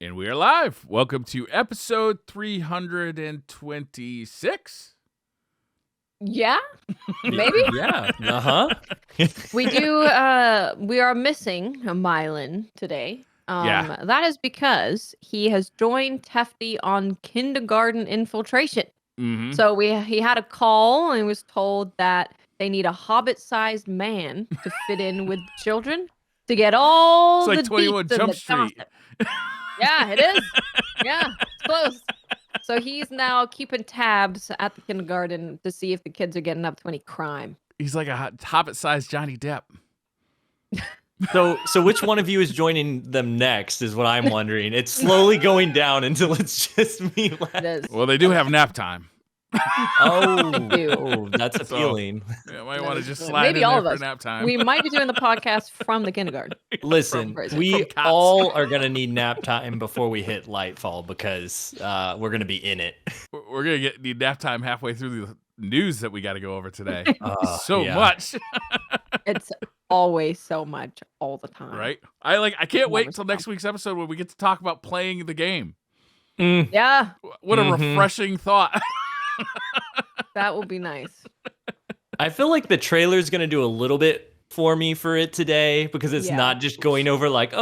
And we are live. Welcome to episode 326. Yeah, maybe. Yeah. Uh-huh. We are missing Mylan today. Yeah. That is because he has joined Tefty on kindergarten infiltration. Mm-hmm. So he had a call and was told that they need a hobbit-sized man to fit in with children to get all It's like the 21 deets and Jump the Street. gossip. Yeah, it is. Yeah, it's close. So he's now keeping tabs at the kindergarten to see if the kids are getting up to any crime. He's like a Hobbit-sized Johnny Depp. So which one of you is joining them next is what I'm wondering. It's slowly going down until it's just me left. It is. Well, they do have nap time. Oh, that's appealing. Yeah, might want to just Maybe slide in all there of for us. nap time. We might be doing the podcast from the kindergarten. Listen, From we cots. all are going to need nap time before we hit Nightfall because we're going to be in it. We're going to need nap time halfway through the news that we got to go over today. Yeah. Much. It's always so much all the time. Right? I can't wait Never till next week's episode when we get to talk about playing the game. Yeah, What a Mhm. refreshing thought. that will be nice. I feel like the trailer's going to do a little bit for me for it today because it's Yeah. not just going over like,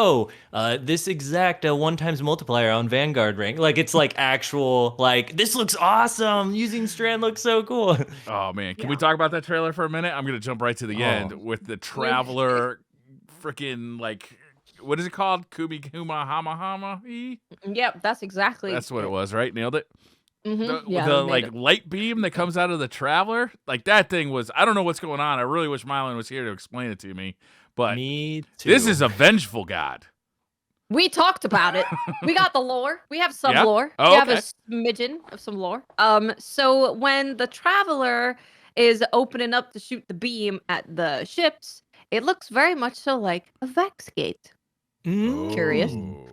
this exact 1 times multiplier on Vanguard rank. Like it's like actual, like, this looks awesome. Using Strand looks so cool. Oh man, can we Yeah. talk about that trailer for a minute? I'm gonna jump right to the end with the Traveler, freaking like, what is it called? Kumi Kuma Hama Hama. Yep, that's exactly. That's what it was, right? Nailed it. Mhm. The, Yeah, the we made like it. light beam that comes out of the Traveler, like that thing was. I don't know what's going on. I really wish Mylan was here to explain it to me. But Me too. this is a vengeful god. We talked about it. We got the lore. We have some Yeah? lore. Oh, we have a okay. smidgen of some lore. So when the Traveler is opening up to shoot the beam at the ships, it looks very much so like a Vex gate. Curious. Oh.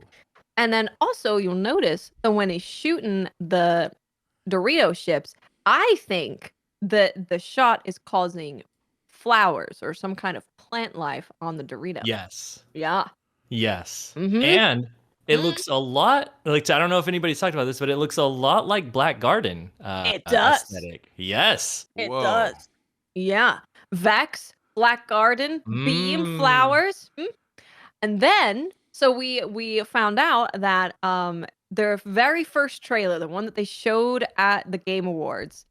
And then also you'll notice that when he's shooting the Dorito ships, I think that the shot is causing flowers or some kind of plant life on the Dorito. Yes. Yeah. Yes. Mhm. And it Mhm. looks a lot like, I don't know if anybody's talked about this, but it looks a lot like Black Garden. It does. Aesthetic. Yes. It Whoa. does. Yeah. Vex, Black Garden, Beam, Flowers. And then, so we found out that their very first trailer, the one that they showed at the Game Awards,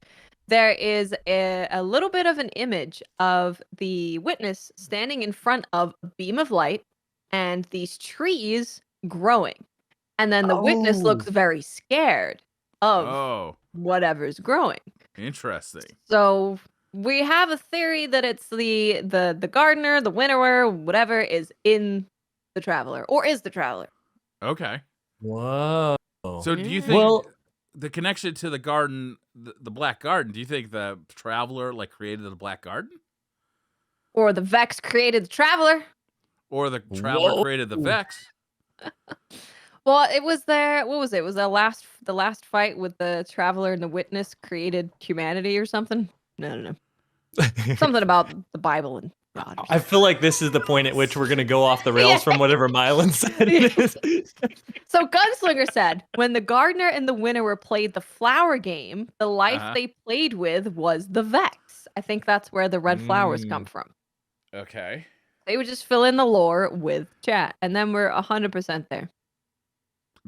there is a little bit of an image of the Witness standing in front of a beam of light and these trees growing. And then the Witness looks very scared of Oh, whatever's growing. interesting. So we have a theory that it's the gardener, the winnower, whatever is in the Traveler, or is the Traveler. Okay. Whoa. So do you think Well, the connection to the garden, the Black Garden, do you think the Traveler like created the Black Garden? Or the Vex created the Traveler. Or the Traveler Whoa. created the Vex? Well, it was there. What was it? Was the last fight with the Traveler and the Witness created humanity or something? No. Something about the Bible and God. or I feel like this is the point at which we're going to go off the rails Yeah. from whatever Mylan said it is. So Gunslinger said, when the gardener and the winnower played the flower game, the life they played with was the Vex. I think that's where the red flowers come from. Okay. They would just fill in the lore with chat, and then we're 100% there.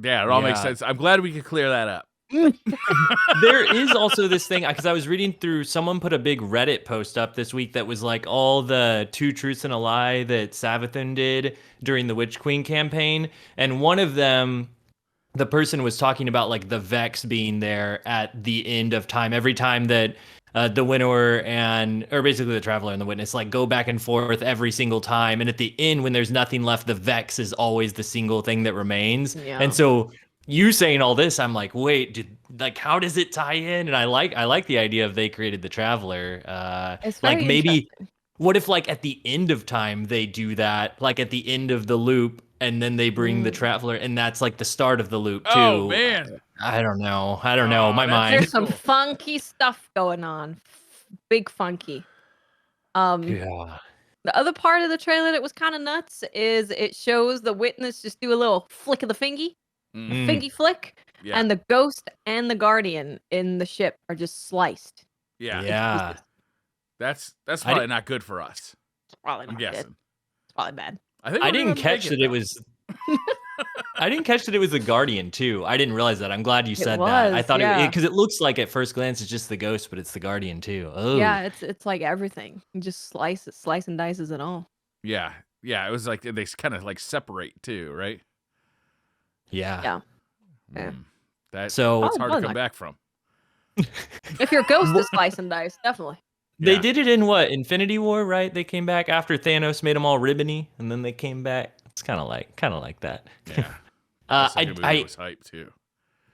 Yeah, it all makes Yeah. sense. I'm glad we could clear that up. There is also this thing, because I was reading through, someone put a big Reddit post up this week that was like all the 2 truths and a lie that Savathun did during the Witch Queen campaign. And one of them, the person was talking about like the Vex being there at the end of time. Every time that the winnower or basically the Traveler and the Witness like go back and forth every single time. And at the end, when there's nothing left, the Vex is always the single thing that remains. Yeah. And so you saying all this, I'm like, wait, how does it tie in? And I like the idea of they created the Traveler. It's Like very maybe, interesting. what if like at the end of time they do that, like at the end of the loop, and then they bring the Traveler, and that's like the start of the loop too. Oh, man. I don't know. Oh, My that's mind. There's some cool. funky stuff going on. Big funky. Yeah. The other part of the trailer that was kind of nuts is it shows the Witness just do a little flick of the fingy, a fingy flick, Yeah. and the ghost and the guardian in the ship are just sliced. Yeah. Yeah. That's I probably not good for us. It's probably I'm not good. guessing. It's probably bad. I think I we're didn't gonna catch make that though. it was. I didn't catch that it was the Guardian too. I didn't realize that. I'm glad you It said that. I was, thought yeah. because it looks like at first glance it's just the ghost, but it's the Guardian too. Oh, Yeah, it's like everything. You just slice and dices it all. Yeah. Yeah. It was like they kind of like separate too, right? yeah. Yeah. Yeah. That's So hard to probably come not- back from. If your ghost is slice and dice, definitely. they Yeah. did it in what Infinity War, right? They came back after Thanos made them all ribbony, and then they came back. It's kind of like that. Yeah. Uh, That second movie I was hype too.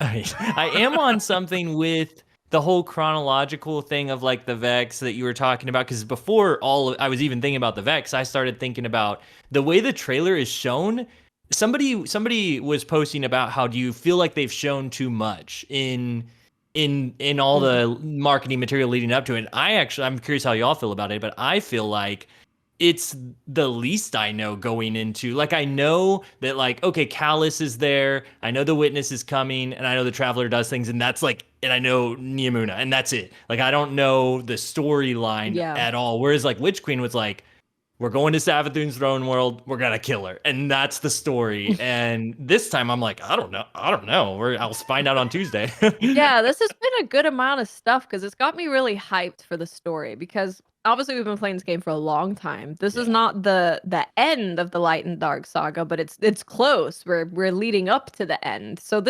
I am on something with the whole chronological thing of like the Vex that you were talking about, because before I was even thinking about the Vex, I started thinking about the way the trailer is shown. Somebody was posting about how do you feel like they've shown too much in all the marketing material leading up to it. I'm curious how y'all feel about it, but I feel like it's the least I know going into, like, I know that, like, okay, Callus is there, I know the Witness is coming, and I know the Traveler does things, and that's like, and I know Niamuna, and that's it. Like, I don't know the storyline at all. Whereas like Witch Queen was like, we're going to Savathun's throne world, we're gonna kill her, and that's the story. And this time I'm like, I don't know. I'll find out on Tuesday. Yeah, this has been a good amount of stuff because it's got me really hyped for the story, because obviously we've been playing this game for a long time. This is not the end of the Light and Dark saga, but it's close. We're leading up to the end. So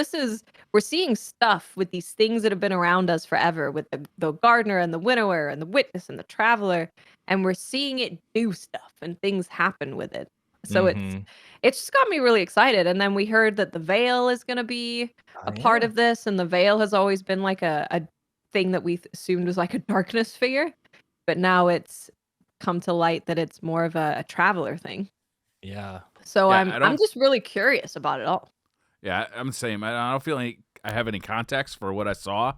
we're seeing stuff with these things that have been around us forever, with the Gardener and the Winnower and the Witness and the Traveler, and we're seeing it do stuff and things happen with it. So it's just got me really excited. And then we heard that the Veil is going to be a part of this, and the Veil has always been like a thing that we assumed was like a darkness figure, but now it's come to light that it's more of a traveler thing. Yeah. So Yeah, I'm just really curious about it all. Yeah, I'm the same. I don't feel like I have any context for what I saw.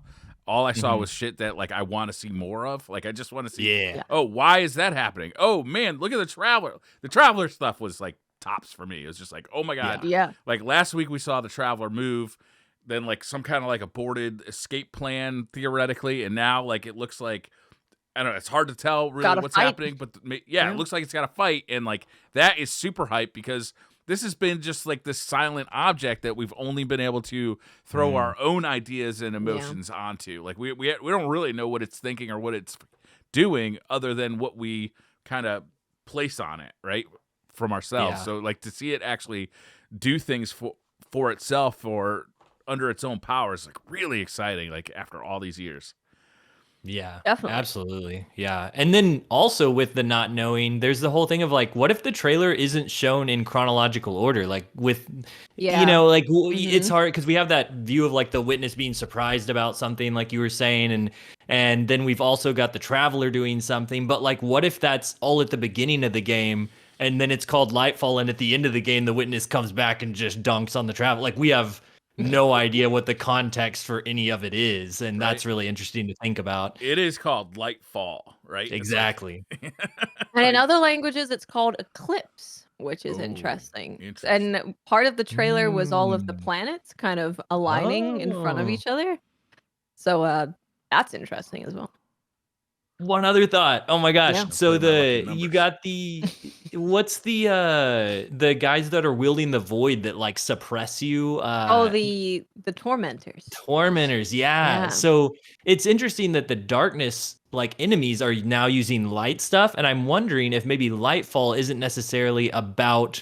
All I saw was shit that like I want to see more of. Like I just want to see. Yeah. Oh, why is that happening? Oh man, look at the Traveler. The Traveler stuff was like tops for me. It was just like, oh my god. Yeah. Like last week we saw the Traveler move, then like some kind of like aborted escape plan theoretically, and now like it looks like, I don't know, it's hard to tell really Gotta what's fight. happening, but yeah, it looks like it's got to fight, and like that is super hype because this has been just like this silent object that we've only been able to throw our own ideas and emotions onto. Like we don't really know what it's thinking or what it's doing other than what we kind of place on it, right? From ourselves. Yeah. So like to see it actually do things for itself or under its own power is like really exciting, like after all these years. Yeah, Definitely. absolutely. Yeah. And then also with the not knowing, there's the whole thing of like, what if the trailer isn't shown in chronological order? Like with, you know, like it's hard because we have that view of like the Witness being surprised about something, like you were saying. And then we've also got the Traveler doing something. But like, what if that's all at the beginning of the game and then it's called Nightfall, and at the end of the game, the Witness comes back and just dunks on the Traveler? Like we have no idea what the context for any of it is, and that's really interesting to think about. It is called Nightfall, right? Exactly. And in other languages, it's called Eclipse, which is interesting. And part of the trailer was all of the planets kind of aligning in front of each other. So that's interesting as well. One other thought. Oh my gosh. Yeah. So Putting my lucky you numbers. got what's the guys that are wielding the void that like suppress you? The tormentors. Tormentors, yeah. Yeah. So it's interesting that the darkness like enemies are now using light stuff, and I'm wondering if maybe Lightfall isn't necessarily about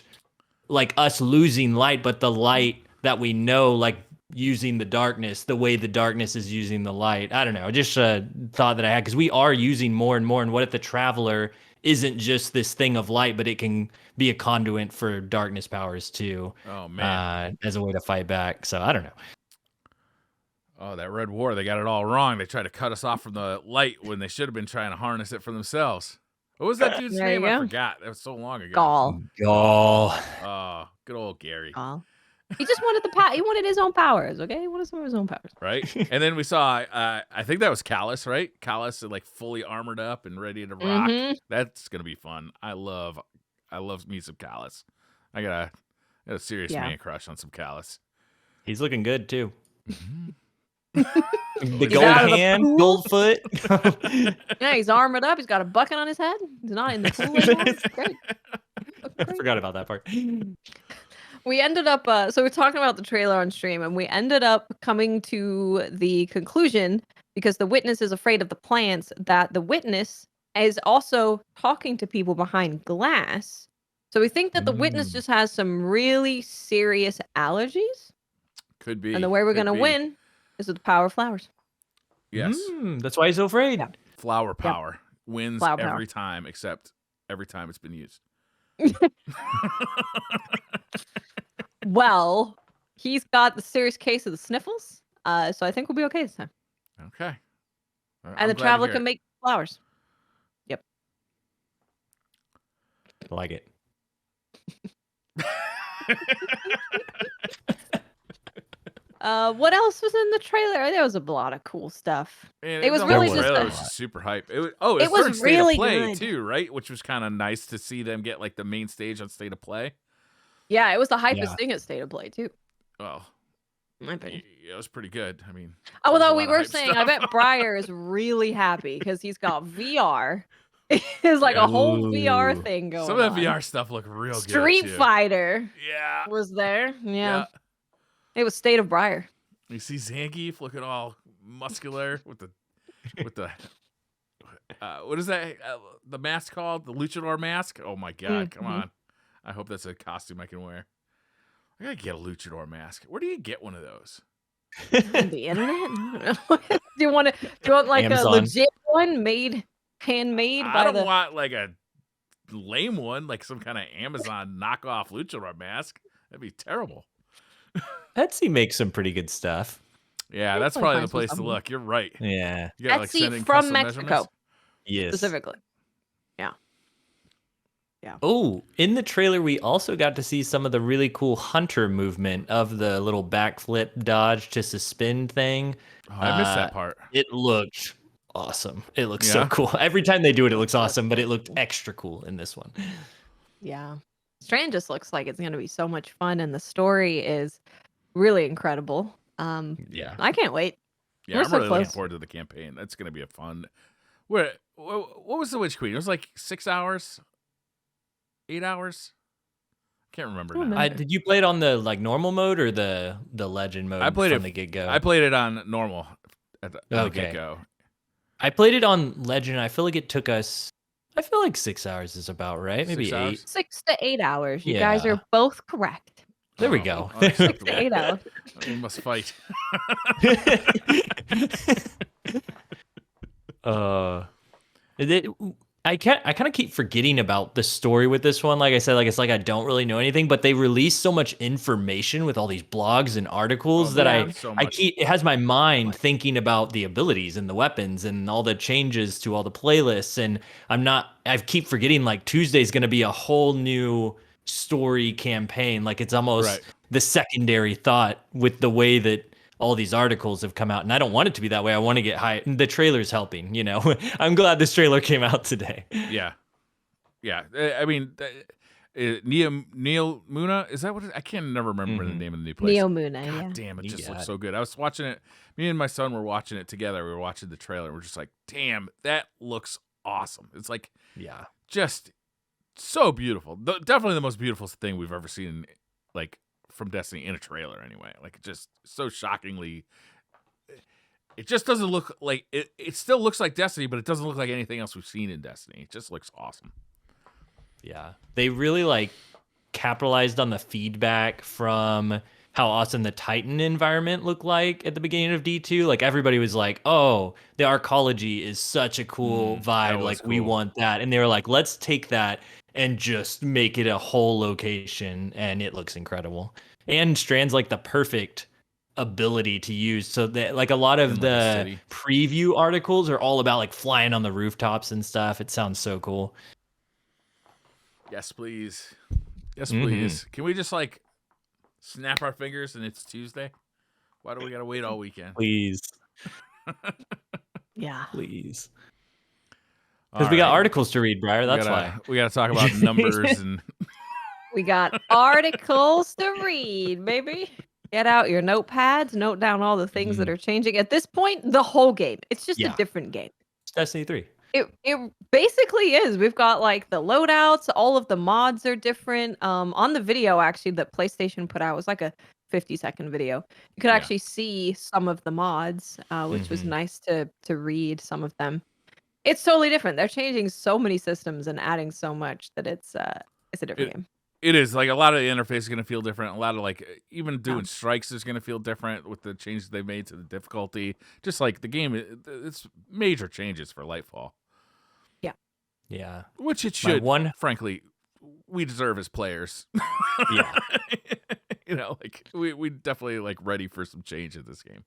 like us losing light, but the light that we know, like using the darkness the way the darkness is using the light. I don't know. Just a thought that I had, because we are using more and more. And what if the Traveler isn't just this thing of light, but it can be a conduit for darkness powers too? Oh man, as a way to fight back. So I don't know. Oh, that Red War, they got it all wrong. They tried to cut us off from the light when they should have been trying to harness it for themselves. What was that dude's There you name? I go. forgot. That was so long ago. Gaul. Oh, good old Gary. Gaul. He just wanted the power. He wanted his own powers. Okay, he wanted some of his own powers. Right? And then we saw, I think that was Callus, right? Callus like fully armored up and ready to rock. That's gonna be fun. I love me some Callus. I got a serious man crush on some Callus. He's looking good too. Mhm. The He's gold out of the hand, pool. gold foot. Yeah, he's armored up. He's got a bucket on his head. He's not in the pool anymore. It's great. I forgot about that part. We ended up so we're talking about the trailer on stream, and we ended up coming to the conclusion, because the witness is afraid of the plants, that the witness is also talking to people behind glass. So we think that the witness just has some really serious allergies, Could be. and the way we're could gonna be. win is with the power of flowers. Yes. That's why he's so afraid. Yeah. Flower power wins Flower every power. time, except every time it's been used. Well, he's got the serious case of the sniffles, so I think we'll be okay this time. Okay. And the traveler can make flowers. Yep. I like it. What else was in the trailer? There was a lot of cool stuff. Man, It was the really whole just trailer a- was just super hype. It was, It was during State really of Play good. too, right? Which was kind of nice to see them get like the main stage on State of Play. Yeah, it was the hypest Yeah. thing at State of Play too. Well, In my opinion. it was pretty good. I mean, Although there's a we lot of were hype saying, I stuff. bet Briar is really happy because he's got VR. It's like a whole VR Ooh. thing going Some of on. that VR stuff looked real Street good too. Fighter Yeah. was there. Yeah. Yeah. It was State of Briar. You see Zangief looking all muscular with the what is that? The mask called? The luchador mask? Oh my god! Come on! I hope that's a costume I can wear. I gotta get a luchador mask. Where do you get one of those? On the internet? I don't know. Do you want like Amazon. a legit one handmade I by don't the want like a lame one, like some kind of Amazon knockoff luchador mask. That'd be terrible. Etsy makes some pretty good stuff. Yeah, I'll that's probably probably find the some place to something. look. You're right. Yeah. You gotta, Etsy send in from custom Mexico. measurements. Yes. specifically. Oh, in the trailer, we also got to see some of the really cool hunter movement of the little backflip dodge to suspend thing. Oh, I missed that part. It looked awesome. It looks Yeah? so cool. Every time they do it, it looks awesome, but it looked extra cool in this one. Yeah. Strand just looks like it's going to be so much fun, and the story is really incredible. Yeah. I can't wait. Yeah, We're I'm so really looking close. forward to the campaign. That's gonna be a fun. What was the Witch Queen? It was like 6 hours, 8 hours. Can't remember Oh, now. man. Did you play it on the normal mode or the legend mode? I played from it- the get go. I played it on normal at the Okay. get-go. I played it on legend. I feel like it took us. I feel like 6 hours is about right. Maybe 6 hours? 8. 6 to 8 hours. You guys Yeah. are both correct. There we Oh, go. 6 unacceptable. to 8 hours. We must fight. I kind of keep forgetting about the story with this one. Like I said, it's like I don't really know anything, but they release so much information with all these blogs and articles that yeah. So I much. keep it has my mind thinking about the abilities and the weapons and all the changes to all the playlists. And I keep forgetting like Tuesday's going to be a whole new story campaign. Like it's almost Right. the secondary thought with the way that all these articles have come out, and I don't want it to be that way. I want to get high. The trailer's helping, I'm glad this trailer came out today. Yeah. I mean, Neo Muna, is that what I can't never remember the name of the new place. Neo Muna, God yeah. damn, it just Yeah. looks so good. I was watching it. Me and my son were watching it together. We were watching the trailer. We're just like, damn, that looks awesome. It's like Yeah. just so beautiful. Definitely the most beautiful thing we've ever seen, like from Destiny in a trailer. Anyway, like just so shockingly. It just doesn't look like it. It still looks like Destiny, but it doesn't look like anything else we've seen in Destiny. It just looks awesome. Yeah. They really capitalized on the feedback from how awesome the Titan environment looked like at the beginning of D2. Like everybody was like, "Oh, the arcology is such a cool vibe. that was Like we cool. want that." And they were like, "Let's take that and just make it a whole location," and it looks incredible. And Strand's like the perfect ability to use. So that like a lot of In, like, a the city. preview articles are all about like flying on the rooftops and stuff. It sounds so cool. Yes, please. Yes, please. Can we just snap our fingers and it's Tuesday? Why do we gotta wait all weekend? Please. Yeah. Please. All Because we got right. articles to read, Briar. That's why. We gotta talk about numbers and We got articles to read, baby. Get out your notepads, note down all the things that are changing. At this point, the whole game. It's just a different game. It's Destiny 3. It basically is. We've got like the loadouts, all of the mods are different. On the video actually that PlayStation put out, it was like a 50-second video. You could actually see some of the mods, which was nice to read some of them. It's totally different. They're changing so many systems and adding so much that it's a different game. It is like a lot of the interface is going to feel different. A lot of like even doing strikes is going to feel different with the changes they made to the difficulty. Just like the game, it's major changes for Nightfall. Yeah. Which it should. Frankly, we deserve as players. Yeah. You know, like we definitely like ready for some change in this game.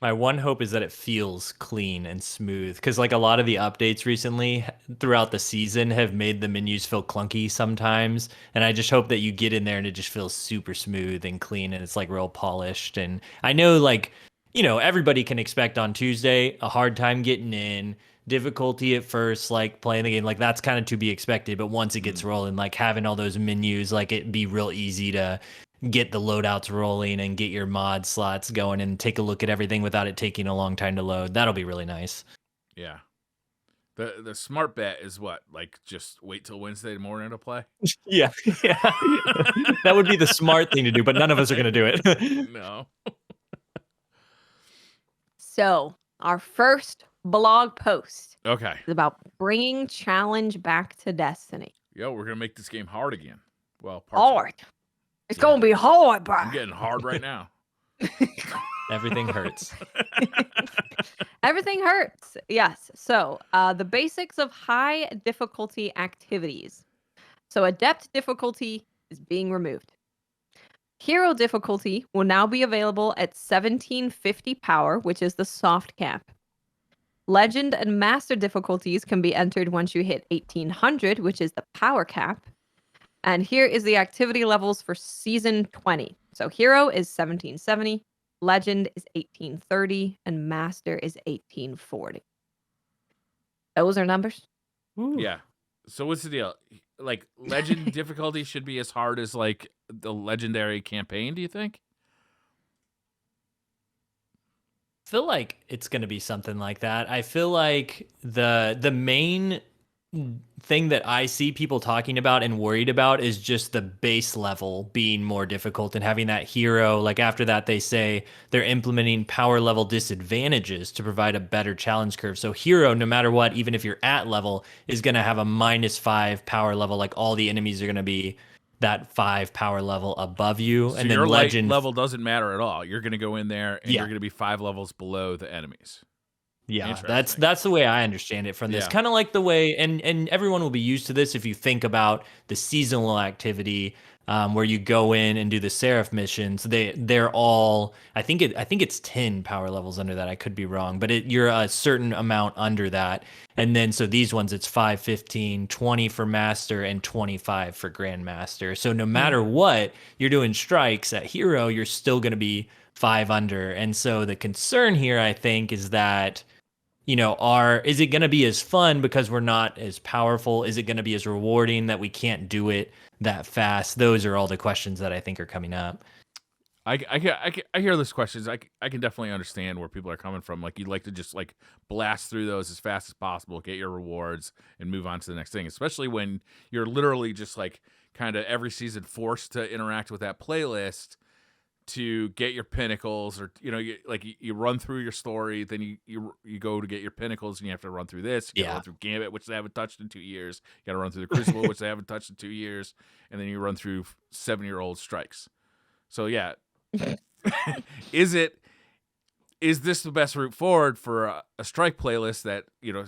My one hope is that it feels clean and smooth, because like a lot of the updates recently throughout the season have made the menus feel clunky sometimes, and I just hope that you get in there and it just feels super smooth and clean and it's like real polished. And I know, like, you know, everybody can expect on Tuesday a hard time getting in, difficulty at first, like playing the game, like that's kind of to be expected, but once it gets rolling, like having all those menus, like it'd be real easy to get the loadouts rolling and get your mod slots going and take a look at everything without it taking a long time to load. That'll be really nice. Yeah. The smart bet is what? Like just wait till Wednesday morning to play? Yeah. That would be the smart thing to do, but none of us are going to do it. No. So, our first blog post is about bringing challenge back to Destiny. Yo, we're going to make this game hard again. Well, hard. It's going to be hard, bro. I'm getting hard right now. Everything hurts. Everything hurts. Yes. So, the basics of high difficulty activities. So, adept difficulty is being removed. Hero difficulty will now be available at 1750 power, which is the soft cap. Legend and master difficulties can be entered once you hit 1800, which is the power cap. And here is the activity levels for season 20. So hero is 1770, legend is 1830, and master is 1840. Those are numbers. Ooh. Yeah. So what's the deal? Like legend difficulty should be as hard as like the legendary campaign, do you think? I feel like it's going to be something like that. I feel like the main thing that I see people talking about and worried about is just the base level being more difficult and having that hero. Like after that, they say they're implementing power level disadvantages to provide a better challenge curve. So hero, no matter what, even if you're at level, is going to have a -5 power level. Like all the enemies are going to be that 5 power level above you. So and then your legend level doesn't matter at all. You're going to go in there and you're going to be 5 levels below the enemies. Yeah, that's the way I understand it from this. Kind of like the way, and everyone will be used to this if you think about the seasonal activity where you go in and do the Seraph missions. They're all, I think it's 10 power levels under that. I could be wrong, but you're a certain amount under that. And then so these ones, it's 5, 15, 20 for master and 25 for grandmaster. So no matter what you're doing strikes at hero, you're still going to be 5 under. And so the concern here, I think, is that, you know, is it going to be as fun because we're not as powerful? Is it going to be as rewarding that we can't do it that fast? Those are all the questions that I think are coming up. I hear those questions. I can definitely understand where people are coming from. Like you'd like to just like blast through those as fast as possible, get your rewards, and move on to the next thing. Especially when you're literally just like kind of every season forced to interact with that playlist to get your pinnacles, or you know, you run through your story, then you go to get your pinnacles, and you have to run through this. You gotta run through Gambit, which they haven't touched in 2 years. You gotta run through the Crucible, which they haven't touched in 2 years, and then you run through 7-year-old strikes. So yeah. Is this the best route forward for a strike playlist that, you know,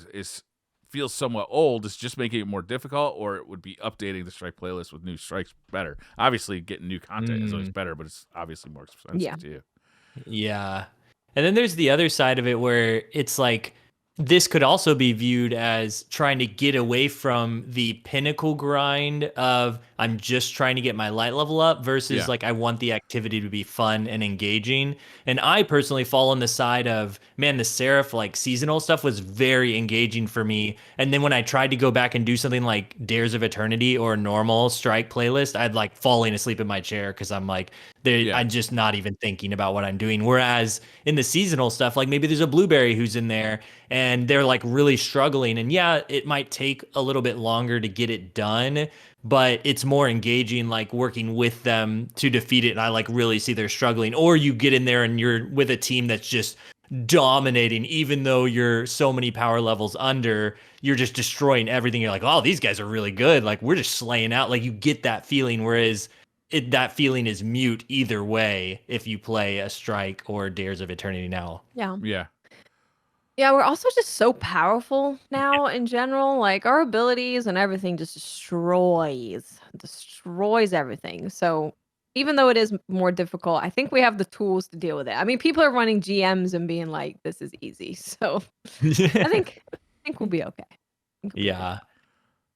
feels somewhat old? Is just making it more difficult, or it would be updating the strike playlist with new strikes better? Obviously, getting new content is always better, but it's obviously more expensive to you. Yeah. And then there's the other side of it where it's like, this could also be viewed as trying to get away from the pinnacle grind of I'm just trying to get my light level up versus like I want the activity to be fun and engaging. And I personally fall on the side of, man, the Seraph like seasonal stuff was very engaging for me. And then when I tried to go back and do something like Dares of Eternity or normal strike playlist, I'd like falling asleep in my chair because I'm like, I'm just not even thinking about what I'm doing. Whereas in the seasonal stuff, like maybe there's a Blueberry who's in there and they're like really struggling. And yeah, it might take a little bit longer to get it done, but it's more engaging, like working with them to defeat it. And I like really see they're struggling. Or you get in there and you're with a team that's just dominating, even though you're so many power levels under, you're just destroying everything. You're like, oh, these guys are really good. Like we're just slaying out. Like you get that feeling. Whereas that feeling is mute either way if you play a Strike or Dares of Eternity now. Yeah. Yeah. Yeah, we're also just so powerful now in general. Like our abilities and everything just destroys everything. So even though it is more difficult, I think we have the tools to deal with it. I mean, people are running GMs and being like, "This is easy." So I think we'll be okay. Yeah.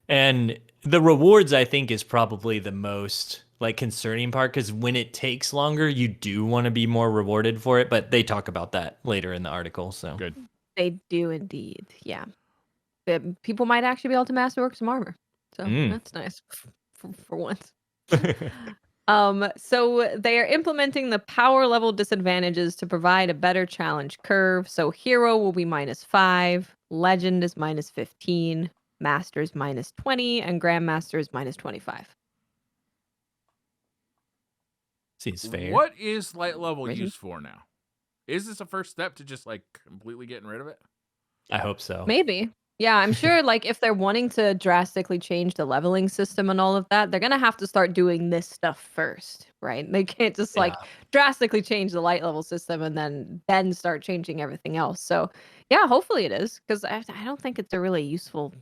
And the rewards, I think, is probably the most like concerning part because when it takes longer, you do want to be more rewarded for it. But they talk about that later in the article. So Good. They do indeed. Yeah. But people might actually be able to masterwork some armor. So that's nice for once. So they are implementing the power level disadvantages to provide a better challenge curve. So hero will be -5, legend is -15, masters -20, and grandmaster is -25. Seems fair. What is light level used for now? Is this a first step to just like completely getting rid of it? I hope so. Maybe. Yeah, I'm sure like if they're wanting to drastically change the leveling system and all of that, they're going to have to start doing this stuff first, right? They can't just like drastically change the light level system and then start changing everything else. So, yeah, hopefully it is because I don't think it's a really useful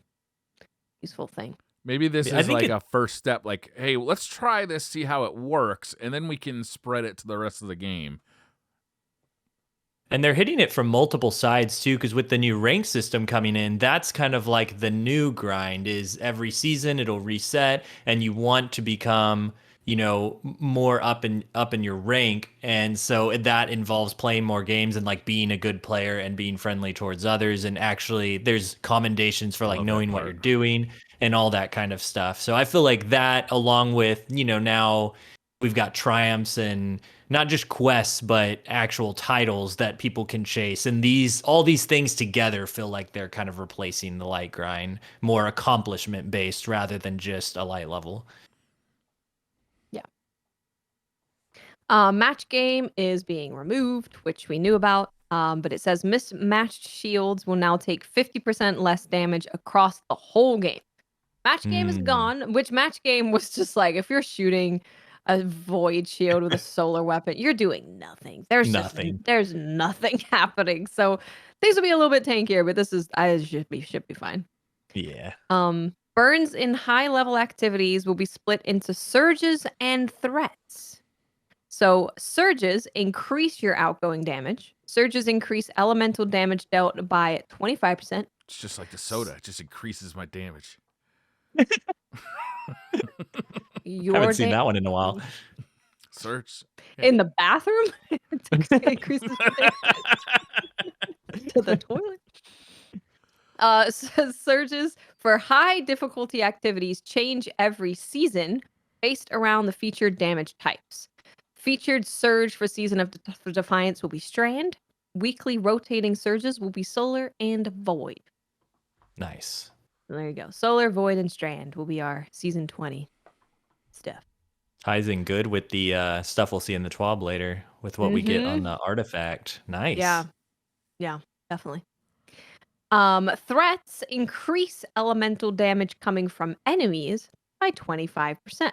thing. Maybe this is like a first step, like, hey, let's try this, see how it works, and then we can spread it to the rest of the game. And they're hitting it from multiple sides too, because with the new rank system coming in, that's kind of like the new grind is every season it'll reset and you want to become, you know, more up in your rank. And so that involves playing more games and like being a good player and being friendly towards others. And actually there's commendations for like knowing what you're doing and all that kind of stuff. So I feel like that along with, you know, now we've got triumphs and not just quests, but actual titles that people can chase. And all these things together feel like they're kind of replacing the light grind, more accomplishment based rather than just a light level. Yeah. Match game is being removed, which we knew about. But it says mismatched shields will now take 50% less damage across the whole game. Match game is gone, which match game was just like if you're shooting a void shield with a solar weapon, you're doing nothing. There's nothing happening. So things will be a little bit tankier, but this should be fine. Yeah. Burns in high level activities will be split into surges and threats. So surges increase your outgoing damage. Surges increase elemental damage dealt by 25%. It's just like the soda. It just increases my damage. Haven't seen that one in a while. Search. In the bathroom? It increases to the toilet. Surges for high difficulty activities change every season based around the featured damage types. Featured surge for Season of Defiance will be Strand. Weekly rotating surges will be Solar and Void. Nice. There you go. Solar, Void, and Strand will be our Season 20 stuff. Ties in good with the stuff we'll see in the TWAB later with what we get on the artifact. Nice. Yeah, definitely. Threats increase elemental damage coming from enemies by 25%.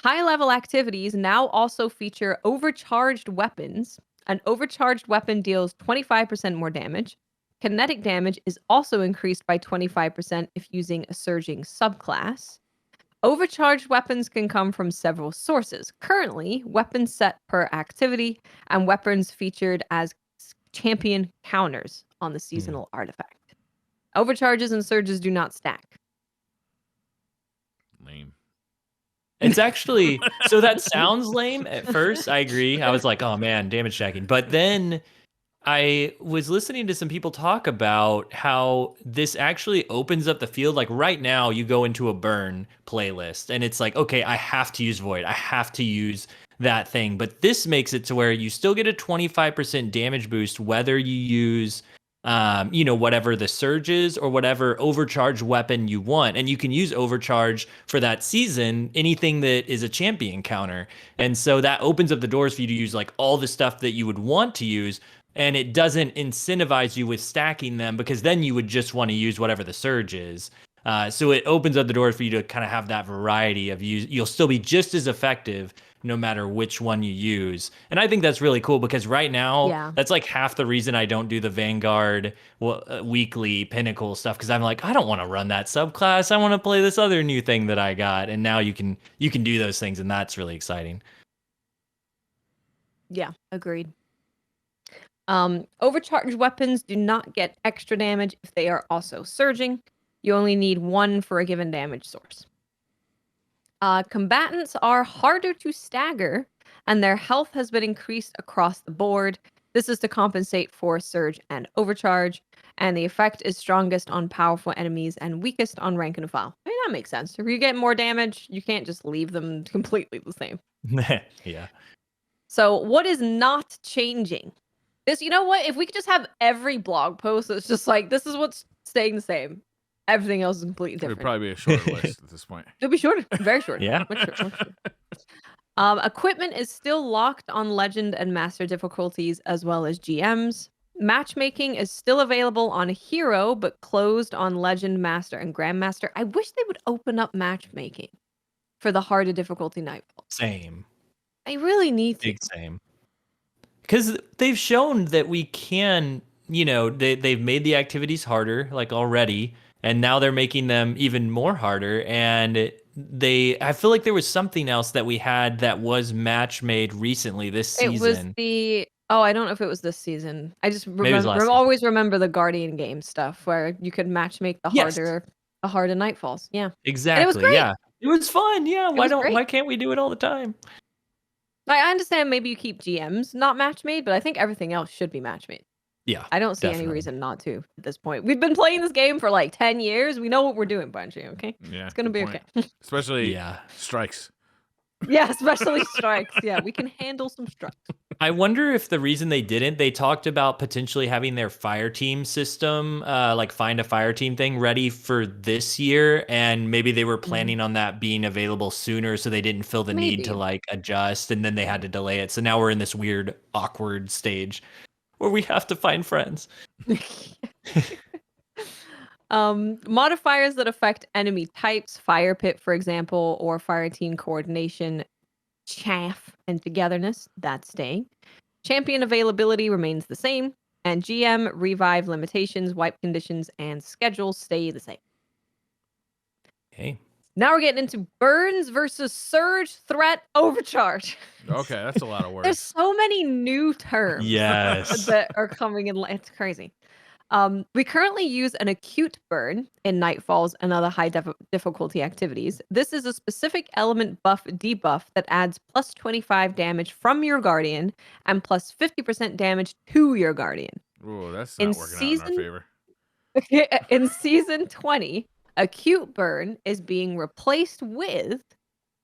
High-level activities now also feature overcharged weapons. An overcharged weapon deals 25% more damage. Kinetic damage is also increased by 25% if using a surging subclass. Overcharged weapons can come from several sources. Currently, weapons set per activity and weapons featured as champion counters on the seasonal artifact. Overcharges and surges do not stack. Lame. It's actually, so that sounds lame at first. I agree. I was like, oh man, damage stacking. But then I was listening to some people talk about how this actually opens up the field. Like right now, you go into a burn playlist and it's like, okay, I have to use Void. I have to use that thing. But this makes it to where you still get a 25% damage boost, whether you use, whatever the surge is or whatever overcharge weapon you want. And you can use overcharge for that season, anything that is a champion counter. And so that opens up the doors for you to use like all the stuff that you would want to use. And it doesn't incentivize you with stacking them because then you would just want to use whatever the surge is. So it opens up the door for you to kind of have that variety of use. You'll still be just as effective no matter which one you use. And I think that's really cool because right now, that's like half the reason I don't do the Vanguard weekly Pinnacle stuff because I'm like, I don't want to run that subclass. I want to play this other new thing that I got. And now you can do those things, and that's really exciting. Yeah, agreed. Overcharged weapons do not get extra damage if they are also surging. You only need one for a given damage source. Combatants are harder to stagger, and their health has been increased across the board. This is to compensate for surge and overcharge, and the effect is strongest on powerful enemies and weakest on rank and file. I mean, that makes sense. If you get more damage, you can't just leave them completely the same. Yeah. So what is not changing? This, you know what? If we could just have every blog post that's just like, this is what's staying the same. Everything else is completely different. It would probably be a shorter list at this point. It'll be shorter. Very short. Yeah. Much shorter. Equipment is still locked on Legend and Master difficulties as well as GMs. Matchmaking is still available on Hero, but closed on Legend, Master, and Grandmaster. I wish they would open up matchmaking for the harder difficulty Nightfall. Same. I really need to. Big same. Because they've shown that we can, they've made the activities harder, like already, and now they're making them even more harder. And I feel like there was something else that we had that was match made recently this season. It was I don't know if it was this season. I just always remember the Guardian game stuff where you could match make the harder Nightfalls. Yeah. Exactly. And it was great. Yeah. It was fun. Yeah. Why can't we do it all the time? I understand maybe you keep GMs not match made, but I think everything else should be match made. Yeah. I don't see any reason not to at this point. We've been playing this game for like 10 years. We know what we're doing, Bungie, okay? Yeah. It's going to be okay. Especially strikes. Yeah, especially strikes. Yeah, we can handle some strikes. I wonder if the reason they didn't, they talked about potentially having their fire team system, like find a fire team thing ready for this year. And maybe they were planning on that being available sooner. So they didn't feel the need to like adjust, and then they had to delay it. So now we're in this weird, awkward stage where we have to find friends. Modifiers that affect enemy types, fire pit, for example, or fire team coordination, chaff, and togetherness, that's staying. Champion availability remains the same, and GM, revive limitations, wipe conditions, and schedules stay the same. Okay. Now we're getting into burns versus surge, threat, overcharge. Okay, that's a lot of words. There's so many new terms that are coming in. It's crazy. We currently use an acute burn in Nightfalls and other high difficulty activities. This is a specific element buff debuff that adds plus 25 damage from your Guardian and plus 50% damage to your Guardian. Ooh, that's not working out in our favor. In Season 20, acute burn is being replaced with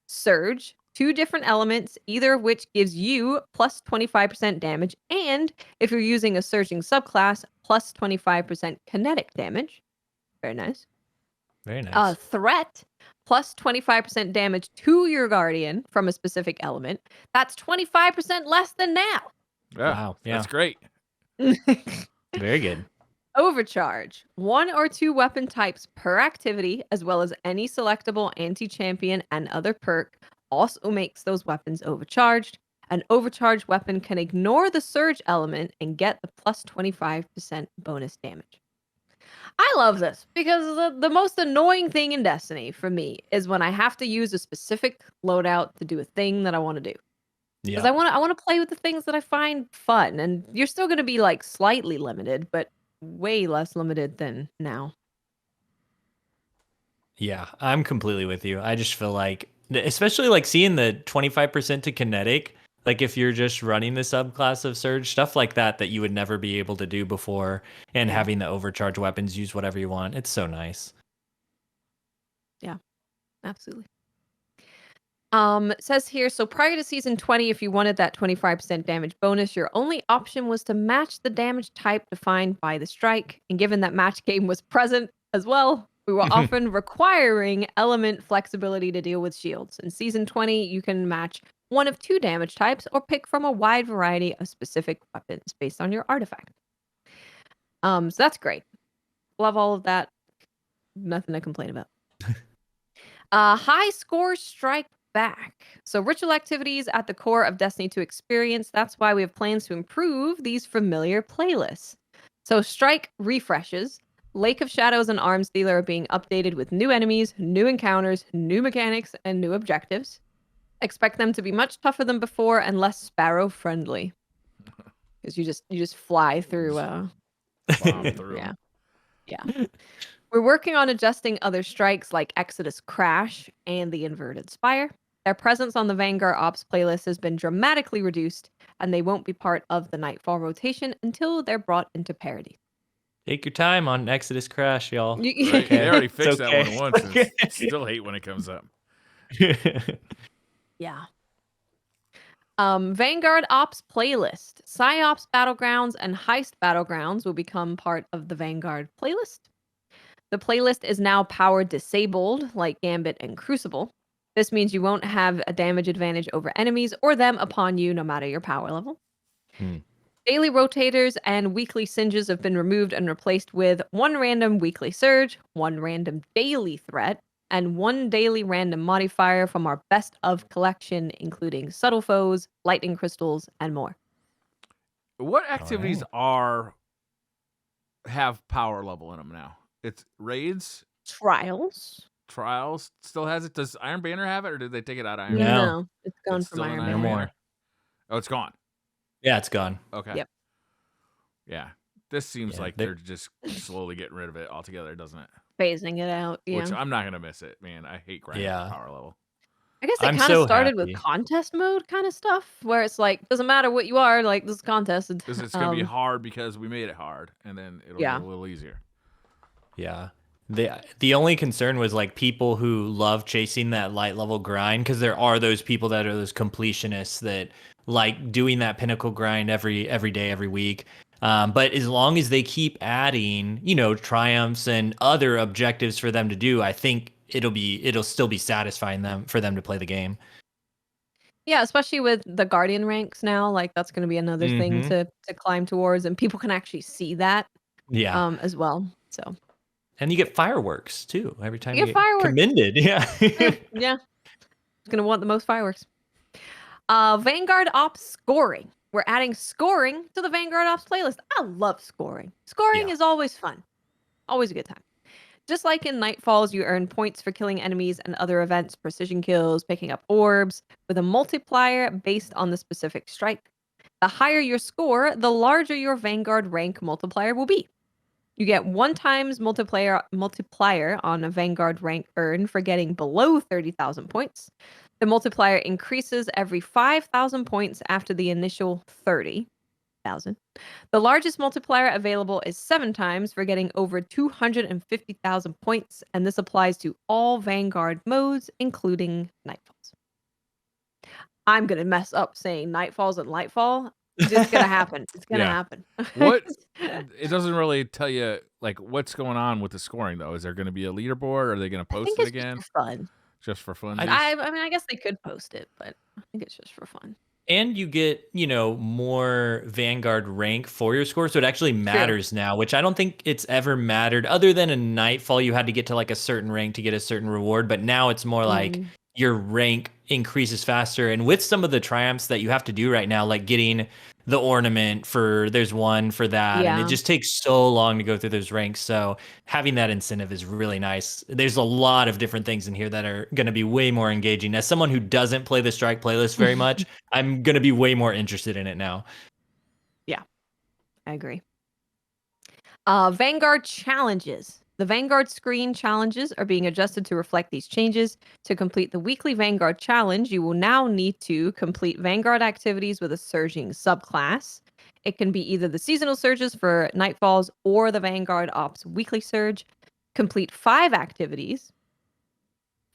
Surge, 2 different elements, either of which gives you plus 25% damage, and if you're using a surging subclass, plus 25% kinetic damage. Very nice. Very nice. Threat, plus 25% damage to your Guardian from a specific element. That's 25% less than now. Yeah, wow. Yeah. That's great. Very good. Overcharge, 1 or 2 weapon types per activity, as well as any selectable anti-champion and other perk, also makes those weapons overcharged. An overcharged weapon can ignore the surge element and get the plus 25% bonus damage. I love this because the most annoying thing in Destiny for me is when I have to use a specific loadout to do a thing that I want to do. Because I want to play with the things that I find fun, and you're still going to be like slightly limited, but way less limited than now. Yeah, I'm completely with you. I just feel like, especially like seeing the 25% to kinetic, like if you're just running the subclass of Surge, stuff like that that you would never be able to do before, and having the overcharge weapons use whatever you want. It's so nice. Yeah, absolutely. It says here, so prior to season 20, if you wanted that 25% damage bonus, your only option was to match the damage type defined by the strike. And given that match game was present as well, we were often requiring element flexibility to deal with shields. In season 20, you can match one of 2 damage types or pick from a wide variety of specific weapons based on your artifact. So that's great. Love all of that. Nothing to complain about. High scores strike back. So ritual activities at the core of Destiny 2 experience. That's why we have plans to improve these familiar playlists. So strike refreshes. Lake of Shadows and Arms Dealer are being updated with new enemies, new encounters, new mechanics, and new objectives. Expect them to be much tougher than before and less sparrow friendly. Because you just fly through through. Yeah. We're working on adjusting other strikes like Exodus Crash and the Inverted Spire. Their presence on the Vanguard Ops playlist has been dramatically reduced, and they won't be part of the Nightfall rotation until they're brought into parity. Take your time on Exodus Crash, y'all. Right? They already fixed that one once. Okay. And still hate when it comes up. Yeah. Vanguard Ops playlist. PsyOps Battlegrounds and Heist Battlegrounds will become part of the Vanguard playlist. The playlist is now power disabled, like Gambit and Crucible. This means you won't have a damage advantage over enemies or them upon you, no matter your power level. Daily rotators and weekly singes have been removed and replaced with 1 random weekly surge, 1 random daily threat, and 1 daily random modifier from our best of collection, including subtle foes, lightning crystals, and more. What activities have power level in them now? It's raids, trials still has it. Does Iron Banner have it, or did they take it out of Iron Banner? No, it's gone from Iron Banner. No more. Oh, it's gone. Yeah, it's gone. Okay. Yep. Yeah, this seems like they're just slowly getting rid of it altogether, doesn't it? Phasing it out. Yeah. Which I'm not gonna miss it, man. I hate grinding power level. I guess it kind of started with contest mode kind of stuff, where it's like, doesn't matter what you are, like, this is contest. Because it's going to be hard because we made it hard, and then it'll get a little easier. Yeah. The only concern was like people who love chasing that light level grind, because there are those people that are those completionists that like doing that pinnacle grind every day, every week. But as long as they keep adding, triumphs and other objectives for them to do, I think it'll still be satisfying for them to play the game. Yeah, especially with the Guardian ranks now, like that's going to be another thing to climb towards, and people can actually see that. As well. So. And you get fireworks too every time you get fireworks. Commended. Yeah. Yeah. It's gonna want the most fireworks. Vanguard Ops scoring. We're adding scoring to the Vanguard Ops playlist. I love scoring. Scoring is always fun. Always a good time. Just like in Nightfalls, you earn points for killing enemies and other events, precision kills, picking up orbs, with a multiplier based on the specific strike. The higher your score, the larger your Vanguard rank multiplier will be. You get 1 times multiplier on a Vanguard rank earn for getting below 30,000 points. The multiplier increases every 5,000 points after the initial 30,000. The largest multiplier available is 7 times for getting over 250,000 points, and this applies to all Vanguard modes, including Nightfalls. I'm going to mess up saying Nightfalls and Lightfall. It's just gonna happen. It's gonna happen. It doesn't really tell you like what's going on with the scoring though. Is there going to be a leaderboard? Or are they going to post it again? Just for fun. Just for fun. I mean, I guess they could post it, but I think it's just for fun. And you get, more Vanguard rank for your score, so it actually matters now, which I don't think it's ever mattered. Other than in Nightfall, you had to get to like a certain rank to get a certain reward, but now it's more like your rank increases faster. And with some of the triumphs that you have to do right now, like getting the ornament there's one for that, and it Yeah. just takes so long to go through those ranks. So having that incentive is really nice. There's a lot of different things in here that are going to be way more engaging. As someone who doesn't play the Strike playlist very much, I'm going to be way more interested in it now. Yeah, I agree. Vanguard challenges. The Vanguard screen challenges are being adjusted to reflect these changes. To complete the weekly Vanguard challenge, you will now need to complete Vanguard activities with a surging subclass. It can be either the seasonal surges for Nightfalls or the Vanguard Ops weekly surge. Complete 5 activities.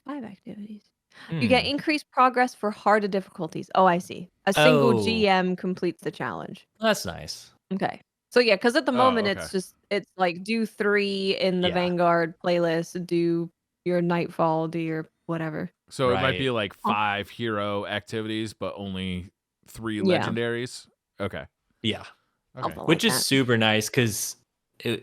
5 activities. You get increased progress for harder difficulties. Oh, I see. A single GM completes the challenge. That's nice. Okay. So yeah, because at the moment okay. it's like do 3 in the Vanguard playlist, do your Nightfall, do your whatever. So it might Right. be like 5 hero activities, but only 3 Yeah. legendaries. Okay. Yeah. Okay. Something Which like is that. super nice because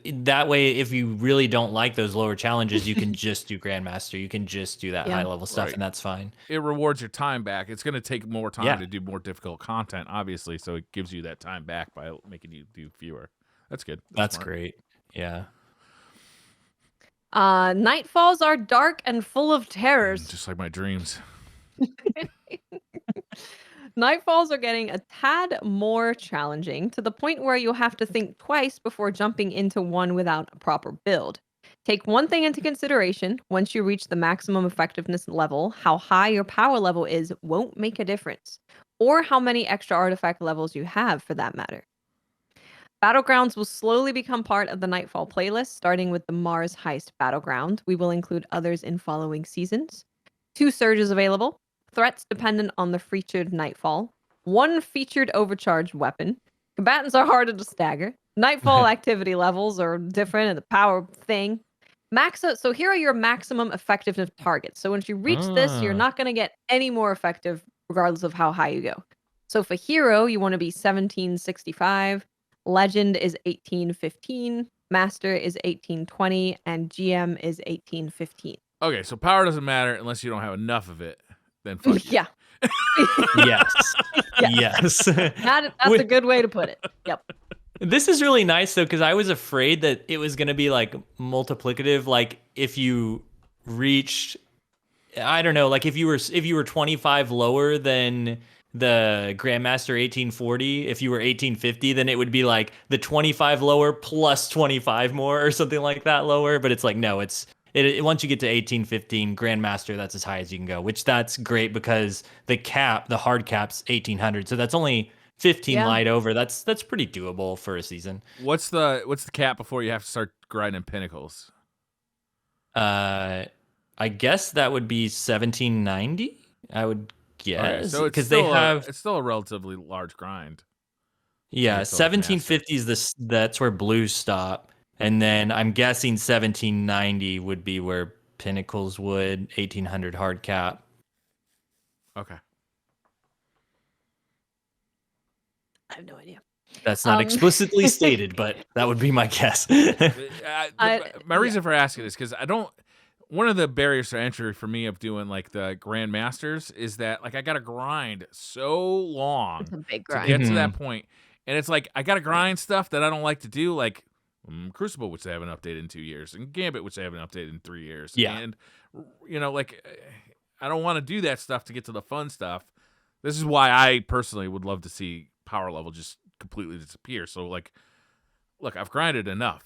that way, if you really don't like those lower challenges, you can just do Grandmaster. You can just do that Yeah. high level stuff, Right. and that's fine. It rewards your time back. It's going to take more time Yeah. to do more difficult content, obviously. So it gives you that time back by making you do fewer. That's good. That's smart. great. Yeah. Nightfalls are dark and full of terrors. Just like my dreams. Nightfalls are getting a tad more challenging to the point where you'll have to think twice before jumping into one without a proper build. Take one thing into consideration. Once you reach the maximum effectiveness level, how high your power level is won't make a difference, or how many extra artifact levels you have for that matter. Battlegrounds will slowly become part of the Nightfall playlist, starting with the Mars Heist Battleground. We will include others in following seasons. 2 surges available. Threats dependent on the featured Nightfall. 1 featured overcharged weapon. Combatants are harder to stagger. Nightfall activity levels are different and the power thing. So here are your maximum effectiveness targets. So once you reach this, you're not going to get any more effective regardless of how high you go. So for hero, you want to be 1765. Legend is 1815, Master is 1820, and GM is 1815. Okay, so power doesn't matter unless you don't have enough of it. Then fuck you. Yeah. Yes. Yes. That's a good way to put it. Yep. This is really nice though, because I was afraid that it was going to be like multiplicative. Like if you reached, I don't know, like if you were 25 lower than the Grandmaster 1840, if you were 1850, then it would be like the 25 lower plus 25 more or something like that lower. But it's like, no, it's once you get to 1815 Grandmaster, that's as high as you can go, which that's great because the hard cap's 1800. So that's only 15 light over. That's pretty doable for a season. What's the cap before you have to start grinding pinnacles? I guess that would be 1790. I would guess. Okay, so because it's still a relatively large grind. Yeah, 1750 is that's where blues stop, and then I'm guessing 1790 would be where pinnacles would, 1800 hard cap. Okay. I have no idea. That's not explicitly stated, but that would be my guess. My reason for asking is because one of the barriers to entry for me of doing like the Grandmasters is that like I gotta grind so long It's a big to grind. get to that point. And it's like I gotta grind stuff that I don't like to do, like Crucible, which they haven't updated in 2 years, and Gambit, which they haven't updated in 3 years. Yeah. And like I don't want to do that stuff to get to the fun stuff. This is why I personally would love to see power level just completely disappear. So like, look, I've grinded enough.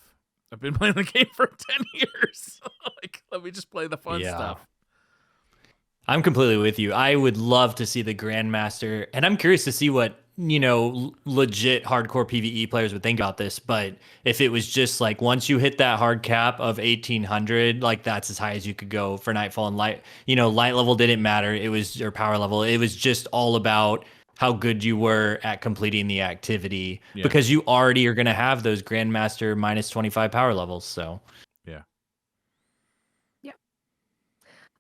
I've been playing the game for 10 years. Like, let me just play the fun stuff. I'm completely with you. I would love to see the Grandmaster, and I'm curious to see what, legit hardcore PvE players would think about this. But if it was just like once you hit that hard cap of 1800, like that's as high as you could go for Nightfall, and light level didn't matter. It was your power level. It was just all about how good you were at completing the activity because you already are going to have those Grandmaster minus 25 power levels. So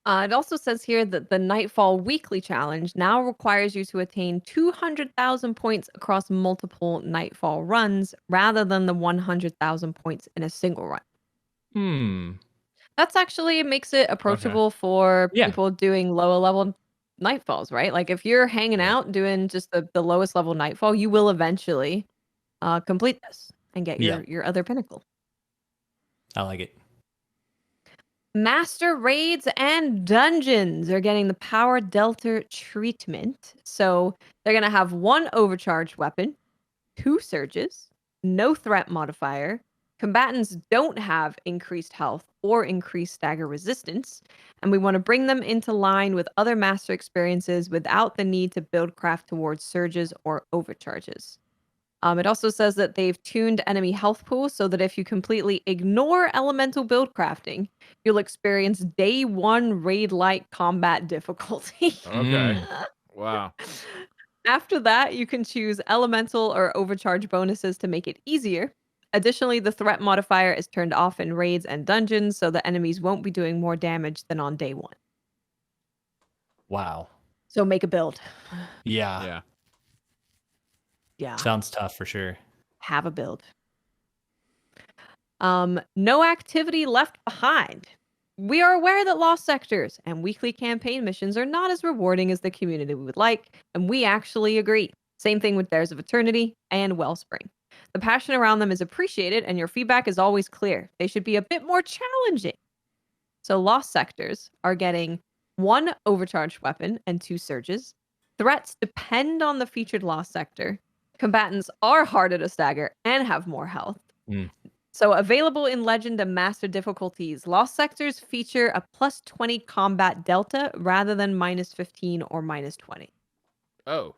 it also says here that the Nightfall Weekly Challenge now requires you to attain 200,000 points across multiple Nightfall runs rather than the 100,000 points in a single run. That's actually it makes it approachable for Yeah. people doing lower level Nightfalls, right? Like if you're hanging Yeah. out doing just the lowest level Nightfall, you will eventually complete this and get Yeah. your other pinnacle. I like it. Master raids and dungeons are getting the power delta treatment. So they're going to have 1 overcharged weapon, 2 surges, no threat modifier. Combatants don't have increased health or increased stagger resistance, and we want to bring them into line with other master experiences without the need to build craft towards surges or overcharges. It also says that they've tuned enemy health pool so that if you completely ignore elemental build crafting, you'll experience day 1 raid-like combat difficulty. Okay. Wow. After that, you can choose elemental or overcharge bonuses to make it easier. Additionally, the threat modifier is turned off in raids and dungeons, so the enemies won't be doing more damage than on day 1. Wow. So make a build. Yeah. Yeah. Yeah. Sounds tough for sure. Have a build. No activity left behind. We are aware that lost sectors and weekly campaign missions are not as rewarding as the community would like, and we actually agree. Same thing with Bears of Eternity and Wellspring. The passion around them is appreciated, and your feedback is always clear. They should be a bit more challenging. So lost sectors are getting 1 overcharged weapon and 2 surges. Threats depend on the featured lost sector. Combatants are harder to stagger and have more health. So available in Legend and Master difficulties, Lost Sectors feature a +20 combat delta rather than -15 or -20. Oh.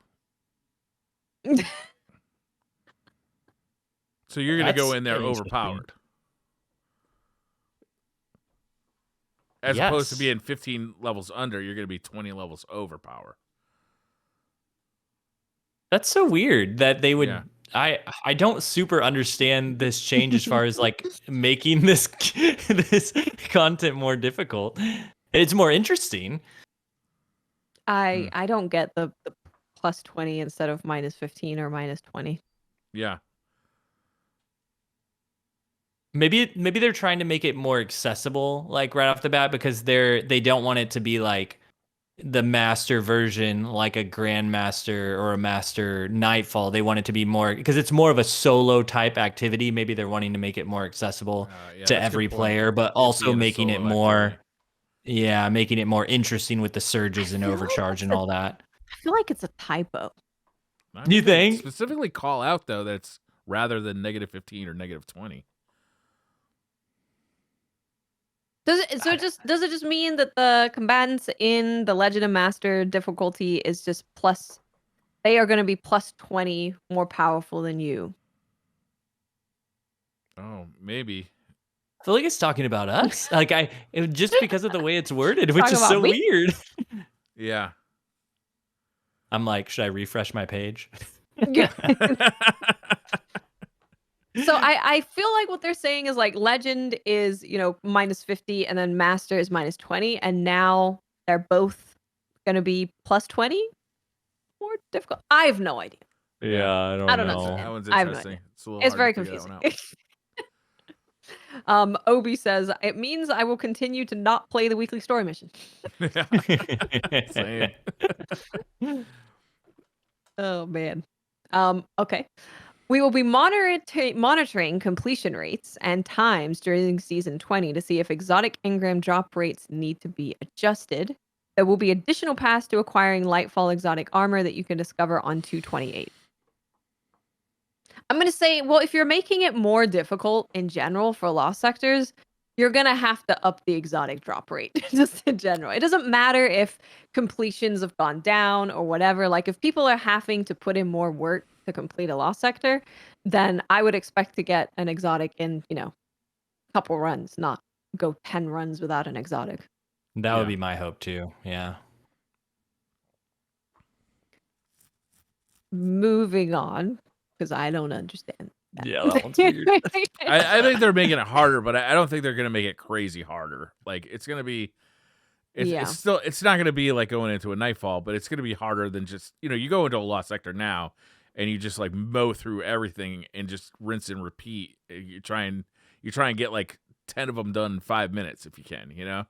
So you're going to go That's in there interesting. overpowered. As opposed to being 15 levels under, you're going to be 20 levels overpower. That's so weird that they would. Yeah. I don't super understand this change as far as like making this this content more difficult. It's more interesting. I don't get the +20 instead of -15 or -20. Yeah. Maybe they're trying to make it more accessible, like right off the bat, because they don't want it to be like the master version, like a grandmaster or a master Nightfall. They want it to be more because it's more of a solo type activity. Maybe they're wanting to make it more accessible to every player, but also making it more, making it more interesting with the surges and overcharge and all that. I feel like it's a typo. You think? Specifically call out though that's rather than -15 or -20. Does it just mean that the combatants in the Legend of Master difficulty is just they are going to be +20 more powerful than you? Oh, maybe. I feel like it's talking about us. Like just because of the way it's worded, which Talking is so about me? weird. Yeah. I'm like, should I refresh my page? So I feel like what they're saying is like Legend is, -50 and then Master is -20, and now they're both gonna be +20 more difficult. I have no idea. Yeah, I don't know. That one's I have no interesting. idea. It's a little It's hard very to figure that confusing. one Obi says it means I will continue to not play the weekly story mission. out. Same. Oh man. Okay. We will be monitoring completion rates and times during season 20 to see if exotic engram drop rates need to be adjusted. There will be additional paths to acquiring Lightfall exotic armor that you can discover on 228. I'm going to say, well, if you're making it more difficult in general for lost sectors, you're going to have to up the exotic drop rate just in general. It doesn't matter if completions have gone down or whatever. Like if people are having to put in more work to complete a lost sector, then I would expect to get an exotic in, a couple runs, not go 10 runs without an exotic. That would be my hope too. Yeah. Moving on, because I don't understand that. Yeah, that one's weird. I think they're making it harder, but I don't think they're gonna make it crazy harder. Like it's gonna be it's not gonna be like going into a Nightfall, but it's gonna be harder than just you go into a lost sector now and you just like mow through everything and just rinse and repeat. You try and get like 10 of them done in 5 minutes if you can, you know?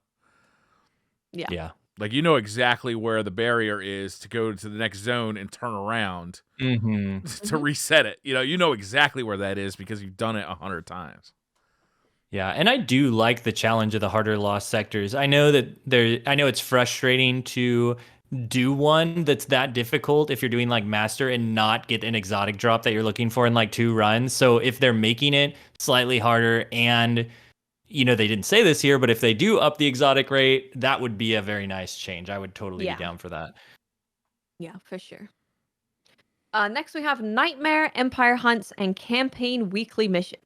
Yeah. Like, you know exactly where the barrier is to go to the next zone and turn around to reset it. You know exactly where that is because you've done it 100 times. Yeah, and I do like the challenge of the harder lost sectors. I know it's frustrating to do one that's that difficult if you're doing like master and not get an exotic drop that you're looking for in like 2 runs. So if they're making it slightly harder and they didn't say this here, but if they do up the exotic rate, that would be a very nice change. I would totally be down for that. Yeah, for sure. Next, we have Nightmare, Empire Hunts, and Campaign Weekly Mission.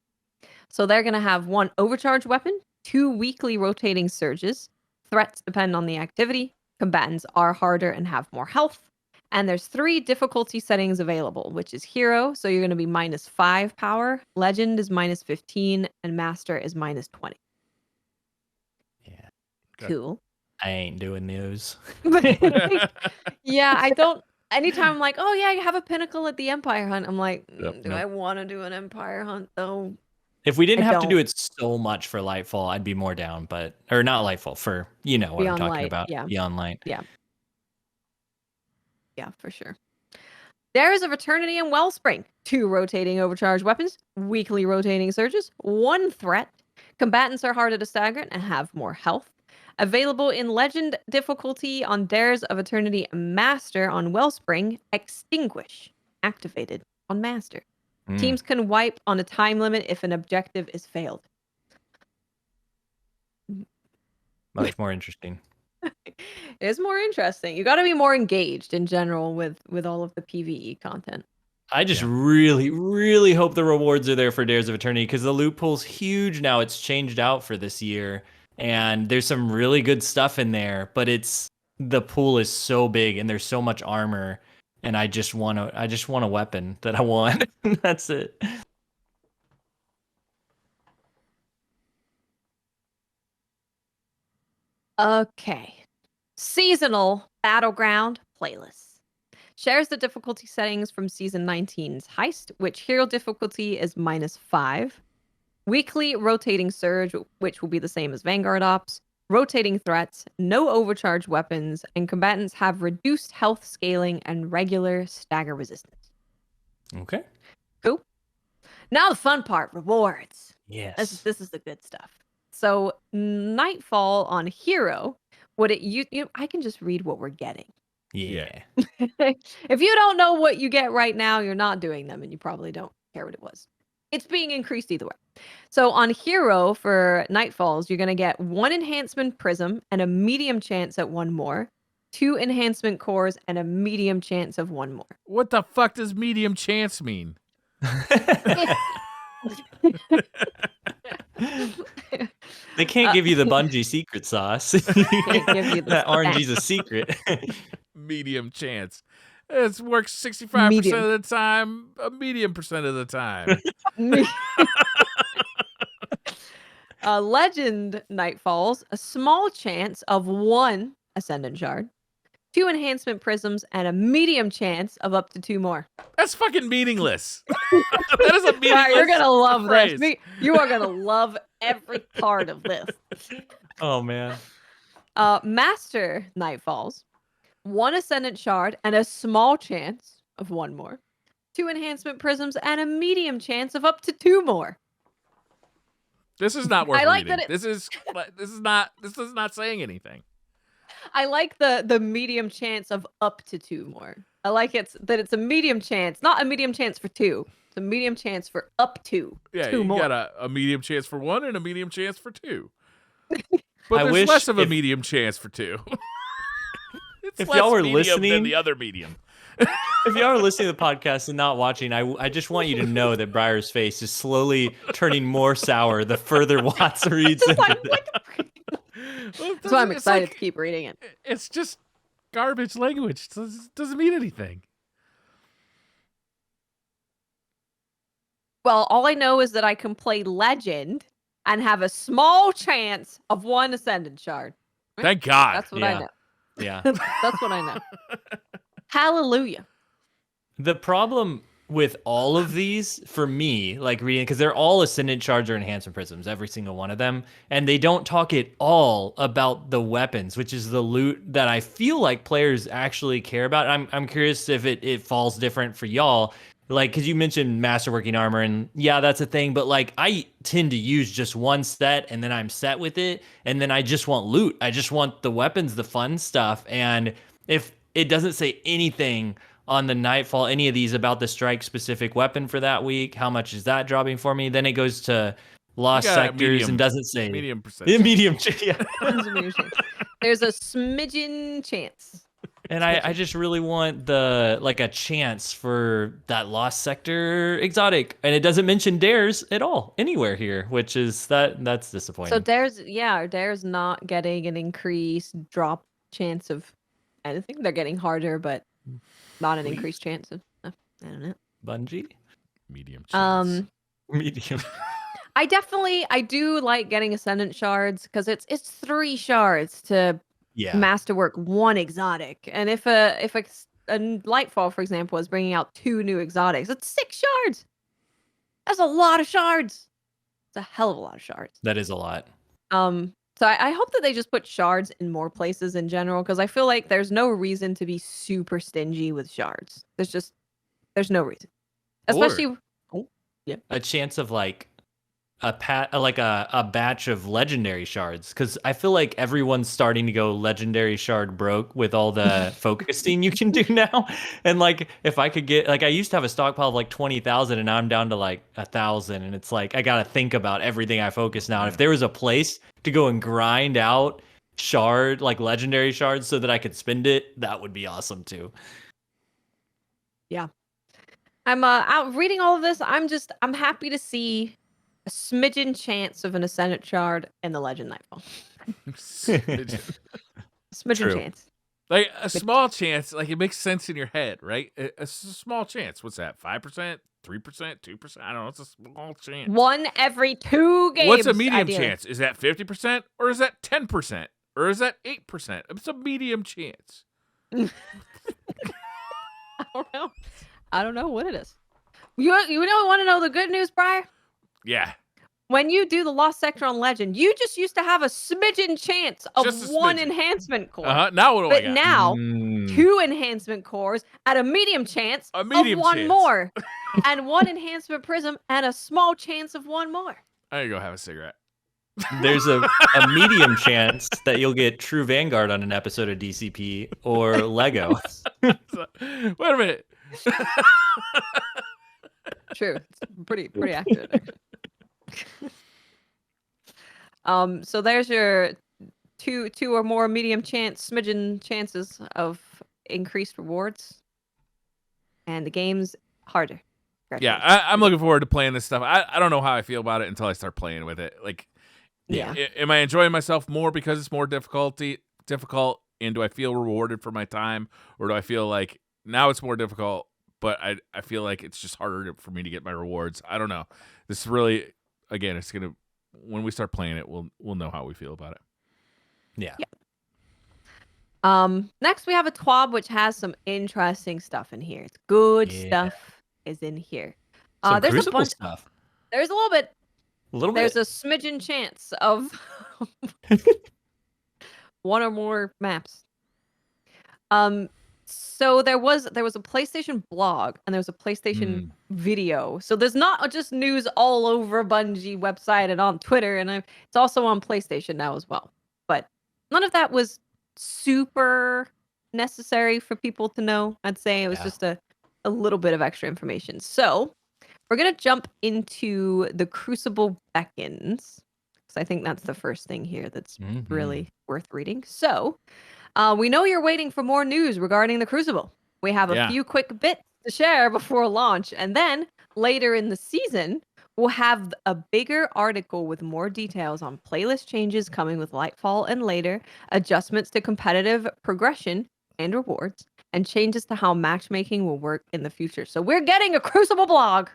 So they're going to have 1 overcharge weapon, 2 weekly rotating surges. Threats depend on the activity. Combatants are harder and have more health. And there's 3 difficulty settings available, which is Hero, so you're going to be -5 power. Legend is -15, and Master is -20. Yeah. Cool. I ain't doing those. Yeah, I don't. Anytime I'm like, oh yeah, you have a pinnacle at the Empire Hunt. I'm like, do I want to do an Empire Hunt though? If we didn't have to do it so much for Lightfall, I'd be more down, or not Lightfall, for what Beyond I'm talking Light, about. yeah. Beyond Light. Yeah, for sure. Dares of Eternity and Wellspring. 2 rotating overcharge weapons, weekly rotating surges, 1 threat. Combatants are harder to stagger and have more health. Available in Legend difficulty on Dares of Eternity Master on Wellspring. Extinguish. Activated on Master. Teams can wipe on a time limit if an objective is failed. Much more interesting. It is more interesting. You got to be more engaged in general with all of the PvE content. I just really, really hope the rewards are there for Dares of Eternity because the loot pool's huge now. It's changed out for this year, and there's some really good stuff in there. But the pool is so big, and there's so much armor, and I just want a weapon that I want. That's it. Okay. Seasonal Battleground playlist. Shares the difficulty settings from Season 19's Heist, which hero difficulty is -5. Weekly rotating surge, which will be the same as Vanguard Ops. Rotating threats, no overcharge weapons, and combatants have reduced health scaling and regular stagger resistance. Okay. Cool. Now the fun part, rewards. Yes. This is the good stuff. So Nightfall on Hero, I can just read what we're getting. Yeah. If you don't know what you get right now, you're not doing them, and you probably don't care what it was. It's being increased either way. So on Hero for Nightfalls, you're going to get 1 enhancement prism and a medium chance at 1 more, 2 enhancement cores and a medium chance of 1 more. What the fuck does medium chance mean? They can't give you the Bungie secret sauce. Can't give you that RNG's a secret. Medium chance. It works 65% of the time, a medium percent of the time. Legend Nightfalls, a small chance of 1 Ascendant Shard, 2 enhancement prisms, and a medium chance of up to 2 more. That's fucking meaningless. That is a meaningless Right, you're gonna love phrase. this. You are gonna love every part of this. Oh man. Master Nightfalls, 1 Ascendant Shard and a small chance of 1 more, 2 enhancement prisms, and a medium chance of up to 2 more. This is not worth I like reading. that This is not saying anything. I like the medium chance of up to 2 more. I like it's a medium chance, not a medium chance for 2. It's a medium chance for up to 2 more. You got a medium chance for 1 and a medium chance for 2. But I there's wish less of a medium chance for 2. It's If less y'all were medium listening- than the other medium. If y'all are listening to the podcast and not watching, I just want you to know that Briar's face is slowly turning more sour the further Watts reads Just into like, it. That's why I'm excited to keep reading it. It's just garbage language. It doesn't mean anything. Well, all I know is that I can play Legend and have a small chance of 1 Ascendant Shard. Thank God. That's what I know. Yeah. That's what I know. Hallelujah. The problem with all of these, for me, like reading, because they're all Ascendant Shards or Enhancement Prisms, every single one of them, and they don't talk at all about the weapons, which is the loot that I feel like players actually care about. I'm curious if it falls different for y'all. Like, because you mentioned masterworking armor, and yeah, that's a thing, but like, I tend to use just one set, and then I'm set with it, and then I just want loot. I just want the weapons, the fun stuff, and if it doesn't say anything on the Nightfall, any of these about the strike specific weapon for that week, how much is that dropping for me? Then it goes to lost sectors and doesn't say medium percentage. Medium, yeah. There's a smidgen chance. And I just really want a chance for that lost sector exotic, and it doesn't mention dares at all anywhere here, which is that's disappointing. So dares not getting an increased drop chance of anything. They're getting harder, but not an increased chance of. I don't know. Bungie, medium chance. Medium. I do like getting Ascendant Shards because it's 3 shards to masterwork 1 exotic, and if a Nightfall, for example, is bringing out 2 new exotics, it's 6 shards. That's a lot of shards. It's a hell of a lot of shards. That is a lot. So I hope that they just put shards in more places in general, because I feel like there's no reason to be super stingy with shards. There's no reason, especially a chance of like a batch of legendary shards, because I feel like everyone's starting to go legendary shard broke with all the focusing you can do now. And like, if I could get, like, I used to have a stockpile of like 20,000 and now I'm down to like 1,000, and it's like I gotta think about everything I focus now. And if there was a place to go and grind out legendary shards so that I could spend it, that would be awesome too. Yeah. I'm out reading all of this. I'm happy to see a smidgen chance of an Ascendant Shard in the Legend Nightfall. Smidgen chance. Like a small chance, like it makes sense in your head, right? A small chance. What's that? 5%, 3%, 2%? I don't know. It's a small chance. 1 every 2 games. What's a medium chance? Is that 50% or is that 10% or is that 8%? It's a medium chance. I don't know what it is. You want to know the good news, Briar? Yeah. When you do the Lost Sector on Legend, you just used to have a smidgen chance of 1 enhancement core. Now what do I got? But now, 2 enhancement cores at a medium chance of 1 chance. more. And 1 enhancement prism and a small chance of 1 more. I gotta go have a cigarette. There's a medium chance that you'll get True Vanguard on an episode of DCP or Lego. Wait a minute. True. It's pretty accurate. So there's your two or more medium chance smidgen chances of increased rewards, and the game's harder. Yeah, I'm looking forward to playing this stuff. I don't know how I feel about it until I start playing with it. Like, am I enjoying myself more because it's more difficult, and do I feel rewarded for my time, or do I feel like now it's more difficult, but I feel like it's just harder for me to get my rewards? I don't know. This is really, again, it's gonna, when we start playing it, we'll know how we feel about it. Yeah. Next we have a TWAB, which has some interesting stuff in here. It's good stuff is in here. There's Crucible a bunch stuff. There's a little bit. There's bit. a smidgen chance of 1 or more maps. So there was a PlayStation blog and there was a PlayStation video. So there's not just news all over Bungie website and on Twitter, and it's also on PlayStation now as well. But none of that was super necessary for people to know. I'd say it was just a little bit of extra information. So we're gonna jump into the Crucible Beckons, because I think that's the first thing here that's really worth reading. So we know you're waiting for more news regarding the Crucible. We have a few quick bits to share before launch, and then later in the season, we'll have a bigger article with more details on playlist changes coming with Nightfall and later, adjustments to competitive progression and rewards, and changes to how matchmaking will work in the future. So we're getting a Crucible blog.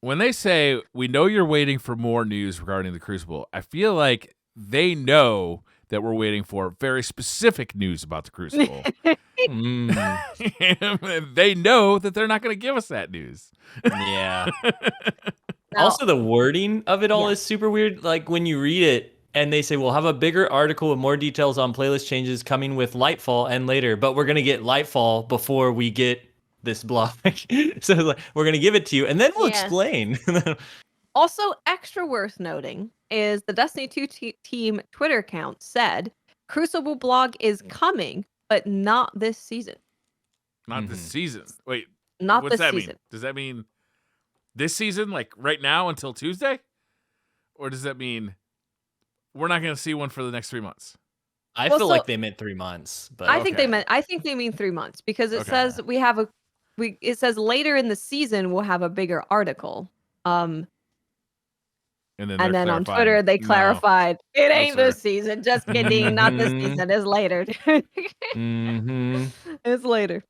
When they say, we know you're waiting for more news regarding the Crucible, I feel like they know that we're waiting for. Very specific news about the Crucible. And they know that they're not going to give us that news. Yeah. Now- Also, the wording of it all Yeah. is super weird. Like when you read it and they say, we'll have a bigger article with more details on playlist changes coming with Lightfall and later, but we're going to get Lightfall before we get this blog. So like, we're going to give it to you and then we'll Yeah. explain. Also, extra worth noting is the Destiny 2 team Twitter account said Crucible blog is coming, but not this season. Not this season. Wait, Not what's this that season. mean? Does that mean this season, like right now until Tuesday? Or does that mean we're not going to see one for the next 3 months? I Well, feel so- like they meant 3 months, but I think Okay. they mean 3 months because it Okay. says it says later in the season we'll have a bigger article. And And they're then on clarifying, Twitter they no. clarified it ain't sir. this season. Just kidding, not this Mhm. season. It's later. It's later.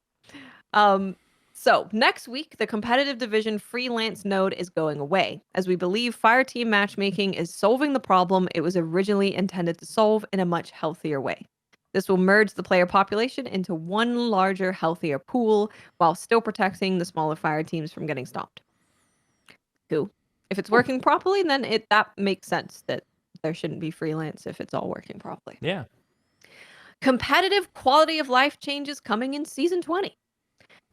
So next week, the competitive division freelance node is going away, as we believe Fireteam matchmaking is solving the problem it was originally intended to solve in a much healthier way. This will merge the player population into one larger, healthier pool, while still protecting the smaller fire teams from getting stomped. Cool. If it's working properly, then that makes sense that there shouldn't be freelance if it's all working properly. Yeah. Competitive quality of life changes coming in season 20.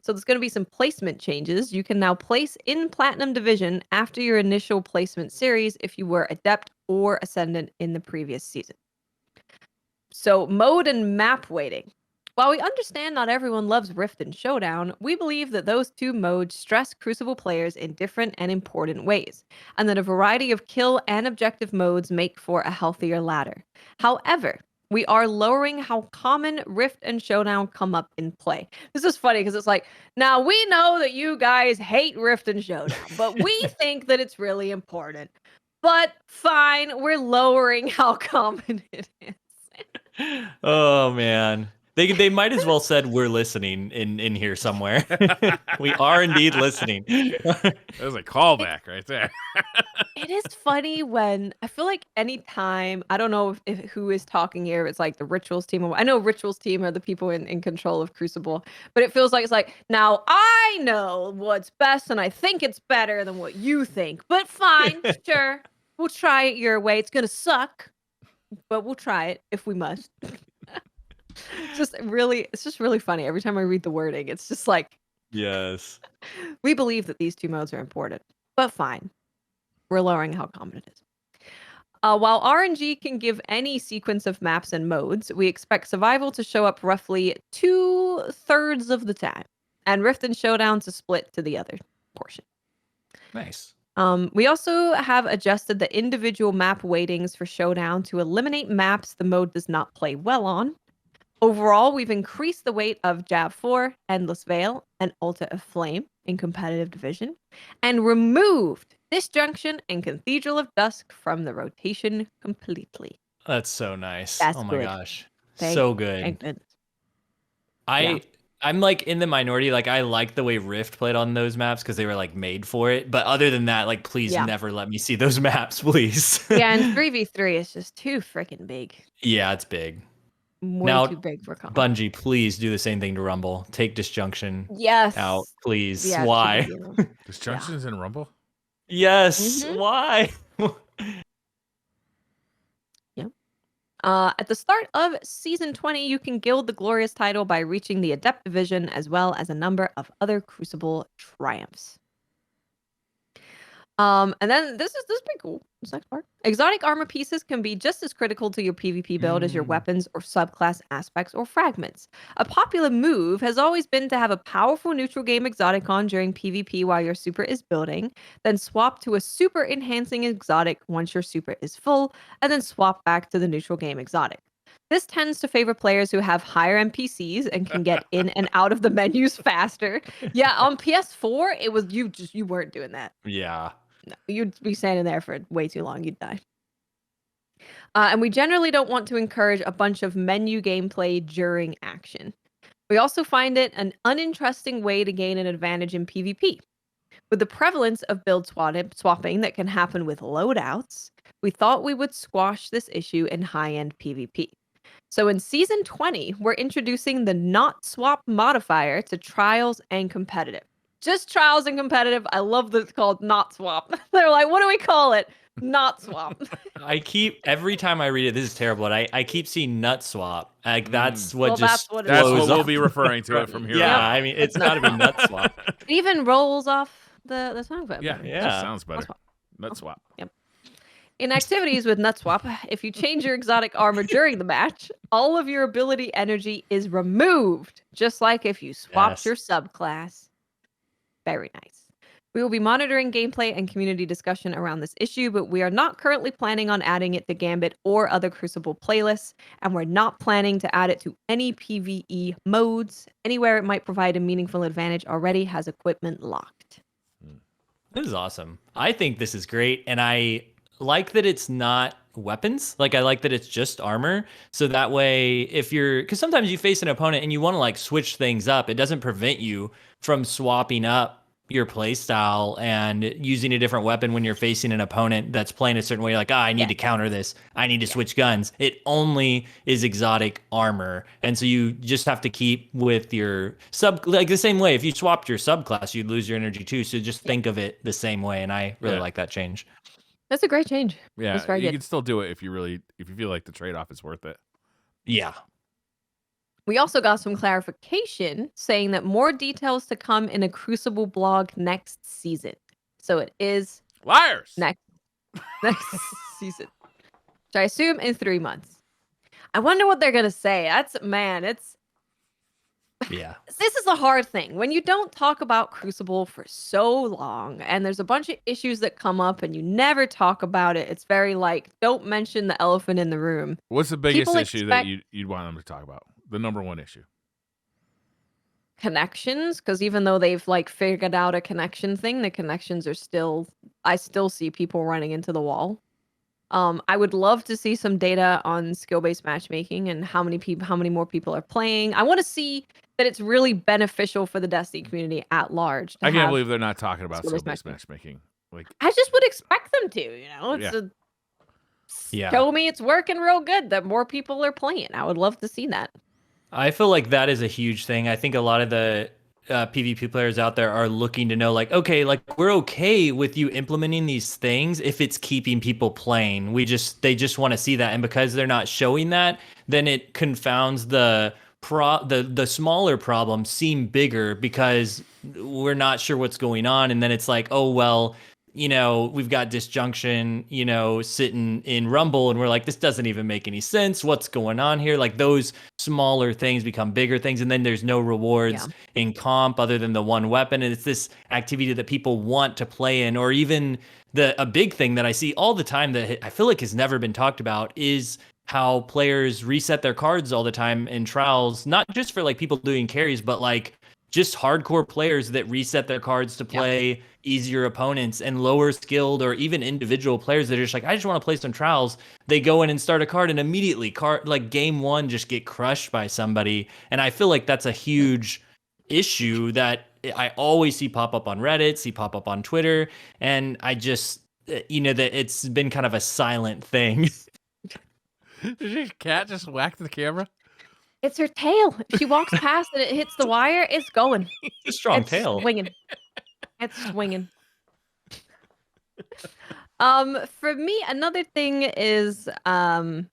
So there's going to be some placement changes. You can now place in Platinum Division after your initial placement series if you were Adept or Ascendant in the previous season. So mode and map weighting. While we understand not everyone loves Rift and Showdown, we believe that those two modes stress Crucible players in different and important ways, and that a variety of kill and objective modes make for a healthier ladder. However, we are lowering how common Rift and Showdown come up in play. This is funny because it's like, now we know that you guys hate Rift and Showdown, but we think that it's really important. But fine, we're lowering how common it is. Oh man. They might as well said we're listening in here somewhere. We are indeed listening. That was a callback right there. It is funny when I feel like anytime, I don't know if who is talking here, it's like the Rituals team. I know Rituals team are the people in control of Crucible, but it feels like it's like, now I know what's best and I think it's better than what you think, but fine, sure. We'll try it your way. It's going to suck, but we'll try it if we must. It's just really funny. Every time I read the wording, it's just like, Yes. we believe that these two modes are important, but fine. We're lowering how common it is. While RNG can give any sequence of maps and modes, we expect Survival to show up roughly 2/3 of the time, and Rift and Showdown to split to the other portion. Nice. We also have adjusted the individual map weightings for Showdown to eliminate maps the mode does not play well on. Overall, we've increased the weight of Jab 4, Endless Veil, and Altar of Flame in competitive division, and removed Disjunction and Cathedral of Dusk from the rotation completely. That's so nice. That's oh my good. gosh. Thank- So good. Thank goodness. I'm like in the minority. Like I like the way Rift played on those maps because they were like made for it. But other than that, like please Yeah. never let me see those maps, please. Yeah, and 3v3 is just too freaking big. Yeah, it's big. Way Now, too big for comp. Bungie, please do the same thing to Rumble. Take Disjunction Yes. out, please. Yeah, Why? you know. Disjunctions in Rumble? Yes. Mhm. Why? At the start of Season 20, you can gild the Glorious title by reaching the Adept Division, as well as a number of other Crucible triumphs. And then this is pretty cool. This next part. Exotic armor pieces can be just as critical to your PvP build as your weapons or subclass aspects or fragments. A popular move has always been to have a powerful neutral game exotic on during PvP while your super is building, then swap to a super enhancing exotic once your super is full, and then swap back to the neutral game exotic. This tends to favor players who have higher NPCs and can get in and out of the menus faster. Yeah, on PS4, it was you weren't doing that. Yeah. No, you'd be standing there for way too long. You'd die. And we generally don't want to encourage a bunch of menu gameplay during action. We also find it an uninteresting way to gain an advantage in PvP. With the prevalence of build swapping that can happen with loadouts, we thought we would squash this issue in high-end PvP. So in Season 20, we're introducing the not swap modifier to Trials and Competitive. Just Trials and Competitive. I love that it's called not swap. They're like, what do we call it? Not swap. Every time I read it, this is terrible, but I keep seeing nut swap. Like that's what that's what we'll be referring to it from here Yeah, on. I mean, it's got to be nut swap. It even rolls off the song. Yeah, yeah. Sounds better. Nut swap. Yep. In activities with Nut Swap, if you change your exotic armor during the match, all of your ability energy is removed, just like if you swapped your subclass. Very nice. We will be monitoring gameplay and community discussion around this issue, but we are not currently planning on adding it to Gambit or other Crucible playlists, and we're not planning to add it to any PvE modes. Anywhere it might provide a meaningful advantage already has equipment locked. This is awesome. I think this is great, and I like that it's not weapons. Like I like that it's just armor. So that way, because sometimes you face an opponent and you want to like switch things up, it doesn't prevent you from swapping up your playstyle and using a different weapon when you're facing an opponent that's playing a certain way. You're like, I need to counter this. I need to switch guns. It only is exotic armor. And so you just have to keep with your like the same way. If you swapped your subclass, you'd lose your energy too. So just think of it the same way. And I really like that change. That's a great change. Yeah, very you good. can still do it if you feel like the trade-off is worth it. Yeah. We also got some clarification saying that more details to come in a Crucible blog next season. So it is liars next season, which I assume in 3 months. I wonder what they're gonna say. This is a hard thing when you don't talk about Crucible for so long, and there's a bunch of issues that come up, and you never talk about it. It's very like, don't mention the elephant in the room. What's the biggest issue that you'd want them to talk about? The number one issue. Connections, because even though they've like figured out a connection thing, the connections are still. I still see people running into the wall. I would love to see some data on skill-based matchmaking and how many more people are playing. I want to see that it's really beneficial for the Destiny community at large. I can't believe they're not talking about skill-based matchmaking. Like, I just would expect them to. Show me it's working real good. That more people are playing. I would love to see that. I feel like that is a huge thing. I think a lot of the PvP players out there are looking to know, like, okay, like we're okay with you implementing these things if it's keeping people playing. They just want to see that, and because they're not showing that, then it confounds the smaller problems seem bigger because we're not sure what's going on, and then it's like, oh well, we've got disjunction, sitting in Rumble, and we're like, this doesn't even make any sense. What's going on here? Like those smaller things become bigger things, and then there's no rewards in comp other than the one weapon, and it's this activity that people want to play in. Or even a big thing that I see all the time that I feel like has never been talked about is how players reset their cards all the time in trials, not just for like people doing carries, but like just hardcore players that reset their cards to play easier opponents, and lower skilled or even individual players that are just like, I just want to play some trials. They go in and start a card and immediately like game one just get crushed by somebody. And I feel like that's a huge issue that I always see pop up on Reddit, see pop up on Twitter. And I just, that it's been kind of a silent thing. Did your cat just whack the camera? It's her tail. If she walks past and it hits the wire, it's going. It's a strong tail. Swinging. It's swinging. For me, another thing is, I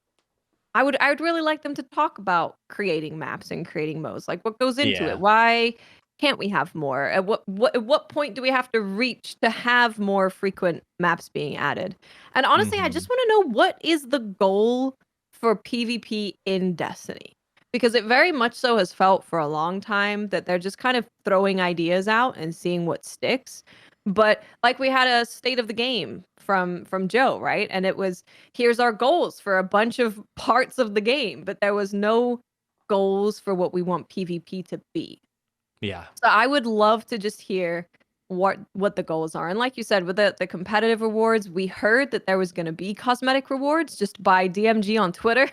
would really like them to talk about creating maps and creating modes. Like, what goes into it? Why can't we have more? At what point do we have to reach to have more frequent maps being added? And honestly, I just want to know, what is the goal for PvP in Destiny? Because it very much so has felt for a long time that they're just kind of throwing ideas out and seeing what sticks. But like, we had a state of the game from Joe, right? And it was, here's our goals for a bunch of parts of the game, but there was no goals for what we want PvP to be. Yeah. So I would love to just hear what the goals are. And like you said, with the competitive rewards, we heard that there was going to be cosmetic rewards just by DMG on Twitter.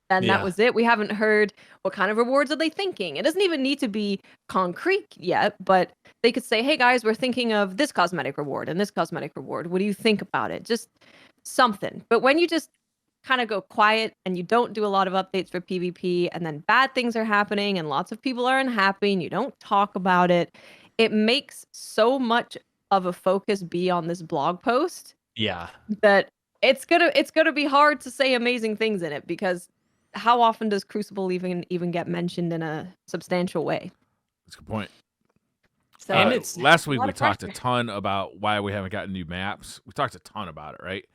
And that was it. We haven't heard what kind of rewards are they thinking. It doesn't even need to be concrete yet, but they could say, hey guys, we're thinking of this cosmetic reward and this cosmetic reward. What do you think about it? Just something. But when you just kind of go quiet and you don't do a lot of updates for PvP, and then bad things are happening and lots of people are unhappy and you don't talk about it, it makes so much of a focus be on this blog post Yeah. that it's gonna be hard to say amazing things in it, because how often does Crucible even get mentioned in a substantial way? That's a good point. So And it's last a week lot we of talked a pressure. ton about why we haven't gotten new maps. We talked a ton about it, right?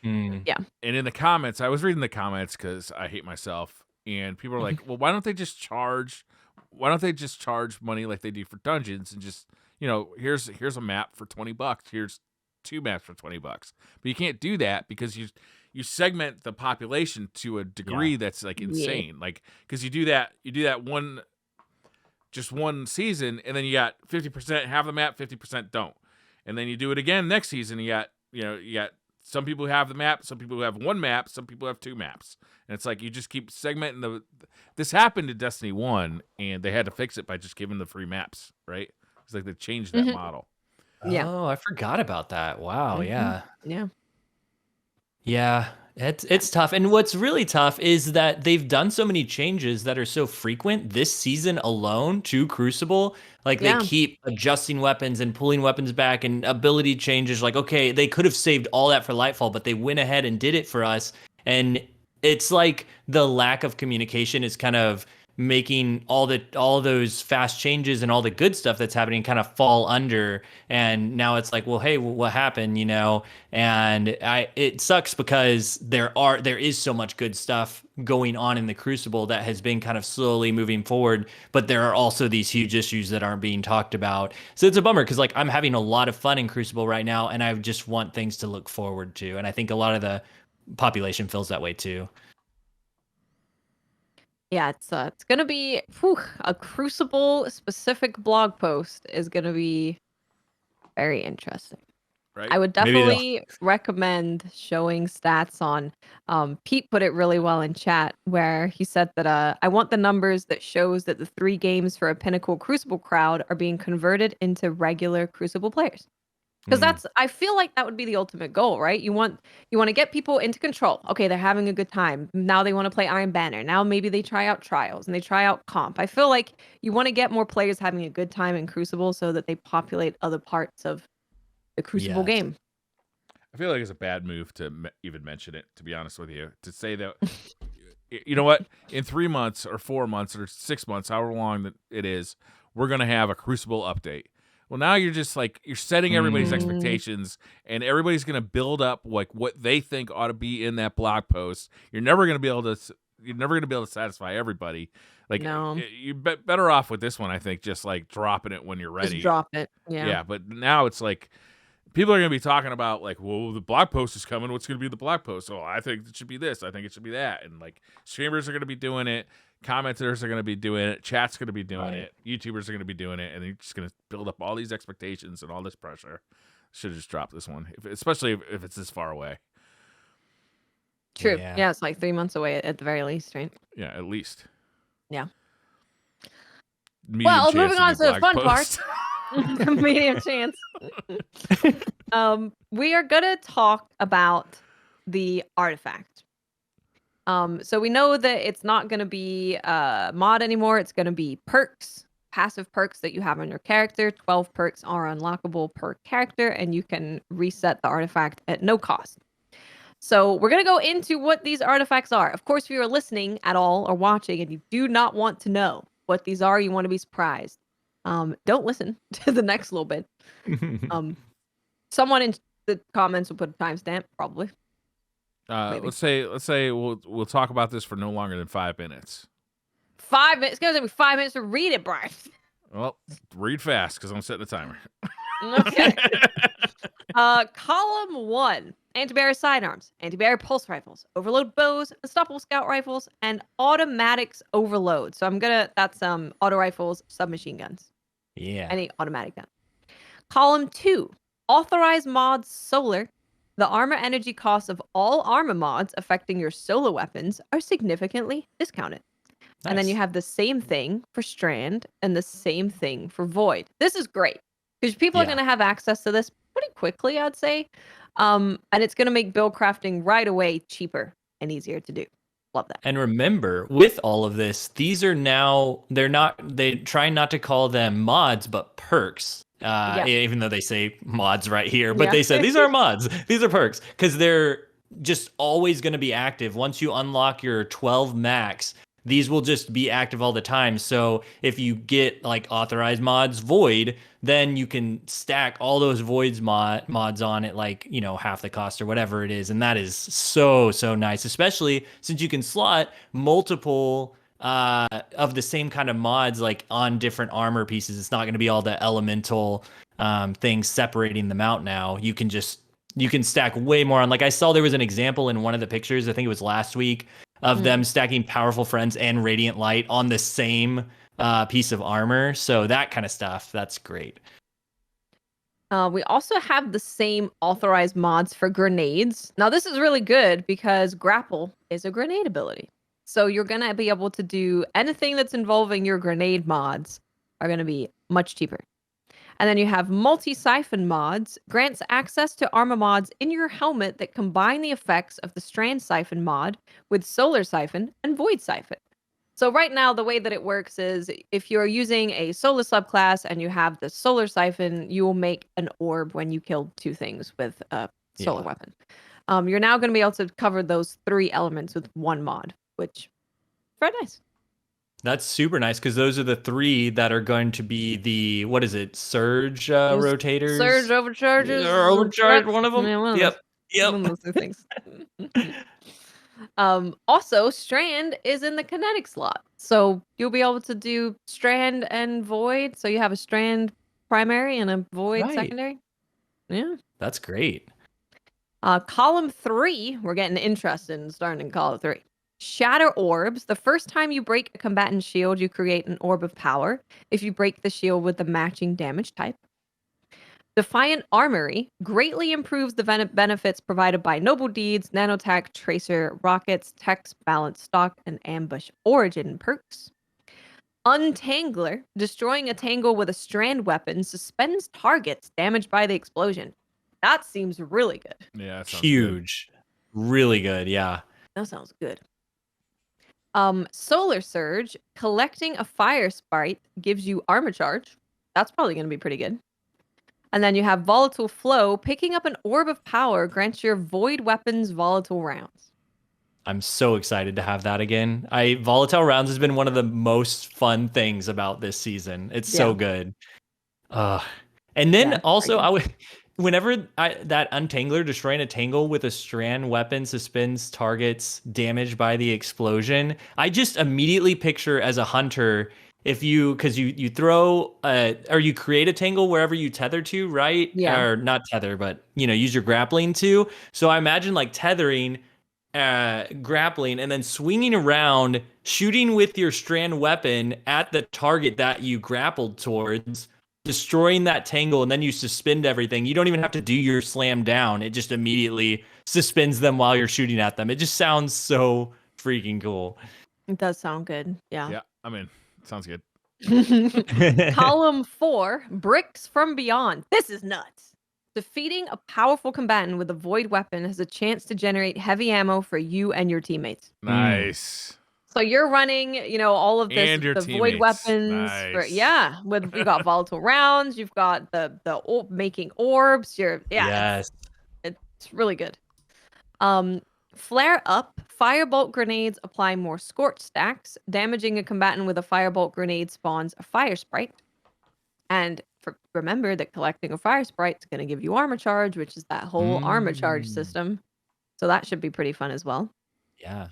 Yeah. And in the comments, I was reading the comments because I hate myself, and people are like, "Well, why don't they just charge? Why don't they just charge money like they do for dungeons and just, here's a map for $20. Here's 2 maps for $20." But you can't do that because you segment the population to a degree that's like insane. Like, because you do that one season, and then you got 50% have the map, 50% don't, and then you do it again next season. You got some people who have the map, some people who have 1 map, some people have 2 maps, and it's like you just keep segmenting this happened in Destiny 1, and they had to fix it by just giving the free maps, right? It's like they changed that model. Yeah. Oh, I forgot about that. Wow. Yeah. Yeah. Yeah, it's tough. And what's really tough is that they've done so many changes that are so frequent this season alone to Crucible. Like they Yeah. keep adjusting weapons and pulling weapons back and ability changes. Like, okay, they could have saved all that for Lightfall, but they went ahead and did it for us. And it's like the lack of communication is kind of making all those fast changes and all the good stuff that's happening kind of fall under. And now it's like, well, hey, what happened, and it sucks because there is so much good stuff going on in the Crucible that has been kind of slowly moving forward, but there are also these huge issues that aren't being talked about. So it's a bummer because like I'm having a lot of fun in Crucible right now, and I just want things to look forward to, and I think a lot of the population feels that way too. Yeah, it's gonna be a Crucible specific blog post is gonna be very interesting. Right? I would Maybe they'll- definitely recommend showing stats on. Pete put it really well in chat where he said that I want the numbers that shows that the 3 games for a Pinnacle Crucible crowd are being converted into regular Crucible players. Because I feel like that would be the ultimate goal, right? You want to get people into Control. Okay, they're having a good time. Now they want to play Iron Banner. Now maybe they try out Trials and they try out Comp. I feel like you want to get more players having a good time in Crucible so that they populate other parts of the Crucible Yes. game. I feel like it's a bad move to even mention it, to be honest with you. To say that, you know what, in 3 months or 4 months or 6 months, however long that it is, we're going to have a Crucible update. Well, now you're just like, you're setting everybody's expectations, and everybody's going to build up like what they think ought to be in that blog post. You're never going to be able to satisfy everybody. Like, No. you're better off with this one, I think, just like dropping it when you're ready. Just drop it. Yeah. Yeah, but now it's like people are going to be talking about like, well, the blog post is coming. What's going to be the blog post? Oh, I think it should be this. I think it should be that. And like streamers are going to be doing it. Commenters are going to be doing it. Chat's going to be doing it. YouTubers are going to be doing it. And they're just going to build up all these expectations and all this pressure. Should have just dropped this one, especially if it's this far away. True. Yeah. Yeah, it's like 3 months away at the very least, right? Yeah, at least. Yeah. Medium Well, chance moving on of the to the blog fun post. part. Medium chance. We are gonna talk about the artifact. So we know that it's not gonna be mod anymore. It's gonna be perks, passive perks that you have on your character. 12 perks are unlockable per character, and you can reset the artifact at no cost. So we're going to go into what these artifacts are. Of course, if you are listening at all or watching and you do not want to know what these are, you want to be surprised. Don't listen to the next little bit. Someone in the comments will put a timestamp, probably. Let's say we'll talk about this for no longer than 5 minutes. 5 minutes. It's going to take me 5 minutes to read it, Brian. Well, read fast because I'm setting a timer. Okay. Column 1. Anti-barrier sidearms, anti-barrier pulse rifles, overload bows, unstoppable scout rifles, and automatics overload. So that's auto rifles, submachine guns. Yeah. Any automatic gun. Column 2. Authorized mods solar. The armor energy costs of all armor mods affecting your solo weapons are significantly discounted. Nice. And then you have the same thing for Strand and the same thing for Void. This is great. because people are going to have access to this pretty quickly, I'd say. And it's going to make build crafting right away cheaper and easier to do. Love that. And remember, with all of this, these are now, they try not to call them mods, but perks. Even though they say mods right here, but they said these are mods, these are perks, because they're just always going to be active. Once you unlock your 12 max, these will just be active all the time. So if you get like authorized mods void, then you can stack all those voids mods on it, like, you know, half the cost or whatever it is. And that is so nice, especially since you can slot multiple of the same kind of mods like on different armor pieces. It's not going to be all the elemental things separating them out now. You can stack way more on. Like I saw there was an example in one of the pictures, I think it was last week, of them stacking Powerful Friends and Radiant Light on the same piece of armor. So that kind of stuff, that's great. We also have the same authorized mods for grenades. Now, this is really good because Grapple is a grenade ability. So you're going to be able to do anything that's involving your grenade mods are going to be much cheaper. And then you have multi-siphon mods, grants access to armor mods in your helmet that combine the effects of the Strand Siphon mod with Solar Siphon and Void Siphon. So right now, the way that it works is if you're using a Solar subclass and you have the Solar Siphon, you will make an orb when you kill 2 things with a solar weapon. You're now going to be able to cover those 3 elements with 1 mod, which is very nice. That's super nice because those are the 3 that are going to be the, what is it, surge rotators? Surge overcharges. Overcharge, one of them? Yeah, one of those things. Also, Strand is in the kinetic slot. So you'll be able to do Strand and Void. So you have a Strand primary and a Void secondary. Yeah. That's great. Column 3, we're getting interested in starting in column 3. Shatter orbs. The first time you break a combatant shield, you create an orb of power. If you break the shield with the matching damage type. Defiant Armory greatly improves the benefits provided by Noble Deeds, Nanotech, Tracer, Rockets, Text, Balance Stock, and Ambush Origin perks. Untangler. Destroying a tangle with a strand weapon suspends targets damaged by the explosion. That seems really good. Yeah, that sounds huge. Good. Really good, yeah. That sounds good. Solar Surge. Collecting a fire sprite gives you armor charge. That's probably going to be pretty good. And then you have Volatile Flow. Picking up an orb of power grants your void weapons volatile rounds. I'm so excited to have that again. Volatile rounds has been one of the most fun things about this season. It's so good. And then also whenever that Untangler, destroying a tangle with a strand weapon suspends targets damaged by the explosion, I just immediately picture as a hunter, if because you throw or you create a tangle wherever you tether to, right? Yeah. Or not tether, but use your grappling to. So I imagine like tethering, grappling, and then swinging around, shooting with your strand weapon at the target that you grappled towards, destroying that tangle, and then you suspend everything. You don't even have to do your slam down. It just immediately suspends them while you're shooting at them. It just sounds so freaking cool. It does sound good. Yeah. Yeah, I mean, sounds good. Column 4, Bricks from Beyond. This is nuts. Defeating a powerful combatant with a void weapon has a chance to generate heavy ammo for you and your teammates. Nice. So you're running, all of this, and your the teammates. void weapons. Nice. You got volatile rounds. You've got the making orbs. Yes. It's really good. Flare Up. Firebolt grenades apply more scorch stacks. Damaging a combatant with a firebolt grenade spawns a fire sprite. And remember that collecting a fire sprite is going to give you armor charge, which is that whole armor charge system. So that should be pretty fun as well. Yeah.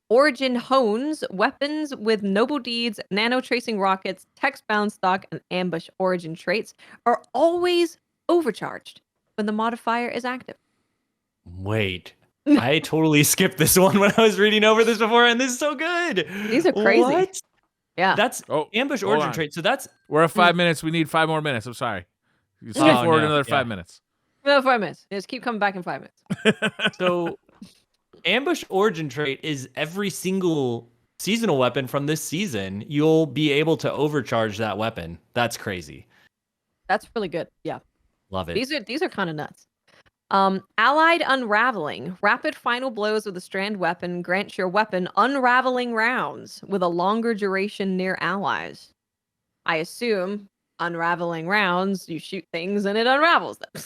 Origin hones weapons with Noble Deeds, Nano Tracing Rockets, Text Bound Stock, and Ambush Origin traits are always overcharged when the modifier is active. Wait. I totally skipped this one when I was reading over this before, and this is so good. These are crazy. What? Yeah. That's Ambush Origin trait. So we're at 5 minutes. We need 5 more minutes. I'm sorry. You skip forward another 5 minutes. Another 5 minutes. Just keep coming back in 5 minutes. So Ambush Origin trait is every single seasonal weapon from this season. You'll be able to overcharge that weapon. That's crazy. That's really good. Yeah. Love it. These are kind of nuts. Allied unraveling. Rapid final blows with a strand weapon grants your weapon unraveling rounds with a longer duration near allies. I assume unraveling rounds, you shoot things and it unravels them.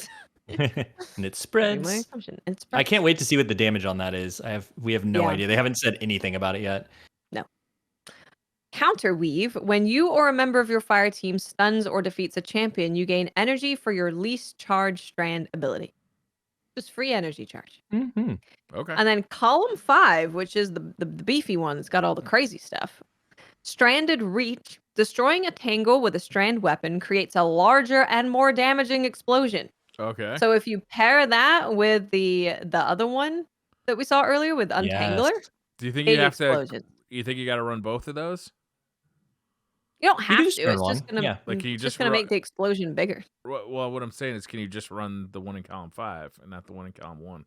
And it Very my spreads. assumption. It I spreads. can't wait to see what the damage on that is. We have no Yeah. idea. They haven't said anything about it yet. No. Counterweave. When you or a member of your fire team stuns or defeats a champion, you gain energy for your least charged strand ability. Just free energy charge. Mm-hmm. Okay. And then column 5, which is the beefy one, it's got all the crazy stuff. Stranded reach. Destroying a tangle with a strand weapon creates a larger and more damaging explosion. Okay. So if you pair that with the other one that we saw earlier with Untangler, do you think big you have explosion. You think you got to run both of those? You don't You have can to. just run It's one. just gonna Yeah. Like, can you it's just just gonna ru- make the explosion bigger. Well, what I'm saying is, can you just run the one in column 5 and not the one in column 1?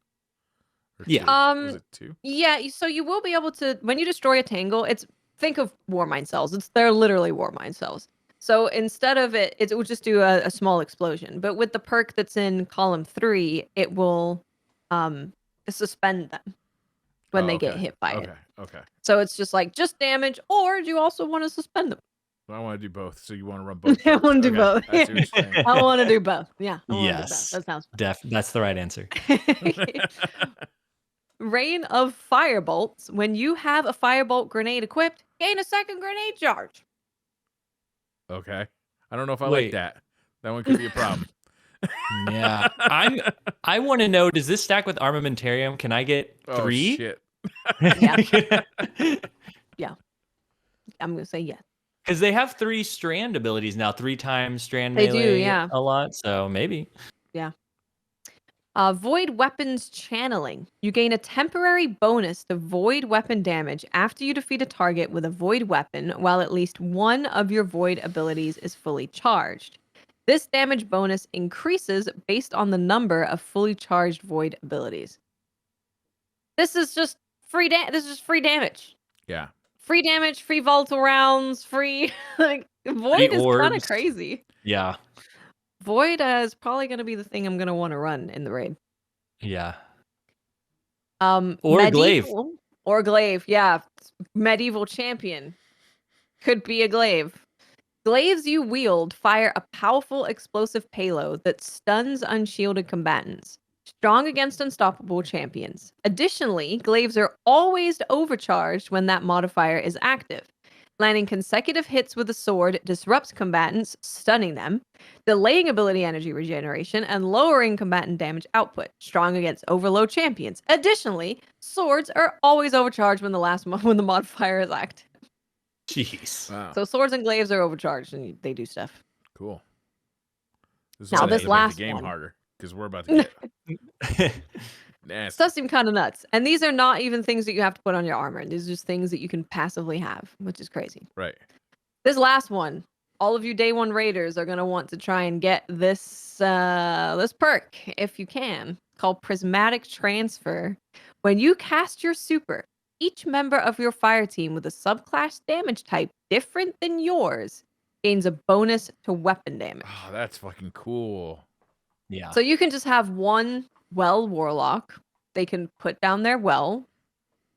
Or Yeah. 2? Was it 2? Yeah, so you will be able to when you destroy a tangle, think of Warmind cells. They're literally Warmind cells. So instead of it will just do a small explosion. But with the perk that's in column 3, it will suspend them when they get hit by it. Okay. So it's just damage, or do you also want to suspend them? I want to do both. So you want to run both? I want to do both. I see what you're saying. I want to do both. Yeah. I wanna do Yes. both. That sounds That's the right answer. Rain of Firebolts. When you have a firebolt grenade equipped, gain a second grenade charge. Okay. I don't know if I like Wait. that. That one could be a problem. Yeah. I want to know, does this stack with Armamentarium? Can I get 3? Oh, shit. Yeah. I'm going to say yes. Because they have 3 strand abilities now, 3 times strand They do, melee yeah. a lot, so maybe. Yeah. Void weapons channeling. You gain a temporary bonus to void weapon damage after you defeat a target with a void weapon while at least one of your void abilities is fully charged. This damage bonus increases based on the number of fully charged void abilities. This is just free damage. Yeah. Free damage, free volatile rounds, free like void is kind of orbs. crazy. Yeah. Void is probably going to be the thing I'm going to want to run in the raid. Yeah. Or glaive. Or glaive, yeah. Medieval champion. Could be a glaive. Glaives you wield fire a powerful explosive payload that stuns unshielded combatants. Strong against unstoppable champions. Additionally, glaives are always overcharged when that modifier is active. Landing consecutive hits with a sword disrupts combatants, stunning them, delaying ability energy regeneration, and lowering combatant damage output. Strong against overload champions. Additionally, swords are always overcharged when the modifier is active. Jeez. Wow. So swords and glaives are overcharged and they do stuff. Cool. This Now, is this to make last the game one. harder because we're about to get nasty. Stuff seem kind of nuts. And these are not even things that you have to put on your armor. These are just things that you can passively have, which is crazy. Right. This last one, all of you day one raiders are going to want to try and get this this perk if you can, called Prismatic Transfer. When you cast your super, each member of your fire team with a subclass damage type different than yours gains a bonus to weapon damage. Oh, that's fucking cool. Yeah. So you can just have one well warlock. They can put down their well.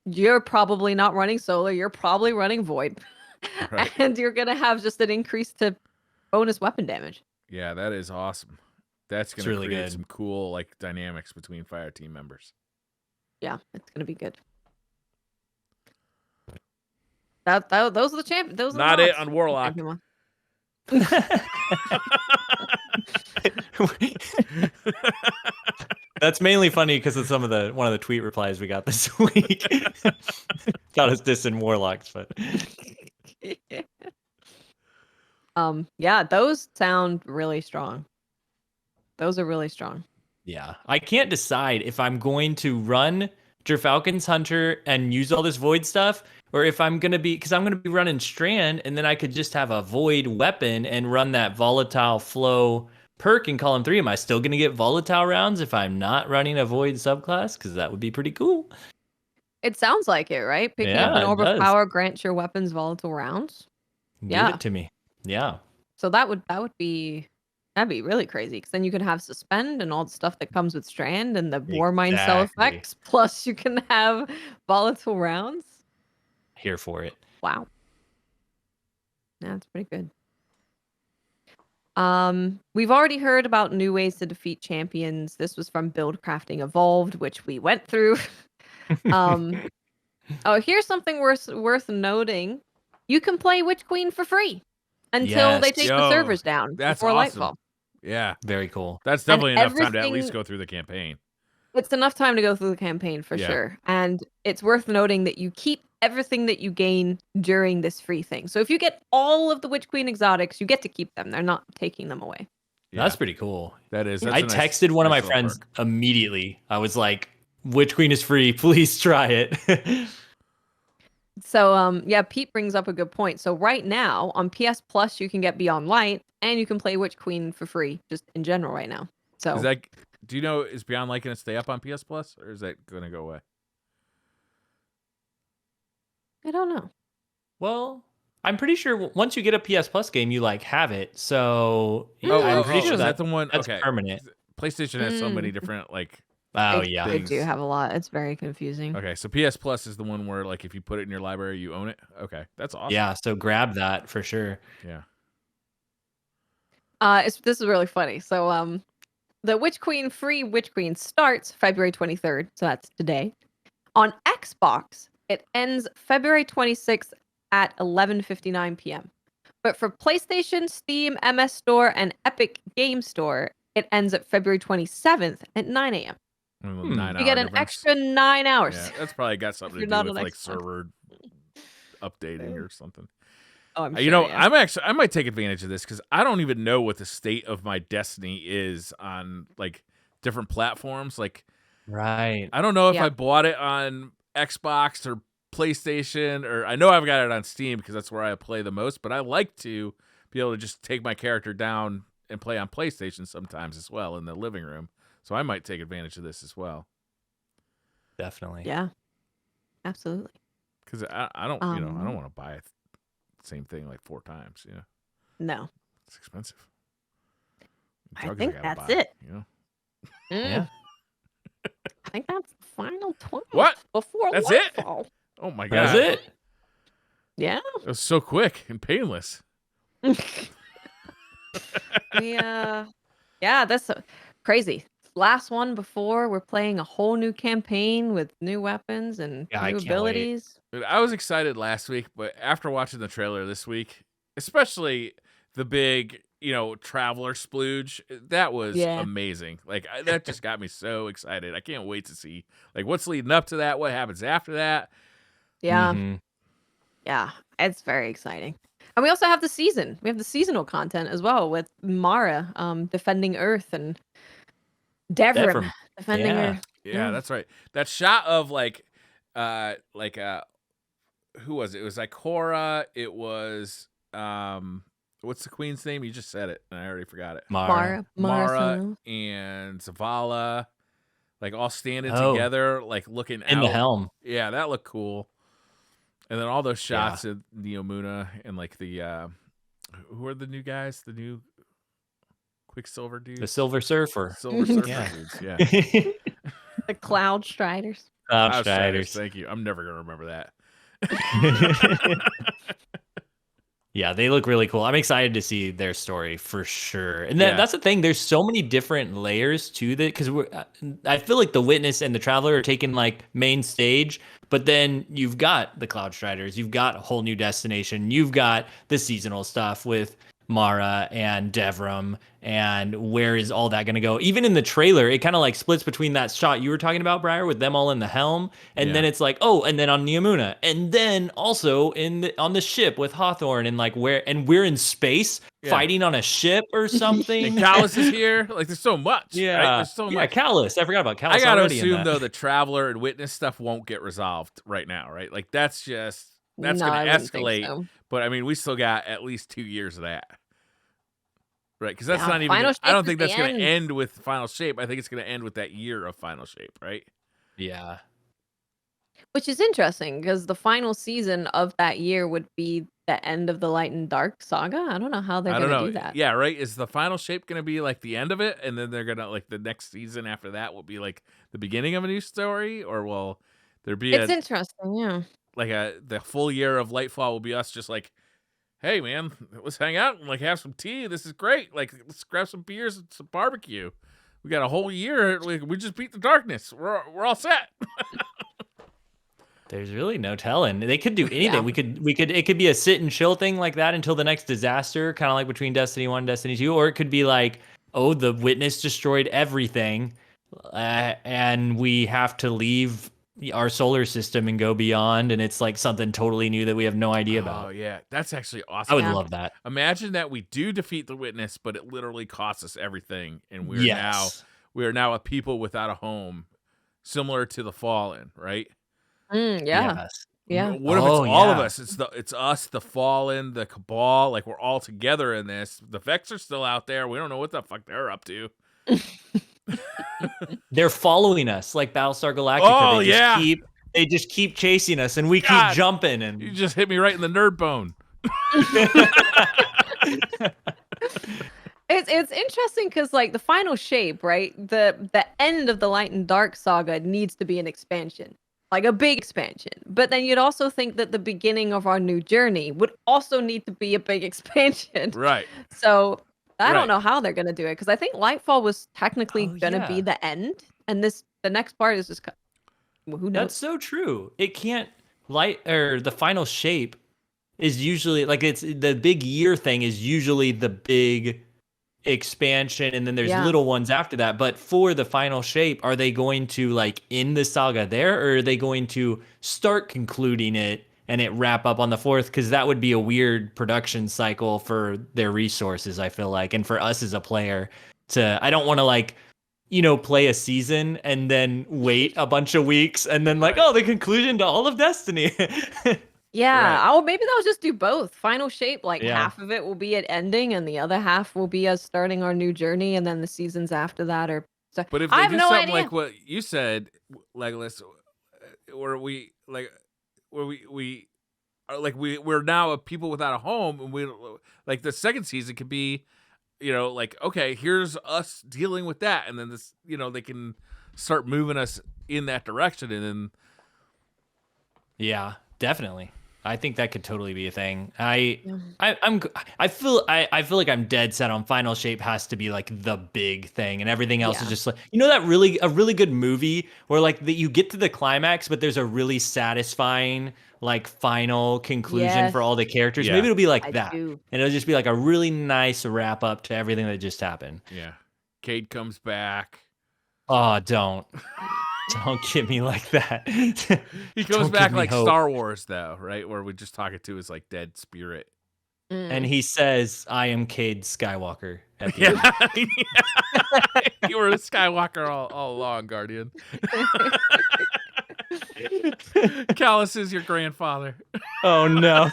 You're probably not running solar. You're probably running void. Right. And you're going to have just an increase to bonus weapon damage. Yeah, that is awesome. That's going It's to really create good. some cool like dynamics between fire team members. Yeah, it's going to be good. Those are the champions. Those are Not the it on Warlock. That's mainly funny because of one of the tweet replies we got this week. Got us dissing warlocks, but yeah, those sound really strong. Those are really strong. yeah, I can't decide if I'm going to run Gerfalcon's Hunter and use all this void stuff, or if I'm gonna be running Strand, and then I could just have a void weapon and run that volatile flow perk in column 3. Am I still gonna get volatile rounds if I'm not running a void subclass? Because that would be pretty cool. It sounds like it, right? Picking up Yeah, an it orb of does. power grants your weapons volatile rounds. Give Yeah. it to me. Yeah. So that would be That'd be really crazy because then you can have suspend and all the stuff that comes with strand and the war mine cell Exactly. effects. Plus, you can have volatile rounds. Here for it. Wow, that's pretty good. We've already heard about new ways to defeat champions. This was from Build Crafting Evolved, which we went through. Oh, here's something worth noting. You can play Witch Queen for free until they Yes. take the servers down That's before awesome. Lightfall. Yeah, Very cool. that's And definitely enough time to at everything- least go through the campaign. It's enough time to go through the campaign for Yeah. sure. And it's worth noting that you keep everything that you gain during this free thing. So if you get all of the Witch Queen exotics, you get to keep them. They're not taking them away. Yeah, That's pretty cool. that is. I That's a nice- texted one of my nice little friends perk. immediately. I was like, Witch Queen is free. Please try it. So yeah, Pete brings up a good point. So right now on PS Plus you can get Beyond Light and you can play Witch Queen for free just in general right now. So Is that? Do you know? Is Beyond Light going to stay up on PS Plus, or is that going to go away? I don't know. Well, I'm pretty sure once you get a PS Plus game, you like have it. So I'm pretty sure is that the one? that's Okay, permanent. PlayStation has so many different like. Oh They- yeah. They do things. have a lot. It's very confusing. Okay, so PS Plus is the one where like if you put it in your library, you own it. Okay, that's awesome. Yeah, so grab that for sure. Yeah. This is really funny. So the Witch Queen free Witch Queen starts February 23rd, so that's today. On Xbox, it ends February 26th at 11:59 p.m. But for PlayStation, Steam, MS Store, and Epic Game Store, it ends at February 27th at 9 a.m. Hmm. 9 You get hour an difference. extra 9 hours. Yeah, that's probably got something to you're do not with on like Xbox. server updating or something. Oh, I'm You sure, know, yeah. I might take advantage of this because I don't even know what the state of my Destiny is on like different platforms. Like, Right. I don't know if Yeah. I bought it on Xbox or PlayStation, or I know I've got it on Steam because that's where I play the most. But I like to be able to just take my character down and play on PlayStation sometimes as well in the living room. So I might take advantage of this as well Definitely. Yeah, absolutely. because I don't I don't Um, want to buy the same thing like 4 times. You know, No. it's expensive. I Drugs think gotta that's buy, it. You know. Yeah. I think that's the final 12 What? before That's it? Lightfall. Oh my god, That's it. Yeah. It was so quick and painless. Yeah, that's crazy. Last one before we're playing a whole new campaign with new weapons and Yeah, I new can't wait. abilities. Dude, I was excited last week, but after watching the trailer this week, especially the big, traveler splooge, that was Yeah. amazing. Like that just got me so excited. I can't wait to see like what's leading up to that, what happens after that. Yeah, Mhm. yeah, it's very exciting. And we also have the season. We have the seasonal content as well with Mara defending Earth and Devrim Devrim. defending Yeah. her. Yeah, Yeah. that's right. That shot of who was it? It was Ikora. It was what's the queen's name? You just said it, and I already forgot it. Mara. Mara Sano. and Zavala, like all standing Oh. together, like looking In out. the helm. Yeah, that looked cool. And then all those shots of Neomuna and like the who are the new guys? The new Quicksilver dudes? The Silver Surfer. Silver Surfer Yeah. dudes. Yeah. The Cloud Striders. Outstriders. Thank you. I'm never gonna remember that. Yeah, they look really cool. I'm excited to see their story for sure. And Yeah. that's the thing. There's so many different layers to that because I feel like the Witness and the Traveler are taking like main stage, but then you've got the Cloud Striders, you've got a whole new destination, you've got the seasonal stuff with Mara and Devrim, and where is all that going to go? Even in the trailer, it kind of like splits between that shot you were talking about, Briar, with them all in the helm, and then it's like, oh, and then on Neomuna, and then also on the ship with Hawthorne, and like we're in space fighting on a ship or something. And Callus is here. Like there's so much. Yeah, right? There's so much. Callus. I forgot about Callus. I gotta already in assume that. though the Traveler and Witness stuff won't get resolved right now, right? Like that's No, gonna I wouldn't think escalate. so. But I mean, we still got at least 2 years of that. Right, because that's Yeah, not even. Final I don't Shape think is that's the going to end. end with Final Shape. I think it's going to end with that year of Final Shape, right? Yeah. Which is interesting because the final season of that year would be the end of the Light and Dark saga. I don't know how they're I don't gonna know. do that. Yeah, right. Is the final shape going to be like the end of it, and then they're gonna like the next season after that will be like the beginning of a new story, or will there be It's a interesting, yeah. like the full year of Lightfall will be us just like, hey man, let's hang out and like have some tea. This is great. Like let's grab some beers and some barbecue. We got a whole year. Like, we just beat the darkness. We're all set. There's really no telling. They could do anything. Yeah. We could it could be a sit and chill thing like that until the next disaster, kind of like between Destiny 1 and Destiny 2, or it could be like, oh, the Witness destroyed everything, and we have to leave our solar system and go beyond, and it's like something totally new that we have no idea Oh about. yeah, that's actually I awesome. would Yeah. love that. Imagine that we do defeat the Witness, but it literally costs us everything, and Yes. we are now a people without a home, similar to the Fallen, right? Yeah. Yes. Yeah. What if it's Oh, all of yeah. us? It's us, the Fallen, the Cabal. Like we're all together in this. The Vex are still out there. We don't know what the fuck they're up to. They're following us like Battlestar Galactica. Oh, They just keep chasing us, and we God, keep jumping. And You just hit me right in the nerd bone. It's interesting because like the final shape, right? The end of the Light and Dark saga needs to be an expansion, like a big expansion. But then you'd also think that the beginning of our new journey would also need to be a big expansion. Right. So I Right. don't know how they're gonna do it because I think Lightfall was technically gonna be yeah. the end, and the next part is just well, who knows? That's so true. It can't the final shape is usually like it's the big year thing is usually the big expansion, and then there's Yeah. little ones after that. But for the final shape, are they going to like end the saga there, or are they going to start concluding it and it wrap up on the 4th? Because that would be a weird production cycle for their resources, I feel like, and for us as a player I don't want to like play a season and then wait a bunch of weeks and then like, oh, the conclusion to all of Destiny. Yeah, Right. oh, maybe they'll just do both. Final shape, like Yeah. half of it will be at ending, and the other half will be us starting our new journey, and then the seasons after that are. So, But if I they have do no something idea. like what you said, Legolas, where we like, where we are like we're now a people without a home, and we like the second season could be, like okay, here's us dealing with that, and then this, they can start moving us in that direction, and then Yeah, definitely. I think that could totally be a thing. Yeah. I feel like I'm dead set on final shape has to be like the big thing, and everything else is Yeah. just like that a really good movie where like you get to the climax, but there's a really satisfying like final conclusion for Yes. all the characters. Yeah. Maybe it'll be like I that, do. and it'll just be like a really nice wrap up to everything that just happened. yeah, Cade comes back. Oh, don't get me like that. He comes Don't back give me like hope. Star Wars though, right? Where we just talk it to his like dead spirit. And he says, "I am Cade Skywalker." At the end. Yeah. You were a Skywalker all along, Guardian. Callus is your grandfather. Oh no.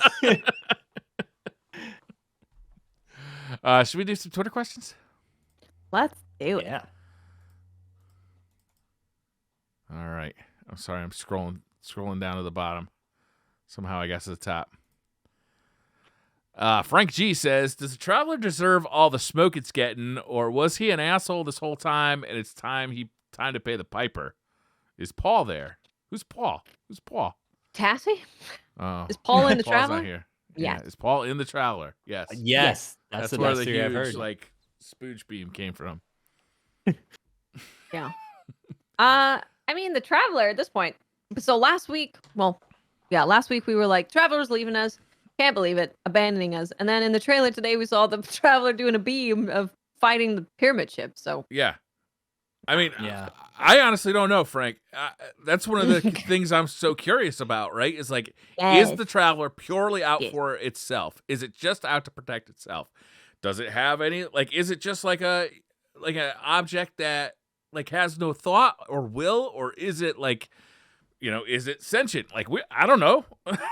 Should we do some Twitter questions? Let's do it. Yeah. All right. I'm sorry. I'm scrolling down to the bottom. Somehow I got to the top. Frank G says, "Does the Traveler deserve all the smoke it's getting, or was he an asshole this whole time and it's time to pay the piper? Is Paul there? Who's Paul? Tassie? Oh, Is Paul in the Paul's Traveler? not here. Yeah. Is Paul in the Traveler? Yes. Yes. That's the where best the theory I've huge heard. like spooge beam came from. Yeah. I mean, the Traveler at this point. So last week we were like, Traveler's leaving us. Can't believe it, abandoning us. And then in the trailer today, we saw the Traveler doing a beam of fighting the pyramid ship. So Yeah. I mean, Yeah. I honestly don't know, Frank. That's one of the things I'm so curious about, right? Is like, Yes. is the Traveler purely out Yes. for itself? Is it just out to protect itself? Does it have any, like, is it just like an object that like has no thought or will, or is it like, is it sentient? Like I don't know.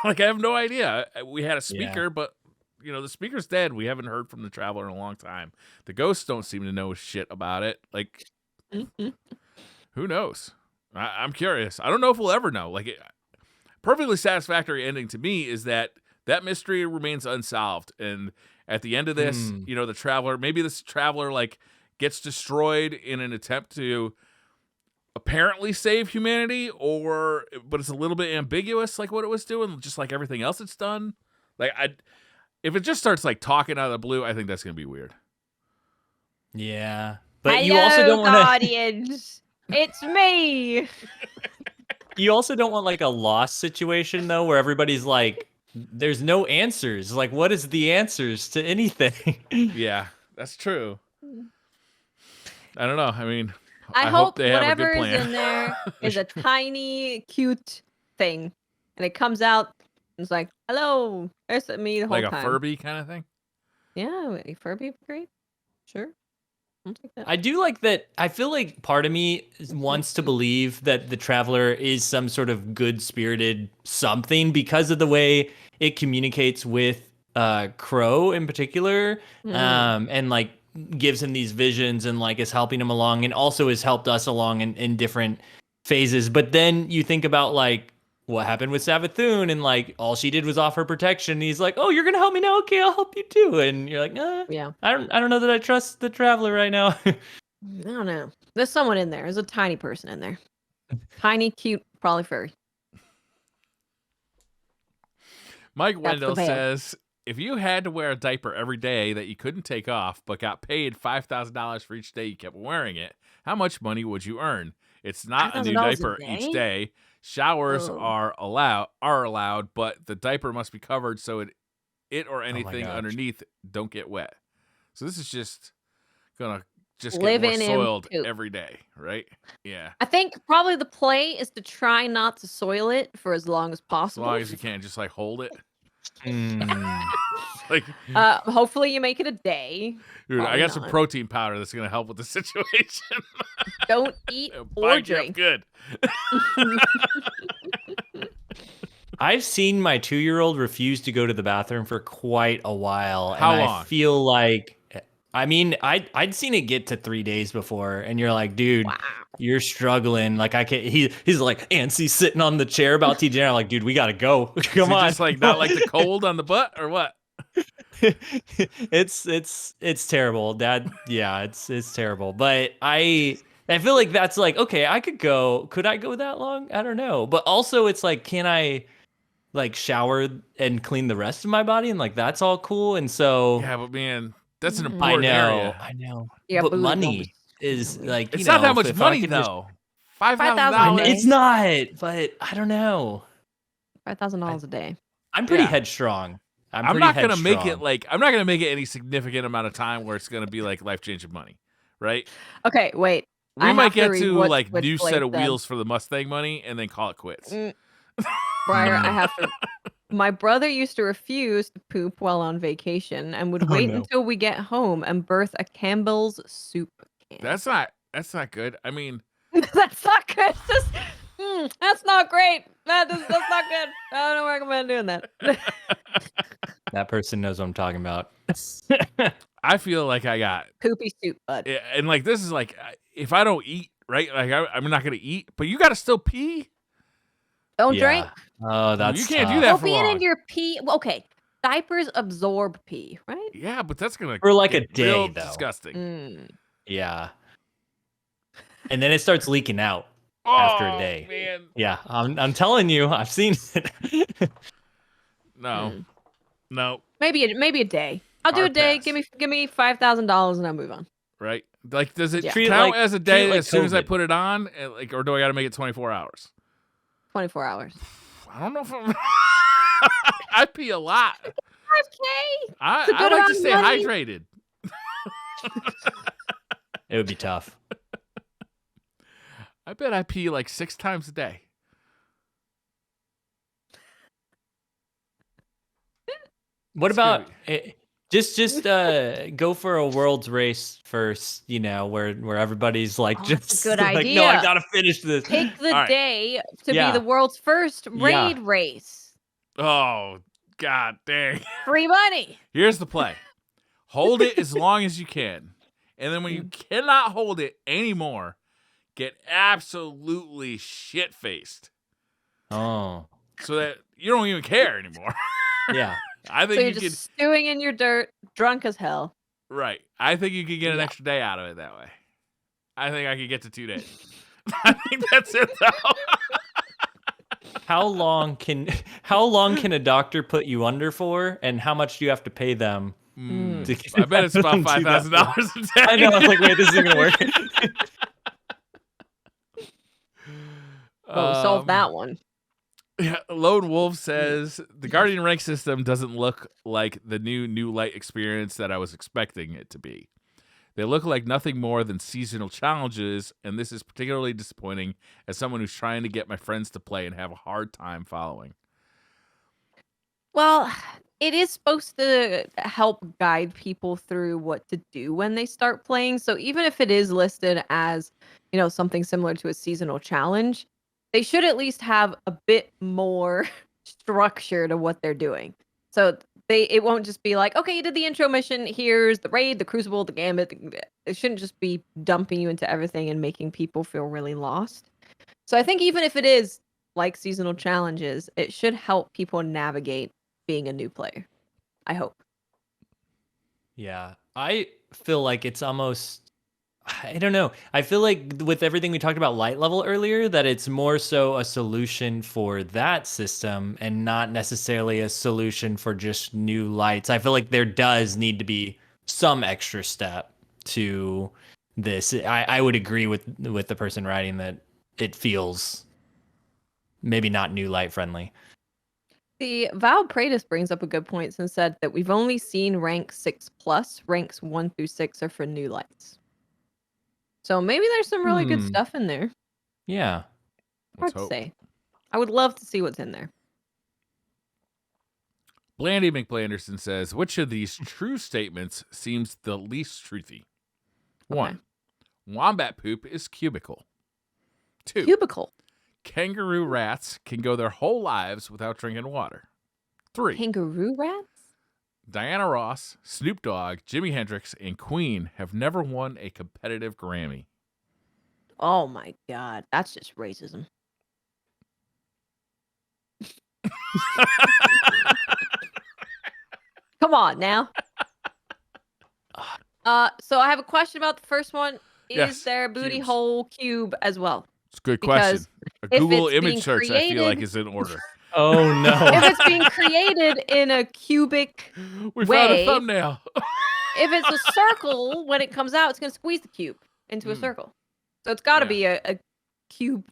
Like I have no idea. We had a speaker, but the speaker's dead. We haven't heard from the Traveler in a long time. The ghosts don't seem to know shit about it. Like, who knows? I'm curious. I don't know if we'll ever know. Like, perfectly satisfactory ending to me is that mystery remains unsolved. And at the end of this, the traveler, maybe this traveler like gets destroyed in an attempt to apparently save humanity, but it's a little bit ambiguous, like what it was doing, just like everything else it's done. Like if it just starts like talking out of the blue, I think that's gonna be weird. Yeah, but Hello, you also don't want Guardians. It's me. You also don't want like a lost situation though, where everybody's like, "There's no answers." Like, what is the answers to anything? Yeah, that's true. I don't know. I mean, I hope they have a good whatever's plan. in there is a tiny, cute thing, and it comes out. And it's like, "Hello, it's me the whole Like a time." Furby kind of thing. Yeah, a Furby, great. Sure, I'll take that. I do like that. I feel like part of me wants to believe that the Traveler is some sort of good-spirited something because of the way it communicates with Crow in particular, and like gives him these visions and like is helping him along, and also has helped us along in different phases. But then you think about like what happened with Savathun, and like all she did was offer protection. And he's like, "Oh, you're gonna help me now? Okay, I'll help you too." And you're like, Yeah. I don't know that I trust the Traveler right now." I don't know. There's someone in there. There's a tiny person in there. Tiny, cute, probably furry. Mike That's Wendell the bear. says, if you had to wear a diaper every day that you couldn't take off, but got paid $5,000 for each day you kept wearing it, how much money would you earn? It's not a new $5,000 a diaper each day? day. Showers Oh. are allowed, but the diaper must be covered so it or anything gosh. underneath don't get wet. So this is just gonna get Living more in soiled poop. every day, right? Yeah. I think probably the play is to try not to soil it for as long as As possible. long as you can, just like hold it. Mm. Like, Hopefully you make it a day. dude, I probably got some not. protein powder that's gonna help with the situation. Don't eat It'll or bind you up drink. good. I've seen my 2-year-old refuse to go to the bathroom for quite a while. How and long? I feel like, I mean, I'd seen it get to 3 days before, and you're like, dude, Wow. you're struggling. Like I can't. He's like Antsy sitting on the chair about TJ. I'm like, dude, we gotta go. Come on. Just like not like the cold on the butt or what? It's terrible, Dad. Yeah, it's terrible. But I feel like that's like, okay, I could go. Could I go that long? I don't know. But also, it's like, can I like shower and clean the rest of my body? And like that's all cool. And so Yeah, but man, that's an Mhm. important area. I know. Yeah, but booze won't be money is like, It's you not know, that much if I money could just- though. $5,000 $5,000. It's not, but I don't know. $5,000 a day. I'm pretty Yeah. headstrong. I'm pretty not gonna make it headstrong. like I'm not gonna make it any significant amount of time where it's gonna be like life changing money, right? Okay, wait. We I might have get read to what like Switch new Blade set of said. wheels for the Mustang money and then call it quits. Briar, I have to. My brother used to refuse to poop while on vacation and would Oh, wait no. until we get home and birth a Campbell's soup can. That's not good. I mean, That's not good. That's not great. That's not good. I don't recommend doing that. That person knows what I'm talking about. I feel like I got Poopy soup, bud. and like this is like if I don't eat, right? Like I'm not gonna eat, but you gotta still pee. Don't drink. Oh, that's You can't do tough. that Well, for being long. in your pee. Well, okay, diapers absorb pee, right? Yeah, but that's gonna For like get a day, real though. disgusting. Mm. Yeah. And then it starts leaking out Oh, after a day. man. Yeah, I'm telling you, I've seen it. No. No. Maybe a day. I'll do a Hard day. pass. Give me $5,000 and I'll move on. Right? Like, does it Yeah. Treat it count like- as a treat it day like as soon as I COVID. put it on? Like, or do I got to make it 24 hours? 24 hours. I don't know if I'm. I pee a lot. 5K. I It's a good like to amount of stay money. hydrated. It would be tough. I bet I pee like 6 times a day. What It's gonna about just go for a world's race first, you know, where everybody's like Oh, that's a just good like, no, I idea. gotta finish this. Pick the All right. day to Yeah. be the world's first Yeah. raid race. Oh, god dang. Free money. Here's the play. Hold it as long as you can. And then when you cannot hold it anymore, get absolutely shit-faced. Oh. so that you don't even care anymore. Yeah. I think So you're you just could stewing in your dirt, drunk as hell. right. I think you could get an Yeah. extra day out of it that way. I think I could get to 2 days. I think that's it though. How long can a doctor put you under for, and how much do you have to pay them? To get I bet it's about them to that $5,000 a day. I know. I was like, wait, this isn't gonna work. Well, we solved that one. Yeah, Lone Wolf says the Guardian rank system doesn't look like the new light experience that I was expecting it to be. They look like nothing more than seasonal challenges, and this is particularly disappointing as someone who's trying to get my friends to play and have a hard time following. Well, it is supposed to help guide people through what to do when they start playing. So even if it is listed as, something similar to a seasonal challenge, they should at least have a bit more structure to what they're doing. So it won't just be like, okay, you did the intro mission, here's the raid, the Crucible, the Gambit. It shouldn't just be dumping you into everything and making people feel really lost. So I think even if it is like seasonal challenges, it should help people navigate being a new player. I hope. Yeah, I feel like it's almost, I don't know. I feel like with everything we talked about light level earlier, that it's more so a solution for that system and not necessarily a solution for just new lights. I feel like there does need to be some extra step to this. I would agree with the person writing that it feels maybe not new light friendly. The Val Pratis brings up a good point and said that we've only seen rank 6+. Ranks 1 through 6 are for new lights. So maybe there's some really good stuff in there. Yeah. Hard to say. I would love to see what's in there. Blandy McBlanderson says, which of these true statements seems the least truthy? 1, wombat poop is cubical. 2, cubical. Kangaroo rats can go their whole lives without drinking water. 3, kangaroo rats? Diana Ross, Snoop Dogg, Jimi Hendrix, and Queen have never won a competitive Grammy. Oh my God, that's just racism. Come on now. So I have a question about the first one. Is there a booty cubes. hole cube as well? It's a good question. A if Google it's image being search, I feel like, created- is in order. Oh no. If it's being created in a cubic We way, found a thumbnail. if it's a circle, when it comes out, it's going to squeeze the cube into a circle. So it's got to be a cube.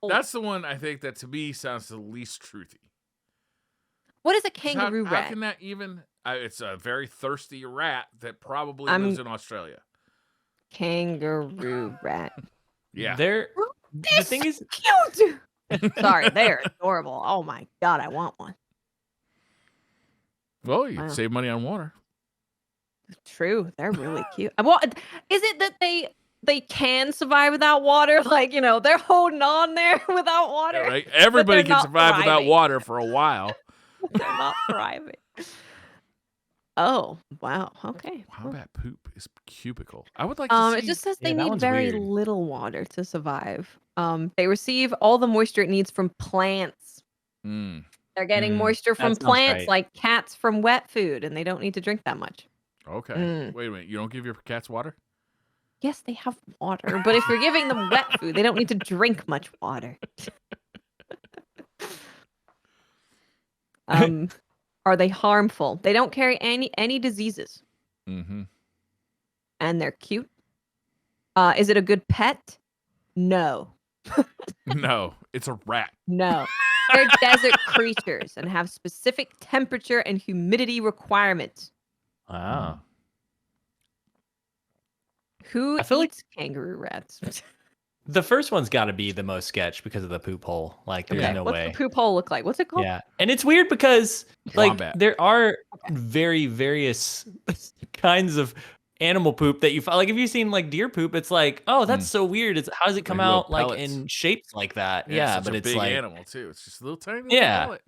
Hole. That's the one I think that to me sounds the least truthy. What is a kangaroo How rat? can that even... it's a very thirsty rat that probably lives in Australia. Kangaroo rat. Yeah. The thing is cute. Sorry, they're adorable. Oh my God, I want one. Well, you save money on water. True, they're really cute. Well, is it that they can survive without water? Like, they're holding on there without water. Yeah, right? Everybody can survive without thriving. water for a while. They're not thriving. Oh, wow. Okay. Wombat poop is cubical. I would like to see... It just says they that need one's very weird. little water to survive. They receive all the moisture it needs from plants. They're getting moisture from plants like cats from wet food, and they don't need to drink that much. Okay. Wait a minute. You don't give your cats water? Yes, they have water, but if you're giving them wet food, they don't need to drink much water. Are they harmful? They don't carry any diseases. Mm-hmm. And they're cute. Is it a good pet? No. No, it's a rat. No. They're desert creatures and have specific temperature and humidity requirements. Wow. Who I feel eats kangaroo rats? The first one's got to be the most sketch because of the poop hole. Like, there's no What's way. the poop hole look like? What's it called? Yeah, and it's weird because Wombat. there are very various kinds of animal poop that you like. If you've seen like deer poop, it's like, oh, that's so weird. It's how does it come Like little out like pellets. in shapes like that? Yeah, but a it's big like animal too. It's just a little tiny little pellet.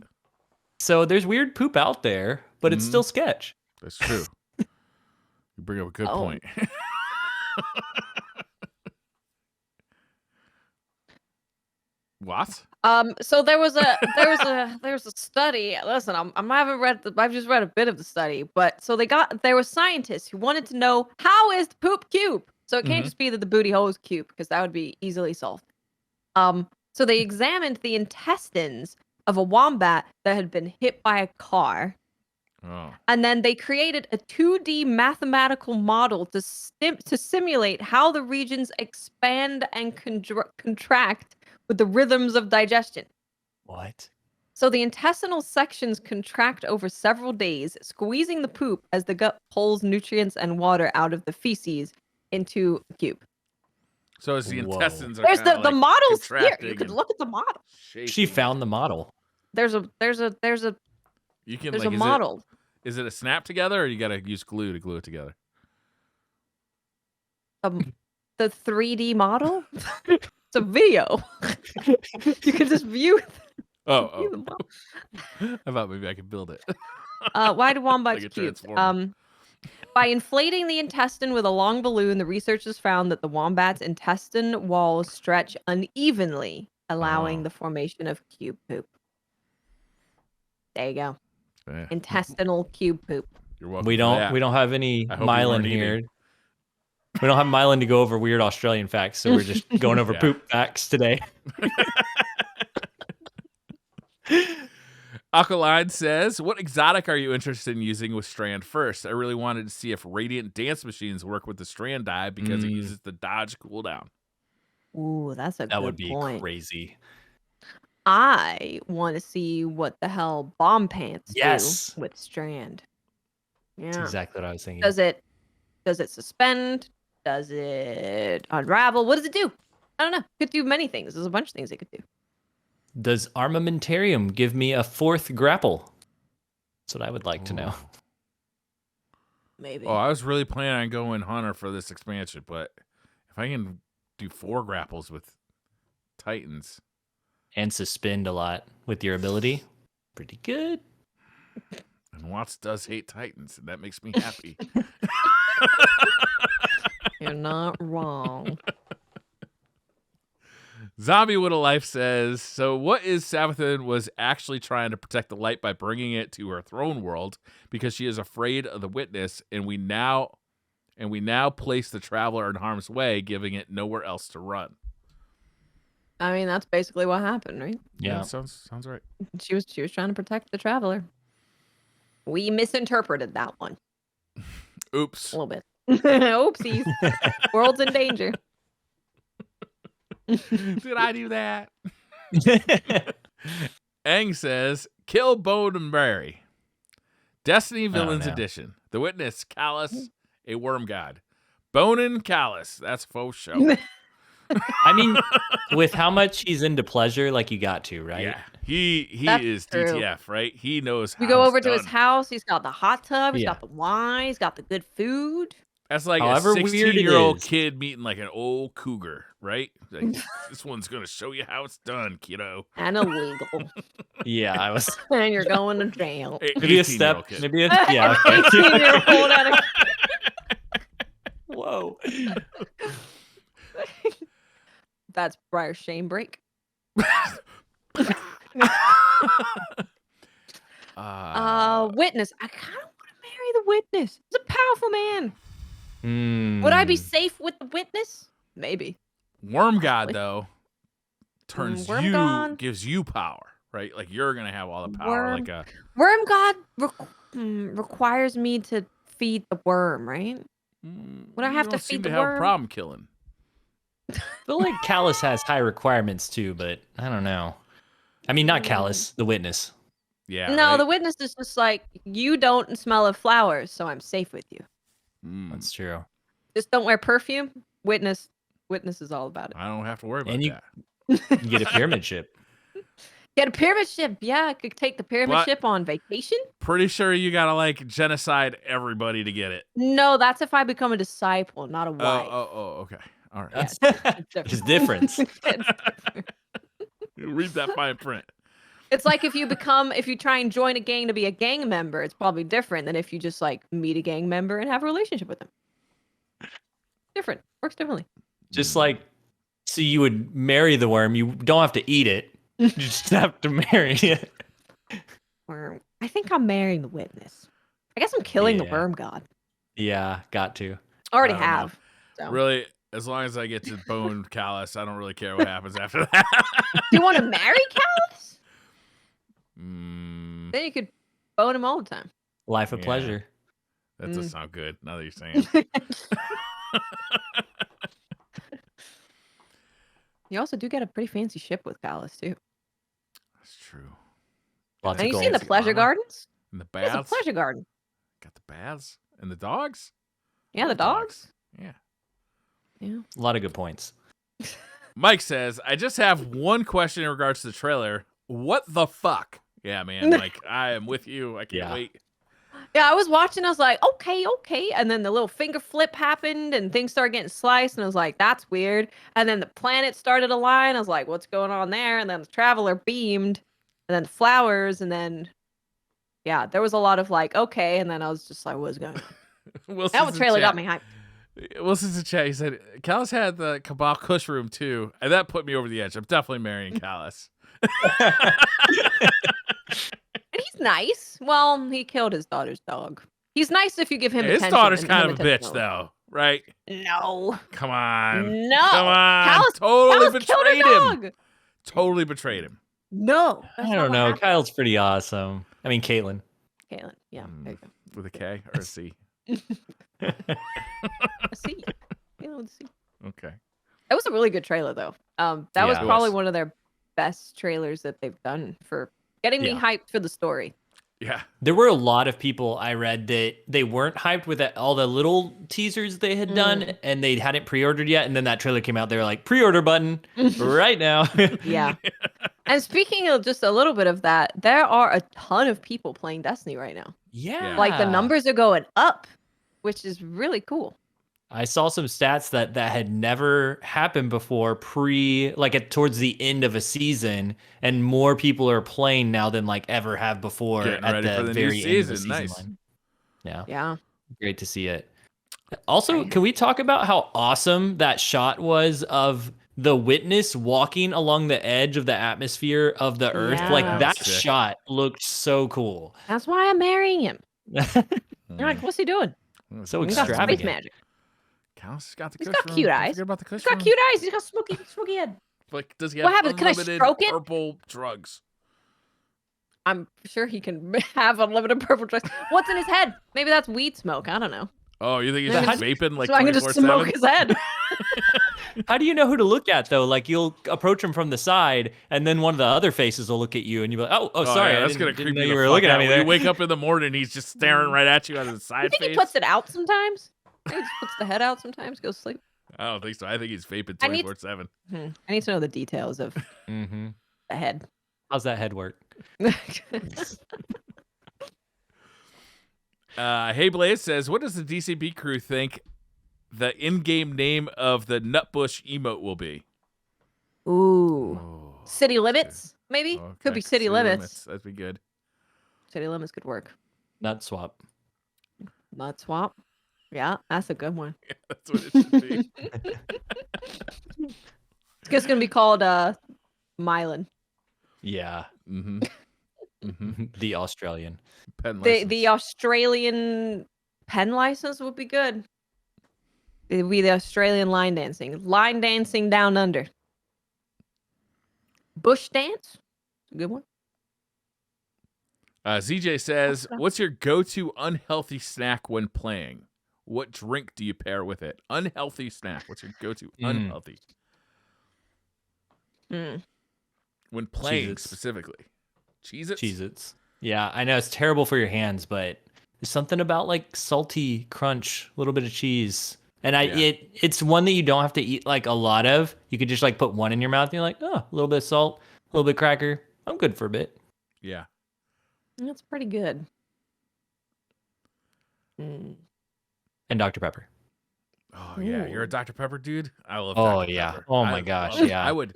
So there's weird poop out there, but it's still sketch. That's true. You bring up a good point. What? So there was a study. Listen, I've just read a bit of the study, but so there were scientists who wanted to know how is the poop cube. So it can't Mhm. just be that the booty hole is cube because that would be easily solved. So they examined the intestines of a wombat that had been hit by a car. Oh. And then they created a 2D mathematical model to simulate how the regions expand and contract with the rhythms of digestion. What? So the intestinal sections contract over several days, squeezing the poop as the gut pulls nutrients and water out of the feces into a cube. So as the Whoa. intestines are There's kinda, the like, models here. You contracting could and look at the model. She shaking. found the model. There's a You can there's like a model. Is it a snap together or you gotta use glue to glue it together? The 3D model. It's a video. You can just view the Oh. model. I thought maybe I could build it. Why do wombats Like a cube? transformer. By inflating the intestine with a long balloon, the researchers found that the wombat's intestine walls stretch unevenly, allowing Oh. the formation of cube poop. There you go. Yeah. Intestinal cube poop. You're welcome. We for don't that. we don't have any I hope you Mylan weren't here. eating. We don't have Mylan to go over weird Australian facts, so we're just going over Yeah. poop facts today. Aqualine says, "What exotic are you interested in using with Strand first? I really wanted to see if Radiant Dance Machines work with the Strand dive because it uses the dodge cooldown." Ooh, that's a That good would be point. crazy. I want to see what the hell bomb pants Yes. do with Strand. That's Yeah. exactly what I was thinking. Does it suspend? Does it unravel? What does it do? I don't know. Could do many things. There's a bunch of things it could do. Does Armamentarium give me a fourth grapple? That's what I would like to know. Maybe. Oh, I was really planning on going Hunter for this expansion, but if I can do 4 grapples with Titans. And suspend a lot with your ability. Pretty good. And Watts does hate Titans, and that makes me happy. You're not wrong. Zombie With a Life says, "So what is Savathun was actually trying to protect the light by bringing it to her throne world because she is afraid of the witness, and we now place the traveler in harm's way, giving it nowhere else to run." I mean, that's basically what happened, right? Yeah. Sounds right. She was trying to protect the traveler. We misinterpreted that one Oops. a little bit. Oopsies. World's in danger. Did I do that? Aang says, "Kill Bone and Barry. Destiny Villains no. Edition. The Witness, Callus, a worm god. Bone and Callus. That's faux show." I mean, with how much he's into pleasure, like you got to, right? Yeah. He That's is true. DTF, right? He knows how We go it's over to his done. house. He's got the hot tub. He's Yeah. got the wine. He's got the good food. That's like However a weird it 16-year-old is. kid meeting like an old cougar, right? Like, this one's going to show you how it's done, kiddo. And illegal. Yeah, I was. And you're going to jail. Maybe a 18-year-old step. kid. Maybe a. Yeah. Okay. 18-year-old at a Whoa. That's Briar Shame Break. Witness. I kind of want to marry the witness. He's a powerful man. Would I be safe with the witness? Maybe. Worm God, though, Worm God. gives you power, right? Like, you're going to have all the power. Worm- Like a Worm God requires me to feed the worm, right? Would I have you to don't seem feed to the have worm? a problem killing. I feel like Callus has high requirements too, but I don't know. I mean, not Callus, the witness. Yeah. No, right? the witness is just like, you don't smell of flowers, so I'm safe with you. That's true. Just don't wear perfume. Witness is all about it. I don't have to worry about And you- that. You get a pyramid ship. Get a pyramid ship. Yeah, I could take the pyramid But- ship on vacation. Pretty sure you got to, like, genocide everybody to get it. No, that's if I become a disciple, not a wife. Oh, okay. All right. That's It's different. There's difference. Read that fine print. It's like if you try and join a gang to be a gang member, it's probably different than if you just like meet a gang member and have a relationship with them. Different. Works differently. Just like So you would marry the worm. You don't have to eat it. You just have to marry it. Or I think I'm marrying the witness. I guess I'm killing the Yeah. worm god. Yeah, got to. Already I don't know. have. So. Really, as long as I get to bone Callus, I don't really care what happens after that. Do you want to marry Callus? Mm, Then you could bone him all the time. Life of Yeah. pleasure. that does sound good. Now that you're saying. You also do get a pretty fancy ship with Callus too. That's true. Lots Have of you seen the gold. pleasure gardens? And the There's a baths. pleasure garden. Got the baths and the dogs. Yeah, the Love dogs. Yeah. Yeah. A lot of good points. Mike says, I just have one question in regards to the trailer. What the fuck? Yeah, man. Like, I am with you. I can't wait. Yeah, I was watching. I was like, okay. And then the little finger flip happened and things started getting sliced. And I was like, that's weird. And then the planet started to align. I was like, what's going on there? And then the traveler beamed. And then flowers. And then, yeah, there was a lot of like, okay. And then I was just like, what's going on? That trailer got me hyped. Wilson's in chat. He said, Callus had the Cabal Kush room too. And that put me over the edge. I'm definitely marrying Callus. And he's nice. Well, he killed his daughter's dog. He's nice if you give him His attention. daughter's and kind him of a attention bitch, all though, right? No. Come on. No. Come on. Callus Totally killed her betrayed him. dog. Totally betrayed him. No. that's I not don't what know. happened. Kyle's pretty awesome. I mean, Caitlin. Caitlin. Yeah, there you go. With a K or a C? A C. Caitlin with a C. Okay. That was a really good trailer, though. That was Yeah, it probably was. one of their best trailers that they've done for getting me Yeah. hyped for the story. Yeah. There were a lot of people I read that they weren't hyped with all the little teasers they had done and they hadn't pre-ordered yet. And then that trailer came out. They were like, pre-order button right now. Yeah. And speaking of just a little bit of that, there are a ton of people playing Destiny right now. Yeah. Like the numbers are going up, which is really cool. I saw some stats that had never happened before towards the end of a season, and more people are playing now than like ever have before Getting at ready for the the new very end of the season. season Nice. line. Yeah. Yeah. Great to see it. Also, can we talk about how awesome that shot was of the Witness walking along the edge of the atmosphere of the Earth? Yeah. Like That that was sick. shot looked so cool. That's why I'm marrying him. You're like, what's he doing? So He's got some extravagant. space magic. Callus has got the He's Kush got room. cute Don't eyes. forget about the Kush He's got room. cute eyes. He's got smoky head. Like, does he What have happened? Can I unlimited stroke it? purple drugs? I'm sure he can have unlimited purple drugs. What's in his head? Maybe that's weed smoke. I don't know. Oh, you think he's Maybe just it's- vaping like so I can just smoke 24/7? his head. How do you know who to look at though? Like you'll approach him from the side, and then one of the other faces will look at you, and you'll be like, "Oh, sorry, yeah, I that's didn't, gonna didn't creep know you you the were fuck looking out. at me When there." you wake up in the morning, he's just staring right at you out of the You side think face. he puts it out sometimes? He just puts the head out sometimes, goes to sleep. I don't think so. I think he's vaping I need- 24/7. I need to know the details of Mm-hmm. the head. How's that head work? Hey Blaze says, what does the DCB crew think the in-game name of the Nutbush emote will be? Ooh. Oh, City Limits, maybe? Could okay. be City Limits. That'd be good. City Limits could work. Nut swap. Nut Swap. Yeah, that's a good one. That's what it should be. It's just going to be called Mylan. Yeah. Mm-hmm. Mm-hmm. The Australian. Pen The license. Australian pen license would be good. It'd be the Australian line dancing. Line dancing down under. Bush dance. A good one. ZJ says, what's your go-to unhealthy snack when playing? What drink do you pair with it? Unhealthy snack. What's your go-to unhealthy? When playing Cheez-Its. specifically. Cheez-Its? Cheez-Its. Yeah, I know it's terrible for your hands, but there's something about like salty crunch, a little bit of cheese. And it's one that you don't have to eat like a lot of. You could just like put one in your mouth and you're like, oh, a little bit of salt, a little bit of cracker. I'm good for a bit. Yeah. That's pretty good. Mm. And Dr. Pepper. Oh, yeah. You're a Dr. Pepper dude? I love Oh, Dr. yeah. Pepper. Oh, my I gosh, love- yeah. I would.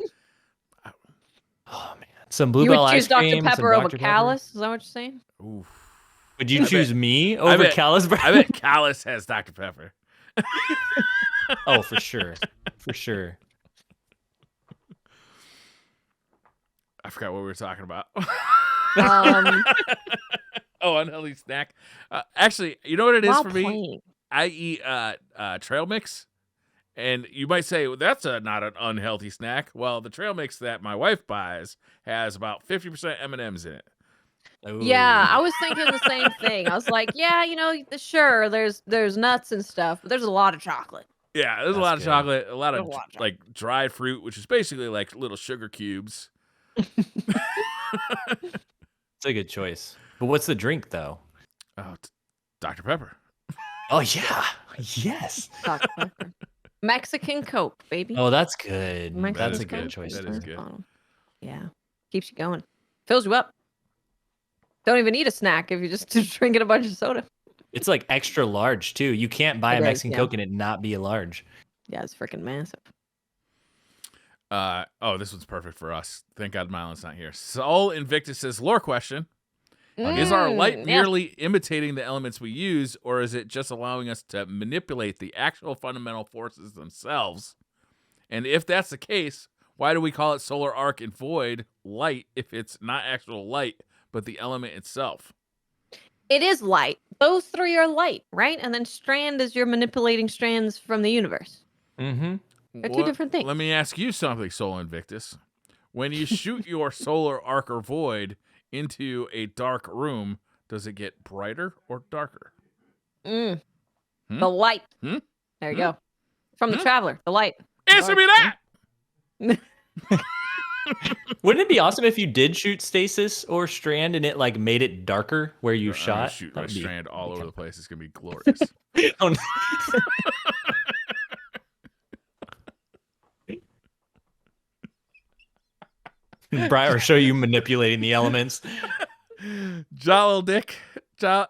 Oh man, some You Bluebell would choose ice cream. Dr. some Pepper over Dr. Callus? Is that what you're saying? Oof. Would you choose me over bet- Callus? I bet Callus has Dr. Pepper. Oh, for sure, for sure. I forgot what we were talking about. Um, Oh, unhealthy snack. Actually, you know what it is while for me? playing. I eat trail mix, and you might say, well, that's not an unhealthy snack. Well, the trail mix that my wife buys has about 50% M&Ms in it. Yeah, Ooh. I was thinking the same thing. I was like, yeah, sure, there's nuts and stuff, but there's a lot of chocolate. Yeah, there's a That's lot of good. chocolate, a lot There's of a lot of chocolate. like dried fruit, which is basically like little sugar cubes. It's a good choice. But what's the drink though? Oh, Dr. Pepper. Oh yeah. Yes. Dr. Pepper. Mexican Coke, baby. Oh, that's good. Mexican That's a good. good choice. That too. is good. Yeah, keeps you going, fills you up. Don't even eat a snack if you're just drinking a bunch of soda. It's like extra large too. You can't buy It a is, Mexican yeah. Coke and it not be a large. Yeah, it's freaking massive. This one's perfect for us. Thank God Mylan's not here. Soul Invictus says, lore question. Is our light Yeah. merely imitating the elements we use, or is it just allowing us to manipulate the actual fundamental forces themselves? And if that's the case, why do we call it solar arc and void light if it's not actual light, but the element itself? It is light. Those three are light, right? And then strand is you're manipulating strands from the universe. Mm-hmm. They're two different things. Let me ask you something, Soul Invictus. When you shoot your solar arc or void into a dark room, does it get brighter or darker? The light. Hmm? There you go. From the Traveler, the light. Answer me that! Wouldn't it be awesome if you did shoot stasis or strand and it like made it darker where you I'm gonna shot? shoot That my would be- strand all over the place. It's gonna be glorious. Oh, no. Brian, or show you manipulating the elements. Jalil Dick, I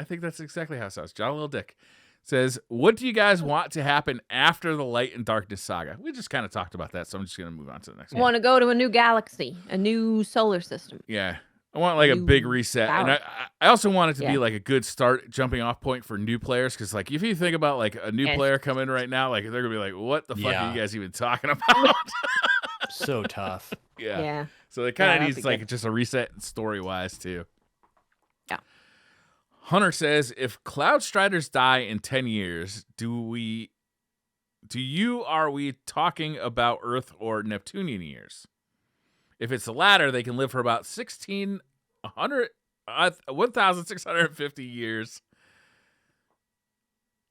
think that's exactly how it sounds. Jalil Dick says, "What do you guys want to happen after the Light and Darkness saga?" We just kind of talked about that, so I'm just gonna move on to the next one. Want to go to a new galaxy, a new solar system. Yeah, I want like a big New reset, power. and I also want it to Yeah. be like a good start, jumping off point for new players. Because like if you think about like a new Yes. player coming in right now, like they're gonna be like, "What the fuck are Yeah. you guys even talking about?" So tough. Yeah. So it kind of that'd needs be like good. just a reset story wise too. Yeah. Hunter says, if Cloud Striders die in 10 years, are we talking about Earth or Neptunian years? If it's the latter, they can live for about 1,650 years.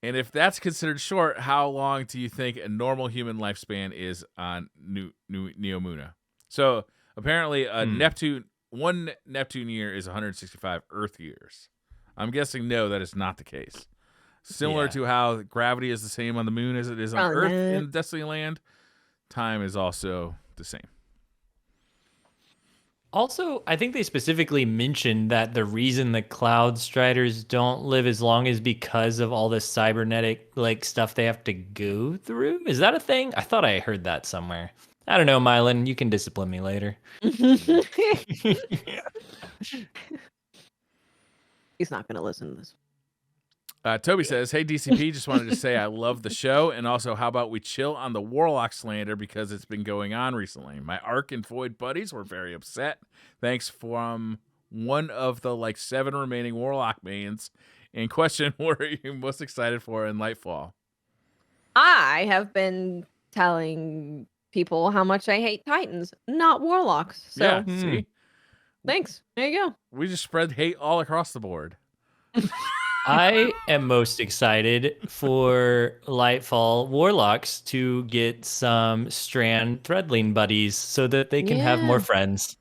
And if that's considered short, how long do you think a normal human lifespan is on Neomuna? So apparently, one Neptune year is 165 Earth years. I'm guessing no, that is not the case. Similar Yeah. to how gravity is the same on the moon as it is on Earth in Destiny Land, time is also the same. Also, I think they specifically mentioned that the reason the Cloud Striders don't live as long is because of all the cybernetic like stuff they have to go through. Is that a thing? I thought I heard that somewhere. I don't know, Mylan. You can discipline me later. He's not going to listen to this. Toby says, "Hey DCP, just wanted to say I love the show, and also how about we chill on the Warlock slander because it's been going on recently. My Arc and Void buddies were very upset. Thanks from one of the like 7 remaining Warlock mains. In question, what are you most excited for in Nightfall?" I have been telling people how much I hate Titans, not Warlocks. So Yeah, see, thanks. There you go. we just spread hate all across the board. I am most excited for Lightfall Warlocks to get some Strand Threadling buddies so that they can have more Yeah. friends.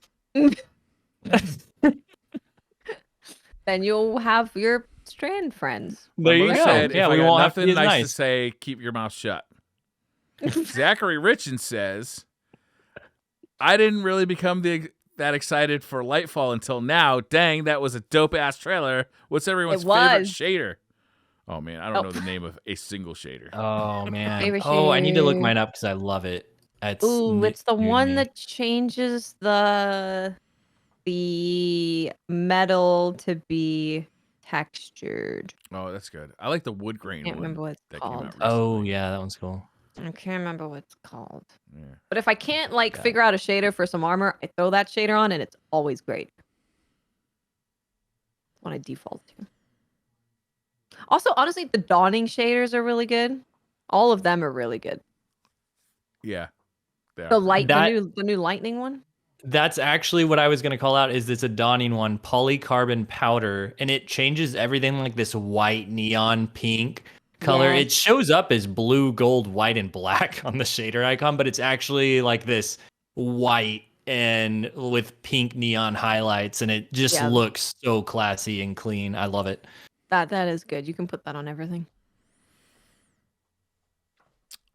Then you'll have your Strand friends. There you Like go. I said, Yeah, if we I got won't have to nothing be as nice to nice. say, keep your mouth shut. Zachary Richin says, "I didn't really become that excited for Lightfall until now. Dang, that was a dope ass trailer. What's everyone's favorite was. shader?" Oh man, I don't know the name of a single shader. Oh man. Favorite Oh, I need to look shade. mine up because I love it. It's Ooh, it's the new to one me. that changes the metal to be textured. Oh, that's good. I like the wood grain Can't one remember what it's that came out called. recently. Oh yeah, that one's cool. I can't remember what it's called. Yeah. But if I can't figure out a shader for some armor, I throw that shader on and it's always great. That's what I default to. Also, honestly, the dawning shaders are really good. All of them are really good. Yeah. The new lightning one. That's actually what I was going to call out. Is it's a dawning one, polycarbon powder, and it changes everything like this white neon pink color. Yeah. It shows up as blue, gold, white, and black on the shader icon, but it's actually like this white and with pink neon highlights, and it just looks so classy and clean. I love it. That is good. You can put that on everything.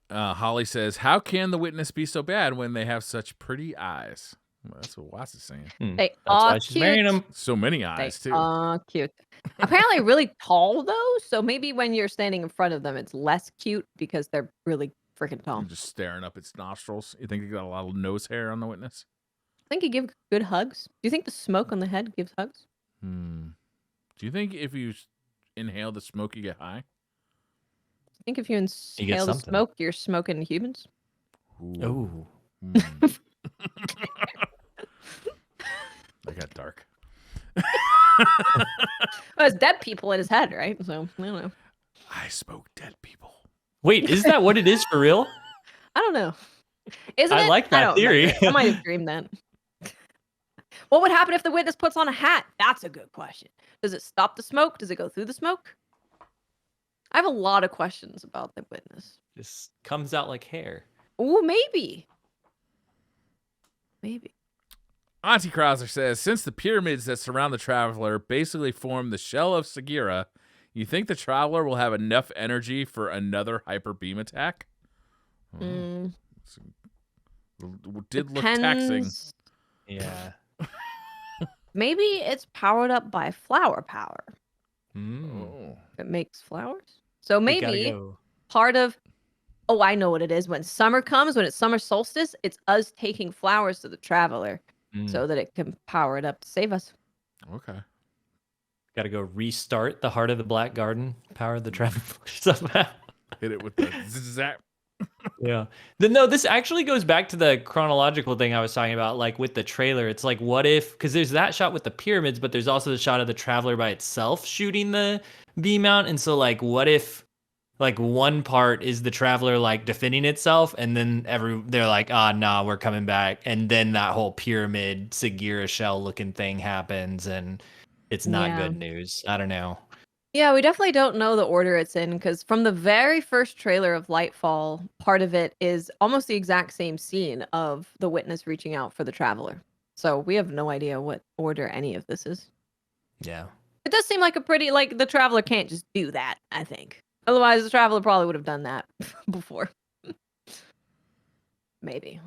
Holly says, "How can the witness be so bad when they have such pretty eyes?" Well, that's what Watts is saying. They are cute. So many eyes too. Cute. Apparently, really tall though. So maybe when you're standing in front of them, it's less cute because they're really freaking tall. You're just staring up its nostrils. You think they got a lot of nose hair on the witness? I think you give good hugs. Do you think the smoke on the head gives hugs? Do you think if you inhale the smoke, you get high? I think if you inhale the smoke, you're smoking humans. Oh. That got dark. Well, it's dead people in his head, right? So I don't know. I smoke dead people. Wait, is that what it is for real? I don't know. Isn't it? I like that theory. I might have dreamed that. What would happen if the witness puts on a hat? That's a good question. Does it stop the smoke? Does it go through the smoke? I have a lot of questions about the witness. Just comes out like hair. Ooh, maybe. Maybe. Auntie Krauser says, since the pyramids that surround the Traveler basically form the shell of Sagira, you think the Traveler will have enough energy for another hyper beam attack? Did look taxing. Yeah. Maybe it's powered up by flower power. It makes flowers. So maybe part of... Oh, I know what it is. When summer comes, when it's summer solstice, it's us taking flowers to the Traveler so that it can power it up to save us. Okay. Got to go restart the heart of the Black Garden, power the Traveler somehow. Hit it with the zap. Yeah. No, this actually goes back to the chronological thing I was talking about, like with the trailer. It's like, what if, because there's that shot with the pyramids, but there's also the shot of the Traveler by itself shooting the beam out. And so, like, what if, like, one part is the Traveler, like, defending itself, and then they're like, nah, we're coming back. And then that whole pyramid Sagira shell looking thing happens, and it's not good news. I don't know. Yeah, we definitely don't know the order it's in, because from the very first trailer of Nightfall, part of it is almost the exact same scene of the witness reaching out for the Traveler. So we have no idea what order any of this is. Yeah. It does seem like the Traveler can't just do that, I think. Otherwise, the Traveler probably would have done that before. Maybe.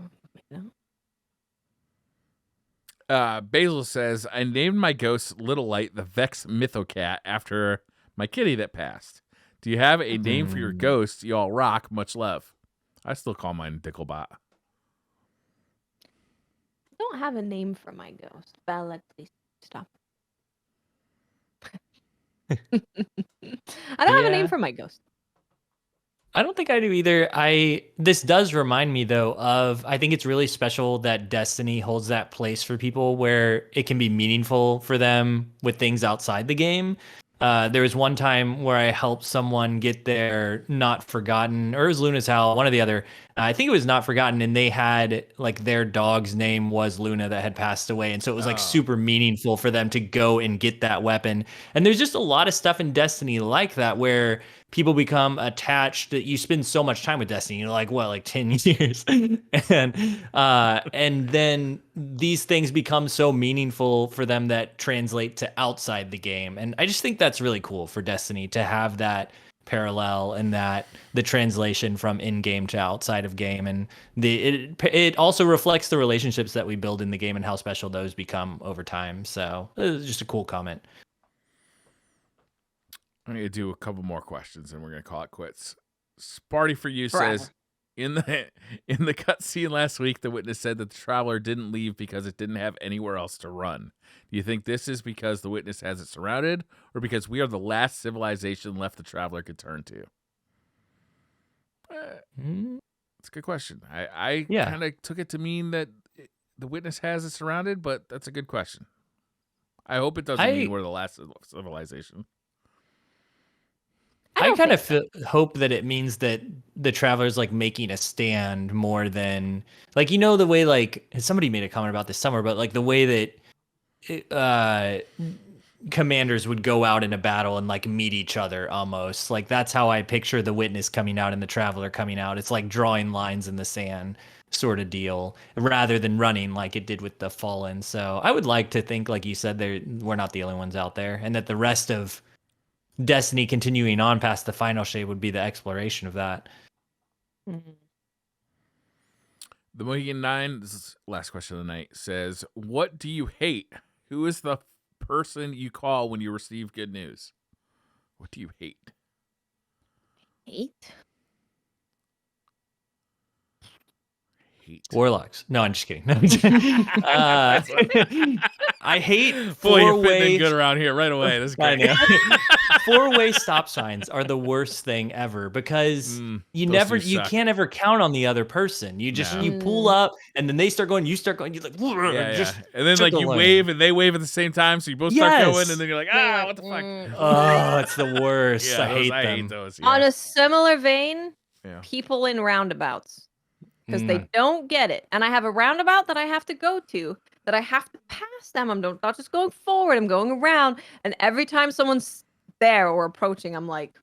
Basil says, I named my ghost Little Light the Vex Mythocat after my kitty that passed. Do you have a name for your ghost? Y'all rock. Much love. I still call mine Dicklebot. I don't have a name for my ghost. Bella, please stop. I don't have a name for my ghost. I don't think I do either. This does remind me though of, I think it's really special that Destiny holds that place for people where it can be meaningful for them with things outside the game. There was one time where I helped someone get their Not Forgotten, or it was Luna's Howl, one or the other. I think it was Not Forgotten, and they had, like, their dog's name was Luna that had passed away. And so it was like super meaningful for them to go and get that weapon. And there's just a lot of stuff in Destiny like that where people become attached, that you spend so much time with Destiny, you know, like 10 years. And then these things become so meaningful for them that translate to outside the game. And I just think that's really cool for Destiny to have that parallel, and that the translation from in-game to outside of game, and it also reflects the relationships that we build in the game and how special those become over time. So it's just a cool comment. I'm going to do a couple more questions and we're going to call it quits. Sparty for You says, in the cutscene last week, the witness said that the Traveler didn't leave because it didn't have anywhere else to run. Do you think this is because the witness has it surrounded, or because we are the last civilization left the Traveler could turn to? That's a good question. I Yeah. kind of took it to mean that the witness has it surrounded, but that's a good question. I hope it doesn't mean we're the last civilization. I kind of hope that it means that the traveler's like making a stand more than like, you know, the way like somebody made a comment about this summer, but like the way that commanders would go out in a battle and like meet each other almost. Like that's how I picture the witness coming out and the traveler coming out. It's like drawing lines in the sand sort of deal rather than running like it did with the Fallen. So I would like to think, like you said, we're not the only ones out there, and that the rest of Destiny continuing on past the final shade would be the exploration of that. Mm-hmm. The Mohegan 9, this is last question of the night, says, what do you hate? Who is the person you call when you receive good news? What do you hate? Hate? Warlocks. No, I'm just kidding. I hate Boy, you're fitting in four-way. good around here right away. This is great. I know. Four-way stop signs are the worst thing ever because you can't ever count on the other person. You just you pull up and then they start going, you start going, you're like, and then like you wave and they wave at the same time, so you both start going, and then you're like, what the fuck? Oh, it's the worst. I hate those. On a similar vein, people in roundabouts. Because they don't get it. And I have a roundabout that I have to go to, that I have to pass them. I'm not just going forward, I'm going around. And every time someone's there or approaching, I'm like,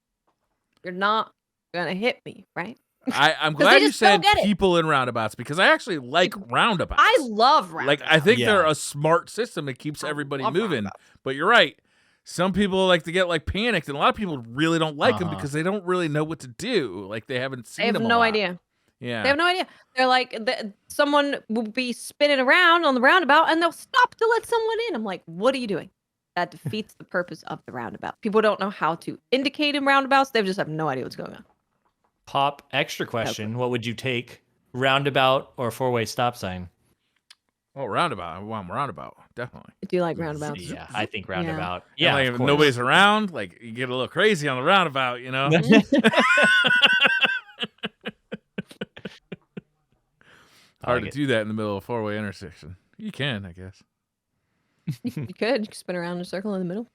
you're not going to hit me, right? I'm glad you said people in roundabouts, because I actually like roundabouts. I love roundabouts. Like, I think they're a smart system that keeps everybody moving. But you're right. Some people like to get like panicked, and a lot of people really don't like them because they don't really know what to do. Like, they haven't seen them. They have no idea. Yeah. They have no idea. They're like, someone will be spinning around on the roundabout and they'll stop to let someone in. I'm like, what are you doing? That defeats the purpose of the roundabout. People don't know how to indicate in roundabouts. They just have no idea what's going on. Pop, extra question. Okay. What would you take? Roundabout or four-way stop sign? Oh, roundabout. I want roundabout. Definitely. Do you like roundabouts? Yeah, I think roundabout. Yeah, like, if nobody's around, like, you get a little crazy on the roundabout, you know? Hard to do that in the middle of a four-way intersection. You can, I guess. You could spin around in a circle in the middle.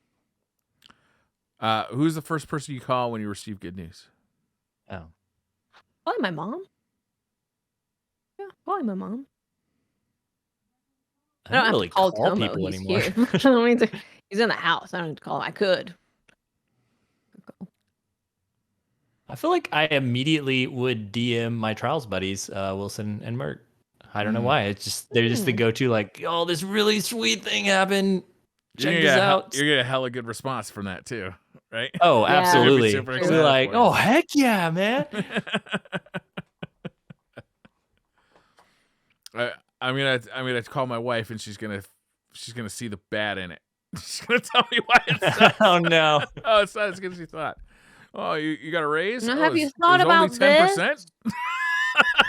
Who's the first person you call when you receive good news? Oh. Probably my mom. Yeah, probably my mom. I don't really call people anymore. He's in the house. I don't need to call him. I could. I feel like I immediately would DM my trials buddies, Wilson and Mert. I don't know why. It's just they're just the go-to. Like, oh, this really sweet thing happened. Check this out. You're gonna get a hella good response from that too, right? Oh, absolutely. You're like, oh, heck yeah, man. I'm gonna call my wife, and she's gonna see the bad in it. She's gonna tell me why it's. Oh no. Oh, it's not as good as you thought. Oh, you got a raise? Now, have you thought about this?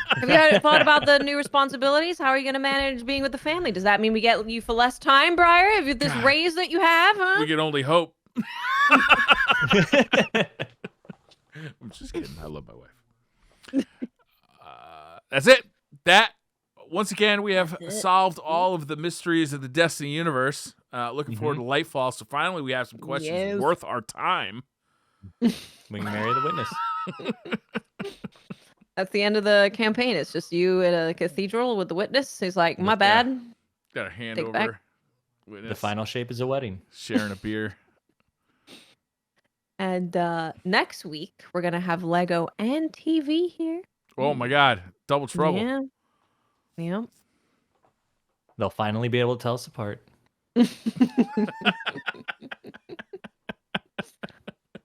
Have you thought about the new responsibilities? How are you going to manage being with the family? Does that mean we get you for less time, Briar? Have you this raise that you have, huh? We can only hope. I'm just kidding. I love my wife. That's it. Once again, we have solved all of the mysteries of the Destiny universe. Looking forward to Nightfall. So finally, we have some questions worth our time. We can marry the witness. That's the end of the campaign. It's just you at a cathedral with the witness. He's like, my bad. Got a hand over. The final shape is a wedding. Sharing a beer. And next week, we're going to have Lego and TV here. Oh, my God. Double trouble. Yeah. They'll finally be able to tell us apart.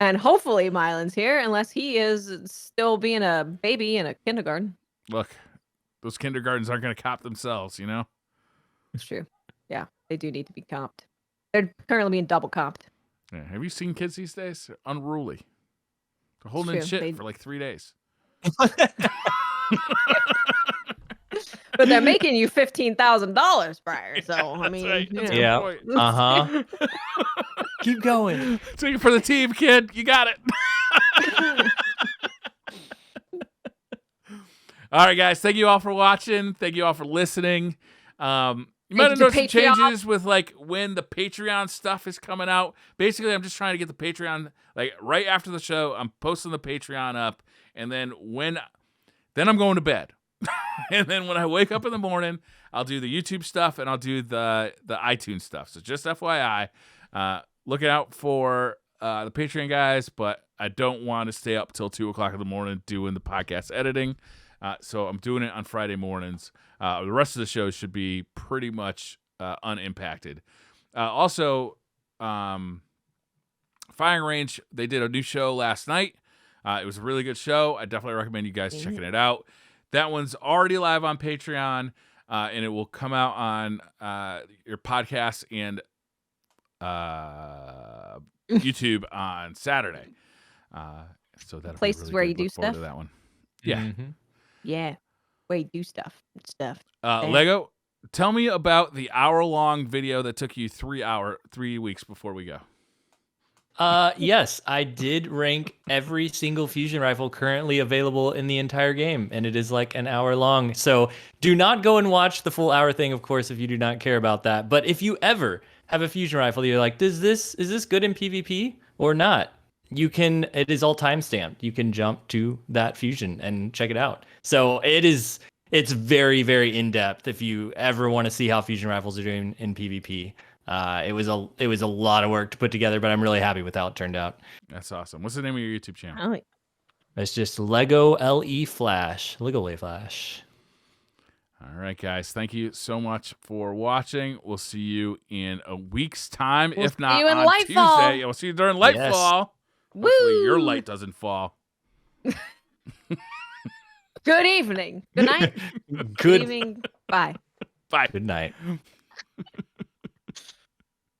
And hopefully Mylan's here, unless he is still being a baby in a kindergarten. Look, those kindergartens aren't going to cop themselves, you know? It's true. Yeah, they do need to be comped. They're currently being double comped. Yeah. Have you seen kids these days? They're unruly. They're holding in shit for like 3 days. But they're making you $15,000, Briar. So, I mean, right. Yeah. Uh-huh. Keep going. Take it for the team, kid. You got it. All right, guys. Thank you all for watching. Thank you all for listening. You might have you to noticed some Patreon. changes with like when the Patreon stuff is coming out. Basically, I'm just trying to get the Patreon like right after the show. I'm posting the Patreon up, and then then I'm going to bed. And then when I wake up in the morning, I'll do the YouTube stuff and I'll do the iTunes stuff. So just FYI, look out for the Patreon guys, but I don't want to stay up till 2:00 in the morning doing the podcast editing. So I'm doing it on Friday mornings. The rest of the show should be pretty much unimpacted. Also, Firing Range, they did a new show last night. It was a really good show. I definitely recommend you guys checking it out. That one's already live on Patreon, and it will come out on your podcast and YouTube on Saturday. So that'll Places be really where good. you do Look forward stuff? to that one. Yeah. Mm-hmm. Yeah. Where you do stuff. Lego, tell me about the hour-long video that took you 3 weeks before we go. Yes, I did rank every single fusion rifle currently available in the entire game, and it is like an hour long. So do not go and watch the full hour thing, of course, if you do not care about that. But if you ever have a fusion rifle, you're like, is this good in PvP or not? It is all timestamped. You can jump to that fusion and check it out. So it's very, very in-depth if you ever want to see how fusion rifles are doing in PvP. It was a lot of work to put together, but I'm really happy with how it turned out. That's awesome. What's the name of your YouTube channel? Oh, It's just Lego LE Flash. Lego LE Flash. All right, guys. Thank you so much for watching. We'll see you in a week's time, We'll if not see you in on Nightfall. Tuesday. Yeah, we'll see you during Nightfall. Hopefully your light doesn't fall. Good evening. Good night. Good evening. Bye. Bye. Good night.